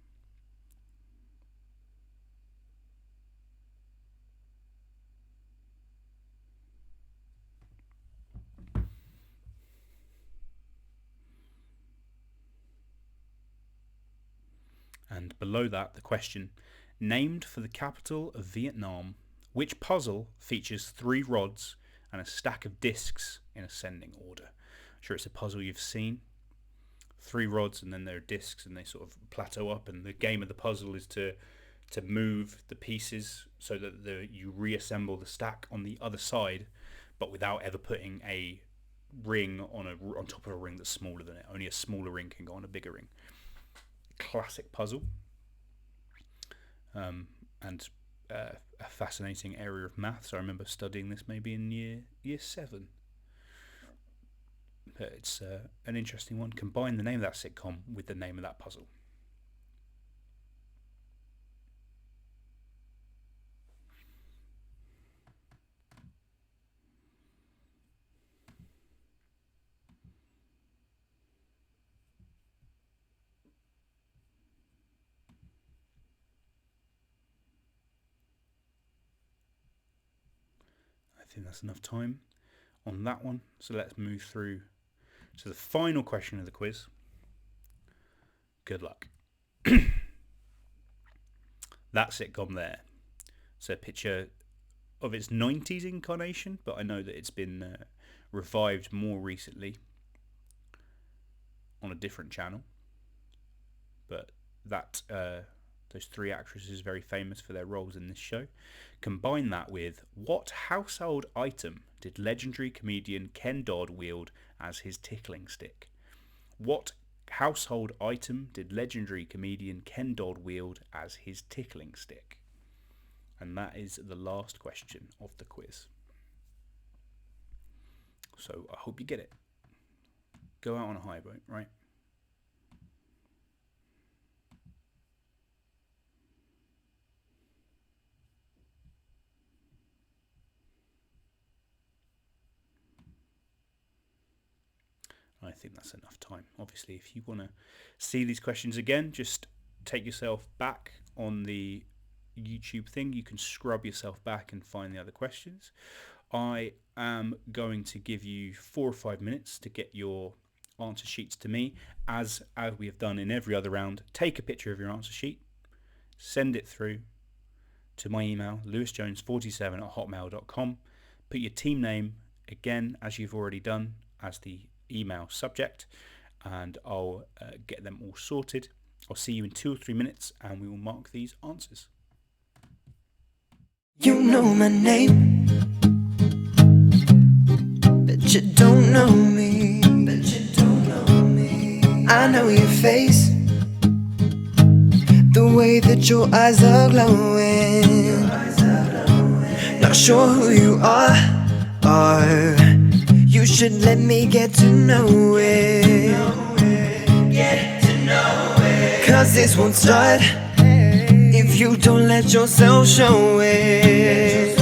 And below that, the question, named for the capital of Vietnam, which puzzle features 3 rods and a stack of discs in ascending order? I'm sure it's a puzzle you've seen. 3 rods and then there are discs and they sort of plateau up, and the game of the puzzle is to move the pieces so that you reassemble the stack on the other side, but without ever putting a ring on top of a ring that's smaller than it. Only a smaller ring can go on a bigger ring. Classic puzzle, and a fascinating area of maths. I remember studying this maybe in year 7. But it's an interesting one. Combine the name of that sitcom with the name of that puzzle. I think that's enough time on that one. So let's move through to the final question of the quiz. Good luck. That sitcom there. It's a picture of its 90s incarnation, but I know that it's been revived more recently on a different channel. But that those 3 actresses are very famous for their roles in this show. Combine that with, what household item did legendary comedian Ken Dodd wield as his tickling stick? What household item did legendary comedian Ken Dodd wield as his tickling stick? And that is the last question of the quiz. So I hope you get it. Go out on a high boat, right? I think that's enough time. Obviously, if you want to see these questions again, just take yourself back on the YouTube thing. You can scrub yourself back and find the other questions. I am going to give you 4 or 5 minutes to get your answer sheets to me, as we have done in every other round. Take a picture of your answer sheet, send it through to my email, lewisjones47@hotmail.com. Put your team name, again, as you've already done, as the email subject, and I'll get them all sorted. I'll see you in 2 or 3 minutes and we will mark these answers. You know my name, but you don't know me. I know your face, the way that your eyes are glowing. Not sure who you are. You should let me get to know it. Cause this won't start if you don't let yourself show it.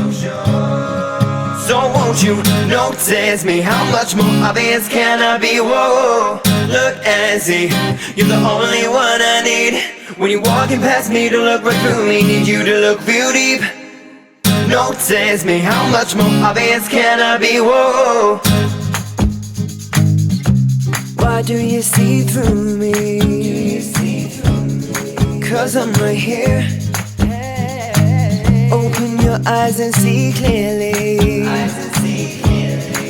So won't you notice me? How much more obvious can I be? Whoa, look and see, you're the only one I need. When you're walking past me, to look right through me. Need you to look real deep. Notice me, how much more obvious can I be? Whoa. Why do you see through me? Cause I'm right here. Open your eyes and see clearly.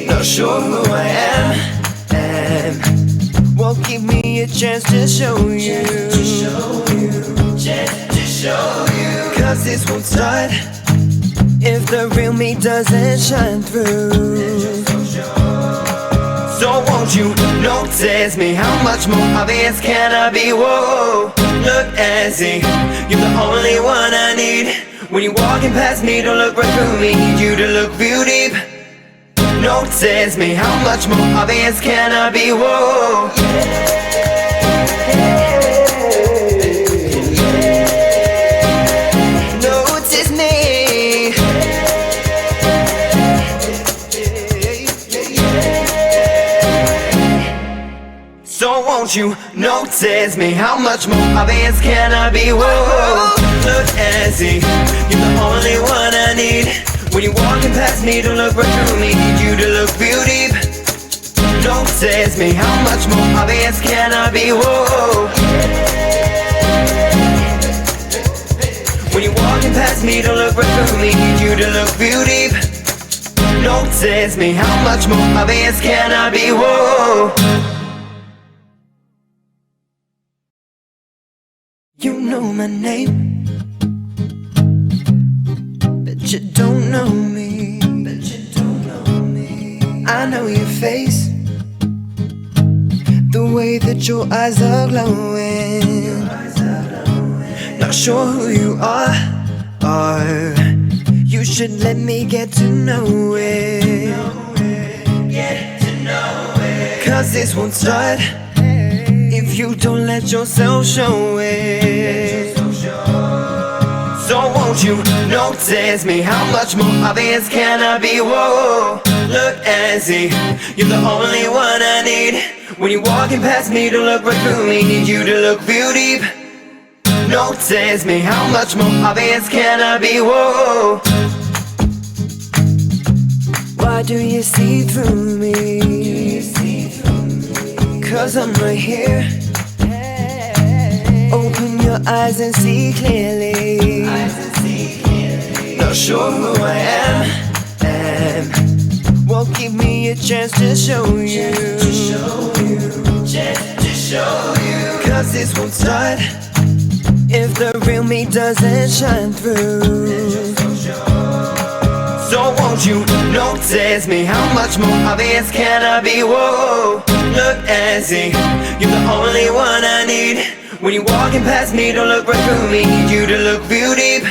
Not sure who I am. Won't give me a chance to show you. Cause this won't start if the real me doesn't shine through. So won't you notice me? How much more obvious can I be? Whoa, look and see, you're the only one I need. When you're walking past me, don't look right through me. Need you to look real deep. Notice me, how much more obvious can I be? Whoa. Notice me. So won't you notice me? How much more obvious can I be? Whoa. Look and see, you're the only one I need. When you're walking past me, don't look right through me. Need you to look real deep. Notice me, how much more obvious can I be? Whoa. When you're walking past me, don't look right through me. Need you to look real deep. Notice me, how much more obvious can I be? Whoa. You know my name, but you don't know me. I know your face, the way that your eyes are glowing. Not sure who you are. You should let me get to know it. Cause this won't start if you don't let yourself show it. So won't you notice me? How much more obvious can I be? Whoa, look and see, you're the only one I need. When you're walking past me, don't look right through me. Need you to look real deep. Notice me, how much more obvious can I be? Whoa. Why do you see through me? Cause I'm right here. Open your eyes and see clearly. Not sure who I am. Won't give me a chance to show you. Cause this won't start if the real me doesn't shine through. So won't you notice me? How much more obvious can I be? Whoa, look and see, you're the only one I need. When you're walking past me, don't look right through me. Need you to look real deep.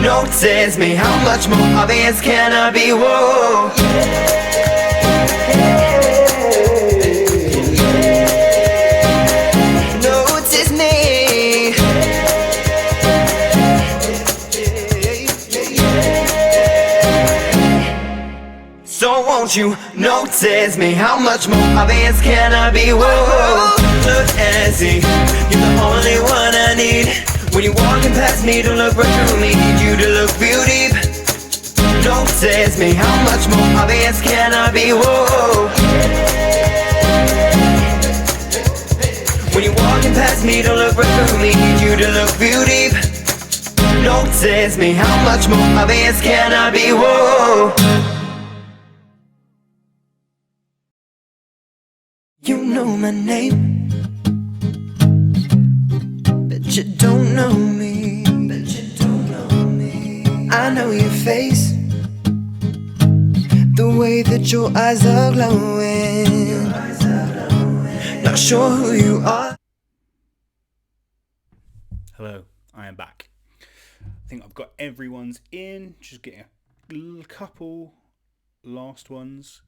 Notice me, how much more obvious can I be? Whoa. Notice me. So won't you notice me? How much more obvious can I be? Whoa. Look and see, you're the only one I need. When you're walking past me, don't look right through me. Need you to look real deep. Notice me, how much more obvious can I be? Whoa. When you're walking past me, don't look right through me. Need you to look real deep. Notice me, how much more obvious can I be? Whoa. You know my name, but you don't know me. I know your face, the way that your eyes are glowing. Not sure who you are. Hello, I am back. I think I've got everyone's in. Just getting a couple last ones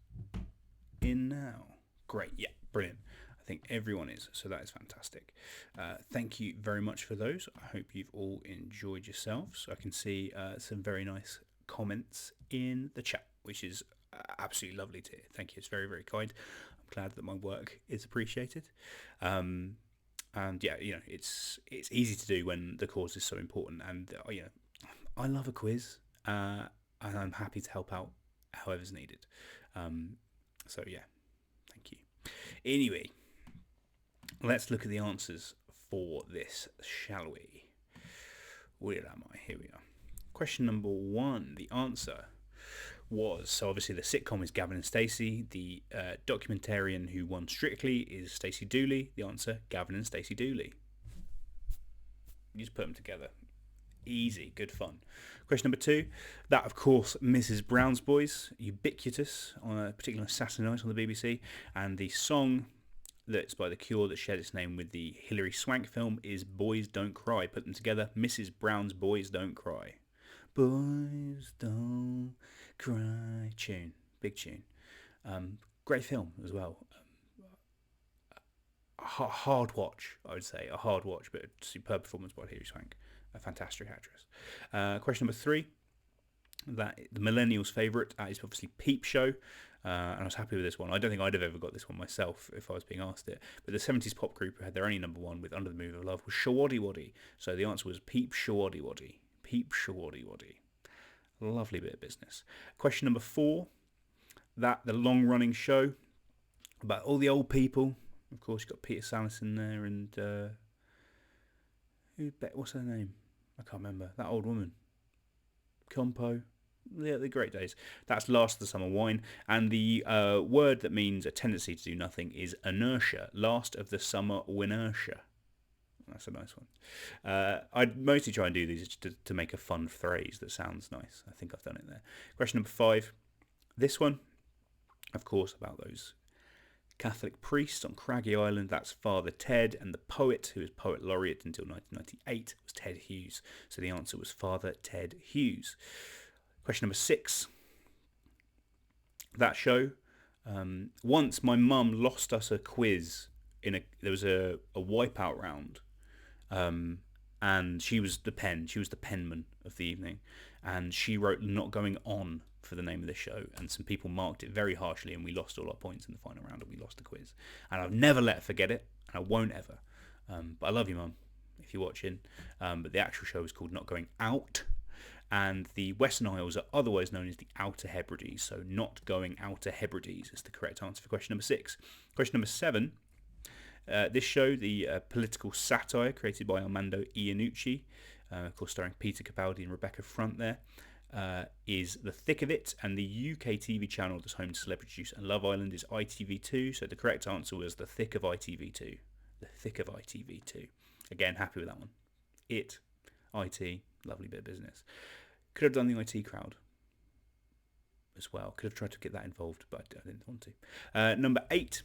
in now. Great, yeah, brilliant. I think everyone is, so that is fantastic. Thank you very much for those. I hope you've all enjoyed yourselves. I can see some very nice comments in the chat, which is absolutely lovely to hear. Thank you, it's very, very kind. I'm glad that my work is appreciated. And yeah, you know, it's easy to do when the cause is so important. And you know, I love a quiz, and I'm happy to help out however's needed. So yeah, thank you. Anyway, let's look at the answers for this, shall we? Where am I? Here we are. Question number 1. The answer was, so obviously the sitcom is Gavin and Stacey. The documentarian who won Strictly is Stacey Dooley. The answer, Gavin and Stacey Dooley. You just put them together. Easy, good fun. Question number 2. That, of course, Mrs. Brown's Boys, ubiquitous, on a particular Saturday night on the BBC. And the song that's by The Cure that shared its name with the Hilary Swank film is Boys Don't Cry. Put them together, Mrs. Brown's Boys Don't Cry. Boys Don't Cry. Tune. Big tune. Great film as well. A hard watch, I would say. A hard watch, but a superb performance by Hilary Swank. A fantastic actress. Question number 3. That the millennials' favourite is obviously Peep Show. And I was happy with this one. I don't think I'd have ever got this one myself if I was being asked it. But the 70s pop group who had their only number 1 with Under the Move of Love was Shawaddy Waddy. So the answer was Peep Shawaddy Waddy. Peep Shawaddy Waddy. Lovely bit of business. Question number 4. That the long-running show about all the old people. Of course, you've got Peter Sallis in there and what's her name? I can't remember. That old woman. Compo. Yeah, the great days. That's Last of the Summer Wine. And the word that means a tendency to do nothing is inertia. Last of the Summer Winertia. That's a nice one. I'd mostly try and do these to make a fun phrase that sounds nice. I think I've done it there. Question number 5. This one, of course, about those Catholic priests on Craggy Island. That's Father Ted, and the poet, who was Poet Laureate until 1998, was Ted Hughes. So the answer was Father Ted Hughes. Question number 6. That show. Once my mum lost us a quiz. There was a wipeout round. And she was the penman of the evening. And she wrote Not Going On for the name of the show. And some people marked it very harshly, and we lost all our points in the final round, and we lost the quiz. And I've never let her forget it, and I won't ever. But I love you, Mum, if you're watching. But the actual show was called Not Going Out. And the Western Isles are otherwise known as the Outer Hebrides. So Not Going Outer Hebrides is the correct answer for question number 6. Question number 7. This show, the political satire created by Armando Iannucci, of course starring Peter Capaldi and Rebecca Front there, is The Thick of It. And the UK TV channel that's home to Celebrity Juice and Love Island is ITV2. So the correct answer was The Thick of ITV2. The Thick of ITV2. Again, happy with that one. IT, lovely bit of business. Could have done the IT crowd as well. Could have tried to get that involved, but I didn't want to. Number 8.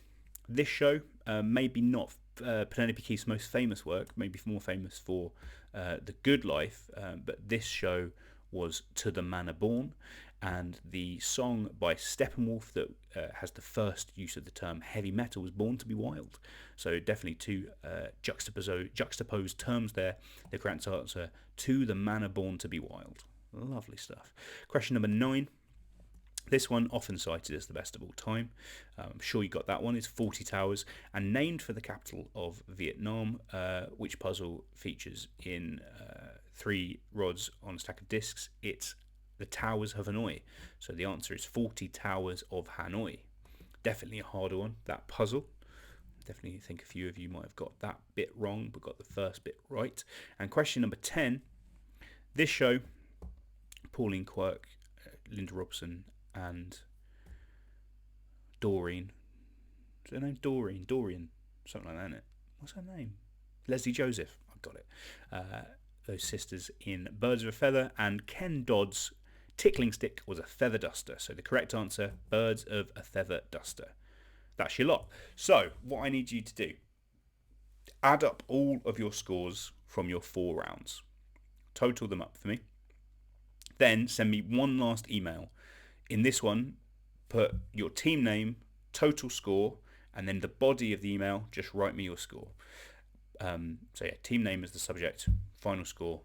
This show, maybe not Penelope Keith's most famous work, maybe more famous for The Good Life, but this show was To the Manor Born, and the song by Steppenwolf that has the first use of the term heavy metal was Born to be Wild. So definitely two juxtaposed terms there. The correct answer, To the Manor Born to be Wild. Lovely stuff. Question number 9. This one, often cited as the best of all time. I'm sure you got that one. It's 40 Towers, and named for the capital of Vietnam, which puzzle features in 3 rods on a stack of discs. It's the Towers of Hanoi. So the answer is 40 Towers of Hanoi. Definitely a harder one, that puzzle. Definitely think a few of you might have got that bit wrong, but got the first bit right. And question number 10. This show, Pauline Quirk, Linda Robson, and Doreen. Is her name Doreen? Dorian. Something like that, isn't it? What's her name? Leslie Joseph. I got it. Those sisters in Birds of a Feather, and Ken Dodd's tickling stick was a feather duster. So the correct answer, Birds of a Feather Duster. That's your lot. So what I need you to do, add up all of your scores from your 4 rounds. Total them up for me. Then send me one last email. In this one, put your team name, total score, and then the body of the email, just write me your score. So yeah, team name is the subject, final score,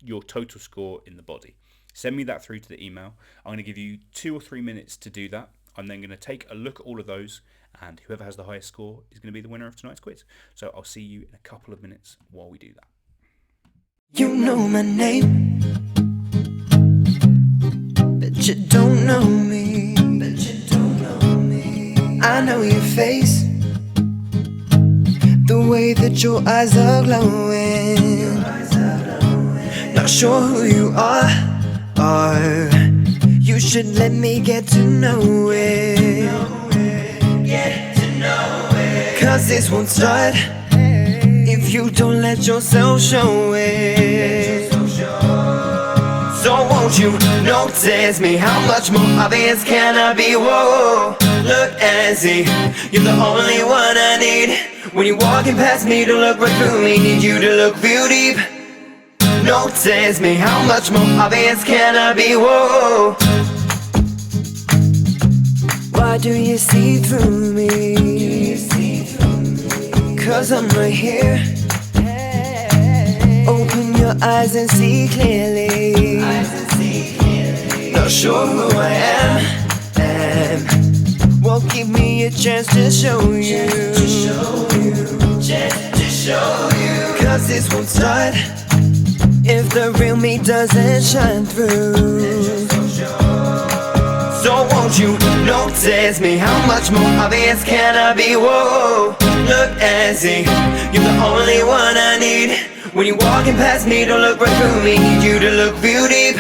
your total score in the body. Send me that through to the email. I'm going to give you 2 or 3 minutes to do that. I'm then going to take a look at all of those, and whoever has the highest score is going to be the winner of tonight's quiz. So I'll see you in a couple of minutes while we do that. You know my name, but you don't know me. I know your face, the way that your eyes are glowing. Not sure who you are, are. You should let me get to know it. Cause this won't start if you don't let yourself show it. So won't you notice me? How much more obvious can I be? Whoa, look and see, you're the only one I need. When you're walking past me, don't look right through me. Need you to look real deep. Notice me, how much more obvious can I be? Whoa. Why do you see through me? Cause I'm right here. Open your eyes and see clearly. Not sure who I am. Well, give me a chance to show you. Cause this won't start if the real me doesn't shine through. So won't you notice me? How much more obvious can I be? Whoa, look and see, you're the only one I need. When you're walking past me, don't look right through me. Need you to look real deep.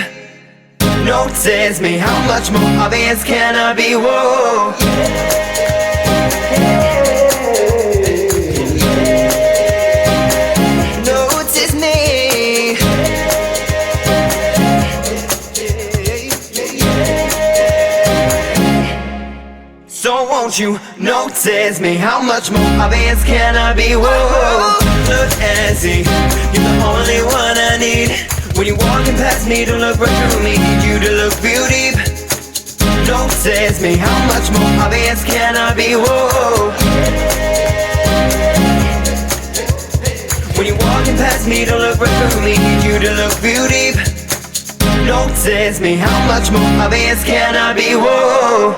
Notice me, how much more obvious can I be? Whoa. Notice me. So won't you notice me? How much more obvious can I be? Whoa, look and see, you're the only one I need. When you're walking past me, don't look right through me. Need you to look real deep. Notice me, how much more obvious can I be? Whoa. When you're walking past me, don't look right through me. Need you to look real deep. Notice me, how much more obvious can I be? Whoa.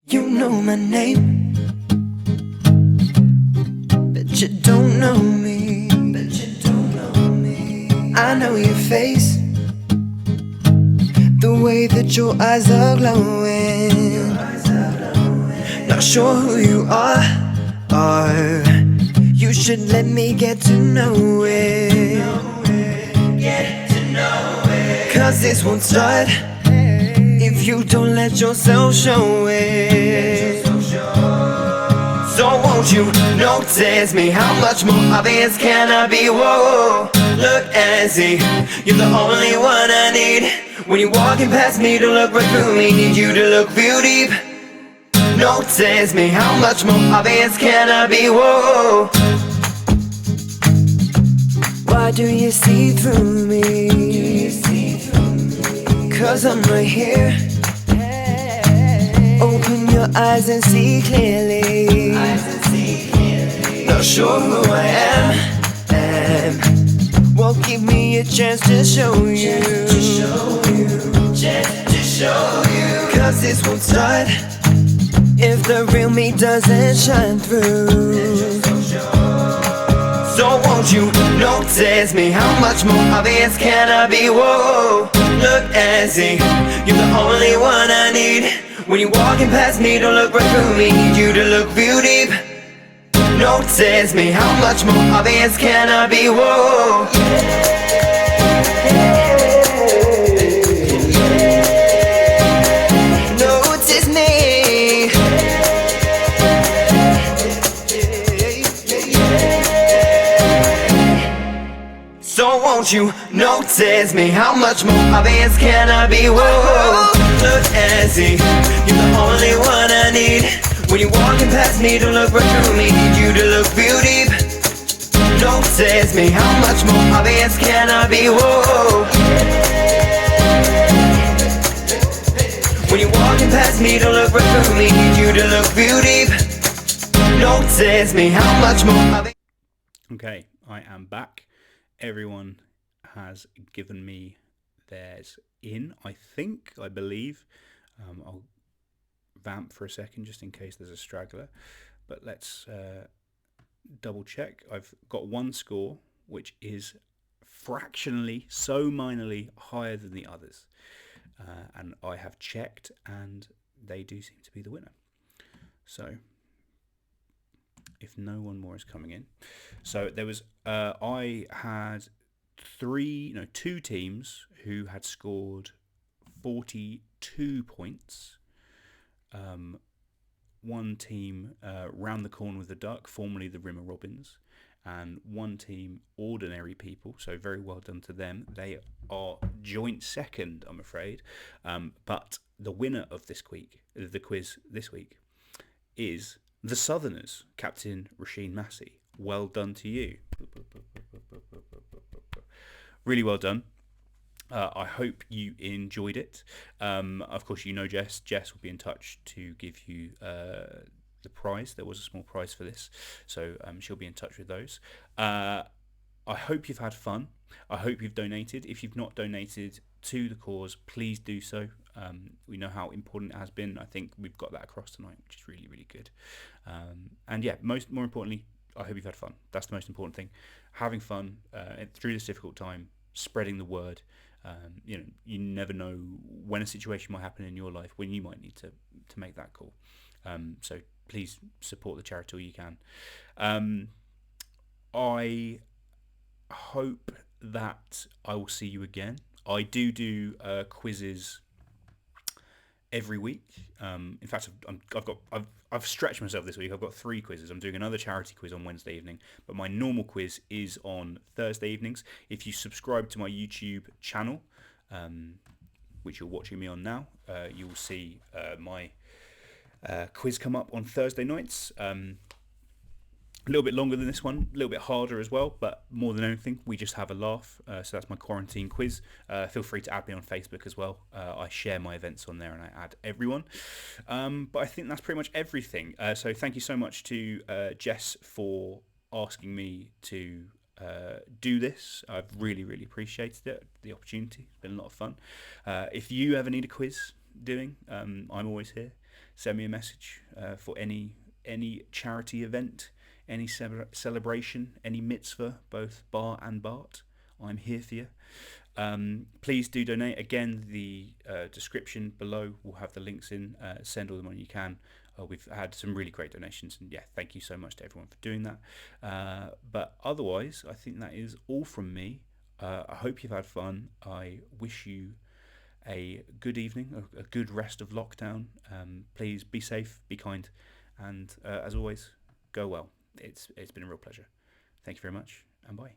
You know my name, but you don't know me. I know your face, the way that your eyes are glowing. Not sure who you are. You should let me get to know it. Cause this won't start if you don't let yourself show it. So won't you notice me? How much more obvious can I be? Whoa, look and see, you're the only one I need. When you're walking past me, don't look right through me. Need you to look real deep. Notice me, how much more obvious can I be? Whoa. Why do you see through me? Cause I'm right here. Open your eyes and see clearly. Not sure who I am. Well, give me a chance to show you. Cause this won't start if the real me doesn't shine through. So won't you notice me? How much more obvious can I be? Whoa, look and see, you're the only one I need. When you're walking past me, don't look right through me. Need you to look real deep. Notice me, how much more obvious can I be? Whoa. Notice me. So won't you notice me? How much more obvious can I be? Whoa, look and see, you're the only one I need. When you're walking past me, don't look right through me. Need you to look real deep. Notice me, how much more obvious can I be? Whoa. When you're walking past me, don't look right through me. Need you to look real deep. Notice me, how much more obvious. Okay, I am back. Everyone has given me theirs in, I believe. I'll vamp for a second just in case there's a straggler, but let's double check. I've got one score which is fractionally, so minorly higher than the others, and I have checked and they do seem to be the winner. So if no one more is coming in, so there was I had two teams who had scored 42 points. One team round the corner with the duck, formerly the Rimmer Robins, and one team ordinary people. So very well done to them. They are joint second, I'm afraid. But the winner of the quiz this week, is the Southerners, Captain Rasheen Massey. Well done to you. Really well done. I hope you enjoyed it. Of course, you know Jess. Jess will be in touch to give you the prize. There was a small prize for this, so she'll be in touch with those. I hope you've had fun. I hope you've donated. If you've not donated to the cause, please do so. We know how important it has been. I think we've got that across tonight, which is really, really good. And yeah, more importantly, I hope you've had fun. That's the most important thing. Having fun through this difficult time, spreading the word. You never know when a situation might happen in your life when you might need to make that call. So please support the charity all you can. I hope that I will see you again. I do quizzes every week. In fact, I've stretched myself this week. I've got 3 quizzes. I'm doing another charity quiz on Wednesday evening, but my normal quiz is on Thursday evenings. If you subscribe to my YouTube channel, which you're watching me on now, you will see my quiz come up on Thursday nights. A little bit longer than this one, a little bit harder as well, but more than anything, we just have a laugh. So that's my quarantine quiz. Feel free to add me on Facebook as well. I share my events on there and I add everyone. But I think that's pretty much everything. So thank you so much to Jess for asking me to do this. I've really, really appreciated it, the opportunity. It's been a lot of fun. If you ever need a quiz doing, I'm always here. Send me a message for any charity event, any celebration, any mitzvah, both bar and Bart. I'm here for you. Please do donate. Again, the description below will have the links in. Send all the money you can. We've had some really great donations, and yeah, thank you so much to everyone for doing that. But otherwise, I think that is all from me. I hope you've had fun. I wish you a good evening, a good rest of lockdown. Please be safe, be kind, and as always, go well. It's been a real pleasure. Thank you very much, and bye.